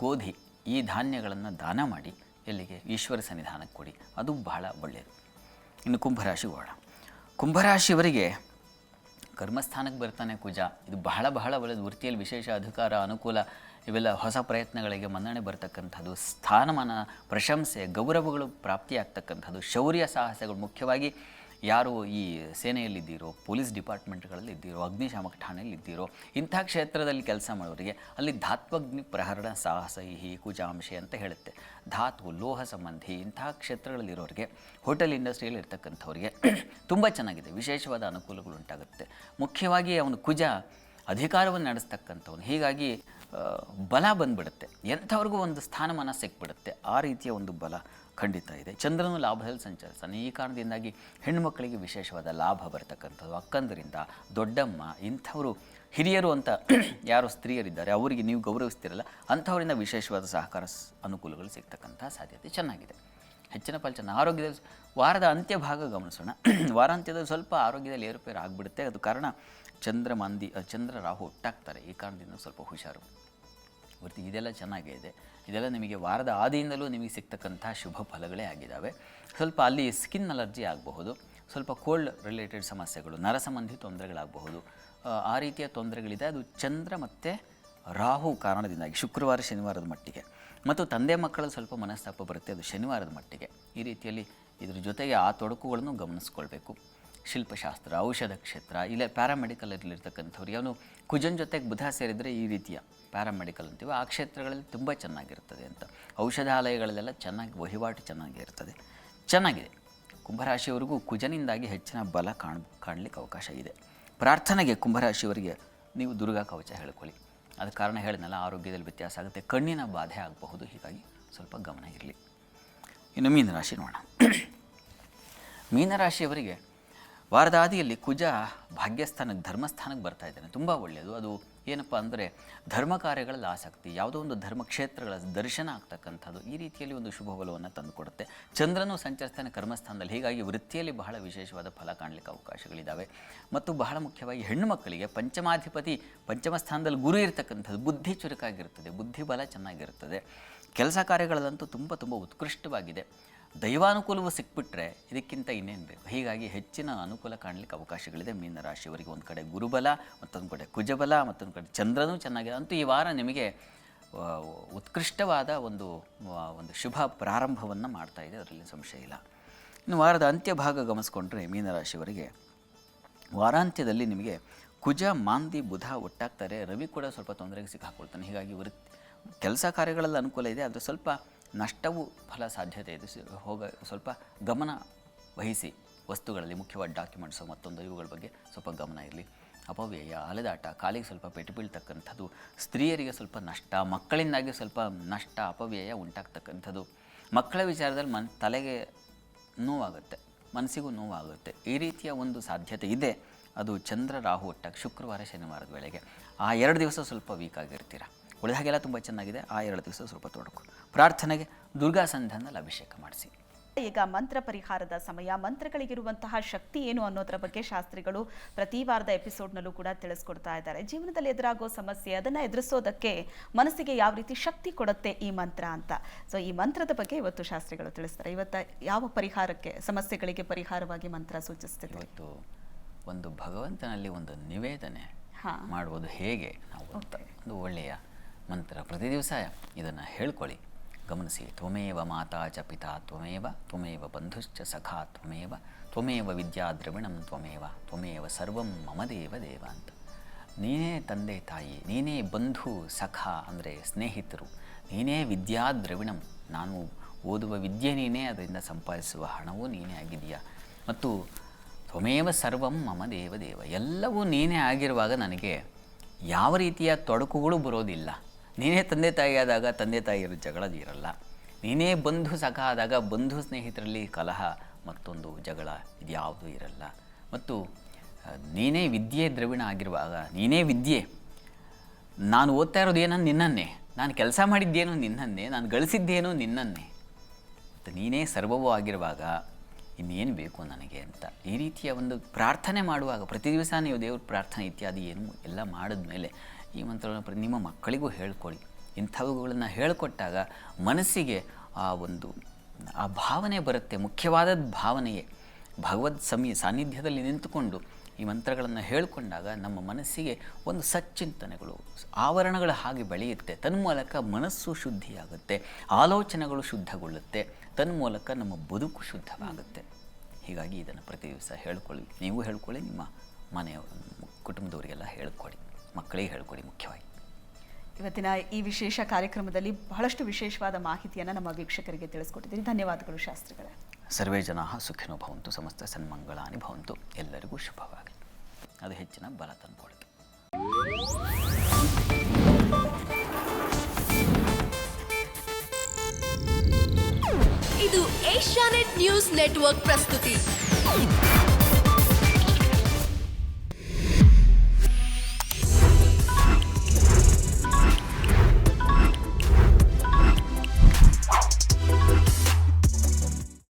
ಗೋಧಿ ಈ ಧಾನ್ಯಗಳನ್ನು ದಾನ ಮಾಡಿ ಎಲ್ಲಿಗೆ ಈಶ್ವರ ಸನ್ನಿಧಾನಕ್ಕೆ ಕೊಡಿ, ಅದು ಬಹಳ ಒಳ್ಳೆಯದು. ಇನ್ನು ಕುಂಭರಾಶಿ ಹೋಗೋಣ. ಕುಂಭರಾಶಿಯವರಿಗೆ ಕರ್ಮಸ್ಥಾನಕ್ಕೆ ಬರ್ತಾನೆ ಕುಜ, ಇದು ಬಹಳ ಒಳ್ಳೆಯದು. ವೃತ್ತಿಯಲ್ಲಿ ವಿಶೇಷ ಅಧಿಕಾರ, ಅನುಕೂಲ, ಇವೆಲ್ಲ ಹೊಸ ಪ್ರಯತ್ನಗಳಿಗೆ ಮನ್ನಣೆ ಬರ್ತಕ್ಕಂಥದ್ದು, ಸ್ಥಾನಮಾನ, ಪ್ರಶಂಸೆ, ಗೌರವಗಳು ಪ್ರಾಪ್ತಿಯಾಗ್ತಕ್ಕಂಥದ್ದು, ಶೌರ್ಯ ಸಾಹಸಗಳು. ಮುಖ್ಯವಾಗಿ ಯಾರು ಈ ಸೇನೆಯಲ್ಲಿದ್ದೀರೋ, ಪೊಲೀಸ್ ಡಿಪಾರ್ಟ್ಮೆಂಟ್ಗಳಲ್ಲಿದ್ದೀರೋ, ಅಗ್ನಿಶಾಮಕ ಠಾಣೆಯಲ್ಲಿದ್ದೀರೋ, ಇಂಥ ಕ್ಷೇತ್ರದಲ್ಲಿ ಕೆಲಸ ಮಾಡೋರಿಗೆ ಅಲ್ಲಿ ಧಾತ್ವಗ್ನಿ ಪ್ರಹರಣ ಸಾಹಸ ಈ ಕುಜಾಂಶೆ ಅಂತ ಹೇಳುತ್ತೆ. ಧಾತು, ಲೋಹ ಸಂಬಂಧಿ ಇಂಥ ಕ್ಷೇತ್ರಗಳಲ್ಲಿರೋರಿಗೆ, ಹೋಟೆಲ್ ಇಂಡಸ್ಟ್ರಿಯಲ್ಲಿ ಇರ್ತಕ್ಕಂಥವ್ರಿಗೆ ತುಂಬ ಚೆನ್ನಾಗಿದೆ, ವಿಶೇಷವಾದ ಅನುಕೂಲಗಳು ಉಂಟಾಗುತ್ತೆ. ಮುಖ್ಯವಾಗಿ ಅವನು ಕುಜ ಅಧಿಕಾರವನ್ನು ನಡೆಸ್ತಕ್ಕಂಥವನು, ಹೀಗಾಗಿ ಬಲ ಬಂದುಬಿಡುತ್ತೆ, ಎಂಥವ್ರಿಗೂ ಒಂದು ಸ್ಥಾನಮಾನ ಸಿಕ್ಬಿಡುತ್ತೆ. ಆ ರೀತಿಯ ಒಂದು ಬಲ ಖಂಡಿತ ಇದೆ. ಚಂದ್ರನು ಲಾಭದಲ್ಲಿ ಸಂಚರಿಸ್ತಾನೆ, ಈ ಕಾರಣದಿಂದಾಗಿ ಹೆಣ್ಣುಮಕ್ಕಳಿಗೆ ವಿಶೇಷವಾದ ಲಾಭ ಬರ್ತಕ್ಕಂಥದ್ದು. ಅಕ್ಕಂದರಿಂದ, ದೊಡ್ಡಮ್ಮ, ಇಂಥವರು ಹಿರಿಯರು ಅಂತ ಯಾರು ಸ್ತ್ರೀಯರಿದ್ದಾರೆ ಅವರಿಗೆ ನೀವು ಗೌರವಿಸ್ತಿರಲ್ಲ, ಅಂಥವರಿಂದ ವಿಶೇಷವಾದ ಸಹಕಾರ ಅನುಕೂಲಗಳು ಸಿಗ್ತಕ್ಕಂಥ ಸಾಧ್ಯತೆ ಚೆನ್ನಾಗಿದೆ. ಹೆಚ್ಚಿನ ಫಲಚನ. ಆರೋಗ್ಯದಲ್ಲಿ ವಾರದ ಅಂತ್ಯಭಾಗ ಗಮನಿಸೋಣ. ವಾರಾಂತ್ಯದಲ್ಲಿ ಸ್ವಲ್ಪ ಆರೋಗ್ಯದಲ್ಲಿ ಏರುಪೇರು ಆಗಿಬಿಡುತ್ತೆ. ಅದು ಕಾರಣ ಚಂದ್ರ ರಾಹು ಒಟ್ಟಾಗ್ತಾರೆ, ಈ ಕಾರಣದಿಂದ ಸ್ವಲ್ಪ ಹುಷಾರು. ವೃತ್ತಿ ಇದೆಲ್ಲ ಚೆನ್ನಾಗೇ ಇದೆ. ಇದೆಲ್ಲ ನಿಮಗೆ ವಾರದ ಆದಿಯಿಂದಲೂ ನಿಮಗೆ ಸಿಗ್ತಕ್ಕಂಥ ಶುಭ ಫಲಗಳೇ ಆಗಿದ್ದಾವೆ. ಸ್ವಲ್ಪ ಅಲ್ಲಿ ಸ್ಕಿನ್ ಅಲರ್ಜಿ ಆಗಬಹುದು, ಸ್ವಲ್ಪ ಕೋಲ್ಡ್ ರಿಲೇಟೆಡ್ ಸಮಸ್ಯೆಗಳು, ನರ ಸಂಬಂಧಿ ತೊಂದರೆಗಳಾಗಬಹುದು, ಆ ರೀತಿಯ ತೊಂದರೆಗಳಿದೆ. ಅದು ಚಂದ್ರ ಮತ್ತು ರಾಹು ಕಾರಣದಿಂದಾಗಿ ಶುಕ್ರವಾರ ಶನಿವಾರದ ಮಟ್ಟಿಗೆ. ಮತ್ತು ತಂದೆ ಮಕ್ಕಳ ಸ್ವಲ್ಪ ಮನಸ್ತಾಪ ಬರುತ್ತೆ, ಅದು ಶನಿವಾರದ ಮಟ್ಟಿಗೆ. ಈ ರೀತಿಯಲ್ಲಿ ಇದ್ರ ಜೊತೆಗೆ ಆ ತೊಡಕುಗಳನ್ನು ಗಮನಿಸ್ಕೊಳ್ಬೇಕು. ಶಿಲ್ಪಶಾಸ್ತ್ರ, ಔಷಧ ಕ್ಷೇತ್ರ, ಇಲ್ಲ ಪ್ಯಾರಾಮೆಡಿಕಲಲ್ಲಿರ್ತಕ್ಕಂಥವ್ರು ಅವನು ಕುಜನ್ ಜೊತೆಗೆ ಬುಧ ಸೇರಿದರೆ ಈ ರೀತಿಯ ಪ್ಯಾರಾಮೆಡಿಕಲ್ ಅಂತೀವಿ, ಆ ಕ್ಷೇತ್ರಗಳಲ್ಲಿ ತುಂಬ ಚೆನ್ನಾಗಿರ್ತದೆ ಅಂತ. ಔಷಧಾಲಯಗಳಲ್ಲೆಲ್ಲ ಚೆನ್ನಾಗಿ ವಹಿವಾಟು ಚೆನ್ನಾಗಿರ್ತದೆ, ಚೆನ್ನಾಗಿದೆ. ಕುಂಭರಾಶಿಯವರಿಗೂ ಕುಜನಿಂದಾಗಿ ಹೆಚ್ಚಿನ ಬಲ ಕಾಣಲಿಕ್ಕೆ ಅವಕಾಶ ಇದೆ. ಪ್ರಾರ್ಥನೆಗೆ ಕುಂಭರಾಶಿಯವರಿಗೆ ನೀವು ದುರ್ಗಾ ಕವಚ ಹೇಳ್ಕೊಳ್ಳಿ. ಅದ ಕಾರಣ ಹೇಳಿದ್ನಲ್ಲ, ಆರೋಗ್ಯದಲ್ಲಿ ವ್ಯತ್ಯಾಸ ಆಗುತ್ತೆ, ಕಣ್ಣಿನ ಬಾಧೆ ಆಗಬಹುದು, ಹೀಗಾಗಿ ಸ್ವಲ್ಪ ಗಮನ ಇರಲಿ. ಇನ್ನು ಮೀನರಾಶಿ ನೋಡೋಣ. ಮೀನರಾಶಿಯವರಿಗೆ ವಾರದ ಆದಿಯಲ್ಲಿ ಕುಜ ಭಾಗ್ಯಸ್ಥಾನಕ್ಕೆ, ಧರ್ಮಸ್ಥಾನಕ್ಕೆ ಬರ್ತಾ ಇದ್ದಾನೆ, ತುಂಬ ಒಳ್ಳೆಯದು. ಅದು ಏನಪ್ಪ ಅಂದರೆ ಧರ್ಮ ಕಾರ್ಯಗಳಲ್ಲಿ ಆಸಕ್ತಿ, ಯಾವುದೋ ಒಂದು ಧರ್ಮಕ್ಷೇತ್ರಗಳ ದರ್ಶನ ಆಗ್ತಕ್ಕಂಥದ್ದು, ಈ ರೀತಿಯಲ್ಲಿ ಒಂದು ಶುಭ ಫಲವನ್ನು ತಂದುಕೊಡುತ್ತೆ. ಚಂದ್ರನು ಸಂಚರಿಸ್ತಾನೆ ಕರ್ಮಸ್ಥಾನದಲ್ಲಿ, ಹೀಗಾಗಿ ವೃತ್ತಿಯಲ್ಲಿ ಬಹಳ ವಿಶೇಷವಾದ ಫಲ ಕಾಣಲಿಕ್ಕೆ ಅವಕಾಶಗಳಿದ್ದಾವೆ. ಮತ್ತು ಬಹಳ ಮುಖ್ಯವಾಗಿ ಹೆಣ್ಣು ಮಕ್ಕಳಿಗೆ ಪಂಚಮಾಧಿಪತಿ ಪಂಚಮ ಸ್ಥಾನದಲ್ಲಿ ಗುರು ಇರತಕ್ಕಂಥದ್ದು, ಬುದ್ಧಿ ಚುರುಕಾಗಿರ್ತದೆ, ಬುದ್ಧಿ ಬಲ ಚೆನ್ನಾಗಿರ್ತದೆ. ಕೆಲಸ ಕಾರ್ಯಗಳಲ್ಲಂತೂ ತುಂಬ ಉತ್ಕೃಷ್ಟವಾಗಿದೆ. ದೈವಾನುಕೂಲವು ಸಿಕ್ಬಿಟ್ರೆ ಇದಕ್ಕಿಂತ ಇನ್ನೇನು ಬೇಕು. ಹೀಗಾಗಿ ಹೆಚ್ಚಿನ ಅನುಕೂಲ ಕಾಣಲಿಕ್ಕೆ ಅವಕಾಶಗಳಿದೆ ಮೀನರಾಶಿಯವರಿಗೆ. ಒಂದು ಕಡೆ ಗುರುಬಲ, ಮತ್ತೊಂದು ಕಡೆ ಕುಜಬಲ, ಮತ್ತೊಂದು ಕಡೆ ಚಂದ್ರನೂ ಚೆನ್ನಾಗಿದೆ. ಅಂತೂ ಈ ವಾರ ನಿಮಗೆ ಉತ್ಕೃಷ್ಟವಾದ ಒಂದು ಶುಭ ಪ್ರಾರಂಭವನ್ನು ಮಾಡ್ತಾ ಇದೆ, ಅದರಲ್ಲಿ ಸಂಶಯ ಇಲ್ಲ. ಇನ್ನು ವಾರದ ಅಂತ್ಯಭಾಗ ಗಮನಿಸ್ಕೊಂಡ್ರೆ ಮೀನರಾಶಿಯವರಿಗೆ ವಾರಾಂತ್ಯದಲ್ಲಿ ನಿಮಗೆ ಕುಜ ಮಾಂದಿ ಬುಧ ಒಟ್ಟಾಗ್ತಾರೆ, ರವಿ ಕೂಡ ಸ್ವಲ್ಪ ತೊಂದರೆಗೆ ಸಿಕ್ಕಾಕೊಳ್ತಾನೆ. ಹೀಗಾಗಿ ಕೆಲಸ ಕಾರ್ಯಗಳಲ್ಲಿ ಅನುಕೂಲ ಇದೆ, ಆದರೆ ಸ್ವಲ್ಪ ನಷ್ಟವೂ ಫಲ ಸಾಧ್ಯತೆ ಇದೆ. ಸ್ವಲ್ಪ ಗಮನ ವಹಿಸಿ ವಸ್ತುಗಳಲ್ಲಿ, ಮುಖ್ಯವಾದ ಡಾಕ್ಯುಮೆಂಟ್ಸು ಮತ್ತೊಂದು ಇವುಗಳ ಬಗ್ಗೆ ಸ್ವಲ್ಪ ಗಮನ ಇರಲಿ. ಅಪವ್ಯಯ, ಅಲೆದಾಟ, ಕಾಲಿಗೆ ಸ್ವಲ್ಪ ಪೆಟ್ಟು ಬೀಳ್ತಕ್ಕಂಥದ್ದು, ಸ್ತ್ರೀಯರಿಗೆ ಸ್ವಲ್ಪ ನಷ್ಟ, ಮಕ್ಕಳಿಂದಾಗಿ ಸ್ವಲ್ಪ ನಷ್ಟ, ಅಪವ್ಯಯ ಉಂಟಾಗ್ತಕ್ಕಂಥದ್ದು. ಮಕ್ಕಳ ವಿಚಾರದಲ್ಲಿ ತಲೆಗೆ ನೋವಾಗುತ್ತೆ, ಮನಸ್ಸಿಗೂ ನೋವಾಗುತ್ತೆ, ಈ ರೀತಿಯ ಒಂದು ಸಾಧ್ಯತೆ ಇದೆ. ಅದು ಚಂದ್ರ ರಾಹು ಒಟ್ಟಾಗಿ ಶುಕ್ರವಾರ ಶನಿವಾರದ ವೇಳೆಗೆ. ಆ 2 ದಿವಸ ಸ್ವಲ್ಪ ವೀಕ್ ಆಗಿರ್ತೀರ, ಉಳಿದ ಹಾಗೆಲ್ಲ ತುಂಬ ಚೆನ್ನಾಗಿದೆ. ಆ 2 ದಿವಸ ಸ್ವಲ್ಪ ತೊಡಕು. ಪ್ರಾರ್ಥನೆಗೆ ದುರ್ಗಾ ಸಂಧಾನದಲ್ಲಿ ಅಭಿಷೇಕ ಮಾಡಿಸಿ. ಈಗ ಮಂತ್ರ ಪರಿಹಾರದ ಸಮಯ. ಮಂತ್ರಗಳಿಗಿರುವಂತಹ ಶಕ್ತಿ ಏನು ಅನ್ನೋದರ ಬಗ್ಗೆ ಶಾಸ್ತ್ರಿಗಳು ಪ್ರತಿ ವಾರದ ಎಪಿಸೋಡ್ನಲ್ಲೂ ಕೂಡ ತಿಳಿಸ್ಕೊಡ್ತಾ ಇದ್ದಾರೆ. ಜೀವನದಲ್ಲಿ ಎದುರಾಗೋ ಸಮಸ್ಯೆ, ಅದನ್ನು ಎದುರಿಸೋದಕ್ಕೆ ಮನಸ್ಸಿಗೆ ಯಾವ ರೀತಿ ಶಕ್ತಿ ಕೊಡುತ್ತೆ ಈ ಮಂತ್ರ ಅಂತ. ಸೊ ಈ ಮಂತ್ರದ ಬಗ್ಗೆ ಇವತ್ತು ಶಾಸ್ತ್ರಿಗಳು ತಿಳಿಸ್ತಾರೆ. ಇವತ್ತು ಯಾವ ಪರಿಹಾರಕ್ಕೆ, ಸಮಸ್ಯೆಗಳಿಗೆ ಪರಿಹಾರವಾಗಿ ಮಂತ್ರ ಸೂಚಿಸ್ತಿದೆ? ಇವತ್ತು ಒಂದು ಭಗವಂತನಲ್ಲಿ ಒಂದು ನಿವೇದನೆ ಮಾಡುವುದು ಹೇಗೆ ನಾವು ಅಂತ ಒಂದು ಒಳ್ಳೆಯ ಮಂತ್ರ. ಪ್ರತಿ ದಿವಸ ಇದನ್ನು ಹೇಳ್ಕೊಳ್ಳಿ, ಗಮನಿಸಿ, ತ್ವಮೇವ ಮಾತಾ ಚ ಪಿತಾ ತ್ವಮೇವ ಬಂಧುಶ್ಚ ಸಖಾ ತ್ವಮೇವ ವಿದ್ಯಾ ದ್ರವಿಣಂ ತ್ವಮೇವ ಸರ್ವಂ ಮಮ ದೇವ ಅಂತ. ನೀನೇ ತಂದೆ ತಾಯಿ, ನೀನೇ ಬಂಧು ಸಖ ಅಂದರೆ ಸ್ನೇಹಿತರು, ನೀನೇ ವಿದ್ಯಾ ದ್ರವಿಣಂ, ನಾನು ಓದುವ ವಿದ್ಯೆ ನೀನೇ, ಅದರಿಂದ ಸಂಪಾದಿಸುವ ಹಣವೂ ನೀನೇ ಆಗಿದೆಯಾ, ಮತ್ತು ತ್ವಮೇವ ಸರ್ವಂ ಮಮ ದೇವ, ಎಲ್ಲವೂ ನೀನೇ ಆಗಿರುವಾಗ ನನಗೆ ಯಾವ ರೀತಿಯ ತೊಡಕುಗಳು ಬರೋದಿಲ್ಲ. ನೀನೇ ತಂದೆ ತಾಯಿ ಆದಾಗ ತಂದೆ ತಾಯಿಯರು ಜಗಳ ಇರಲ್ಲ, ನೀನೇ ಬಂಧು ಸಖ ಆದಾಗ ಬಂಧು ಸ್ನೇಹಿತರಲ್ಲಿ ಕಲಹ ಮತ್ತೊಂದು ಜಗಳ ಇದ್ಯಾವುದೂ ಇರಲ್ಲ, ಮತ್ತು ನೀನೇ ವಿದ್ಯೆ ದ್ರವಿಣ ಆಗಿರುವಾಗ, ನೀನೇ ವಿದ್ಯೆ, ನಾನು ಓದ್ತಾ ಇರೋದೇನೋ ನಿನ್ನನ್ನೇ, ನಾನು ಕೆಲಸ ಮಾಡಿದ್ದೇನೋ ನಿನ್ನನ್ನೇ, ನಾನು ಗಳಿಸಿದ್ದೇನೋ ನಿನ್ನನ್ನೇ, ಮತ್ತು ನೀನೇ ಸರ್ವವೂ ಆಗಿರುವಾಗ ಇನ್ನೇನು ಬೇಕು ನನಗೆ ಅಂತ ಈ ರೀತಿಯ ಒಂದು ಪ್ರಾರ್ಥನೆ ಮಾಡುವಾಗ, ಪ್ರತಿ ದಿವಸ ನೀವು ದೇವ್ರ ಪ್ರಾರ್ಥನೆ ಇತ್ಯಾದಿ ಏನು ಎಲ್ಲ ಮಾಡಿದ್ಮೇಲೆ ಈ ಮಂತ್ರಗಳನ್ನು ನಿಮ್ಮ ಮಕ್ಕಳಿಗೂ ಹೇಳ್ಕೊಳ್ಳಿ. ಇಂಥವುಗಳನ್ನು ಹೇಳಿಕೊಟ್ಟಾಗ ಮನಸ್ಸಿಗೆ ಆ ಭಾವನೆ ಬರುತ್ತೆ. ಮುಖ್ಯವಾದ ಭಾವನೆಯೇ ಭಗವದ್ ಸಾನ್ನಿಧ್ಯದಲ್ಲಿ ನಿಂತುಕೊಂಡು ಈ ಮಂತ್ರಗಳನ್ನು ಹೇಳಿಕೊಂಡಾಗ ನಮ್ಮ ಮನಸ್ಸಿಗೆ ಒಂದು ಸಚ್ಚಿಂತನೆಗಳು, ಆವರಣಗಳ ಹಾಗೆ ಬೆಳೆಯುತ್ತೆ. ತನ್ಮೂಲಕ ಮನಸ್ಸು ಶುದ್ಧಿಯಾಗುತ್ತೆ, ಆಲೋಚನೆಗಳು ಶುದ್ಧಗೊಳ್ಳುತ್ತೆ, ತನ್ಮೂಲಕ ನಮ್ಮ ಬದುಕು ಶುದ್ಧವಾಗುತ್ತೆ. ಹೀಗಾಗಿ ಇದನ್ನು ಪ್ರತಿ ದಿವಸ ಹೇಳ್ಕೊಳ್ಳಿ, ನೀವು ಹೇಳ್ಕೊಳ್ಳಿ, ನಿಮ್ಮ ಮನೆಯ ಕುಟುಂಬದವರಿಗೆಲ್ಲ ಹೇಳ್ಕೊಡಿ, ಮಕ್ಕಳಿಗೆ ಹೇಳ್ಕೊಡಿ. ಮುಖ್ಯವಾಗಿ ಇವತ್ತಿನ ಈ ವಿಶೇಷ ಕಾರ್ಯಕ್ರಮದಲ್ಲಿ ಬಹಳಷ್ಟು ವಿಶೇಷವಾದ ಮಾಹಿತಿಯನ್ನು ನಮ್ಮ ವೀಕ್ಷಕರಿಗೆ ತಿಳಿಸ್ಕೊಟ್ಟಿದ್ದೀರಿ. ಧನ್ಯವಾದಗಳು ಶಾಸ್ತ್ರಿಗಳೇ. ಸರ್ವೇ ಜನಾಃ ಸುಖಿನೋ ಭವಂತು, ಸಮಸ್ತ ಸನ್ಮಂಗಳಾನಿ ಭವಂತು. ಎಲ್ಲರಿಗೂ ಶುಭವಾಗಲಿ, ಅದು ಹೆಚ್ಚಿನ ಬಲ ತಂದುಕೊಡುತ್ತೆ. ಇದು ಏಷ್ಯಾನೆಟ್ ನ್ಯೂಸ್ ನೆಟ್ವರ್ಕ್ ಪ್ರಸ್ತುತಿ.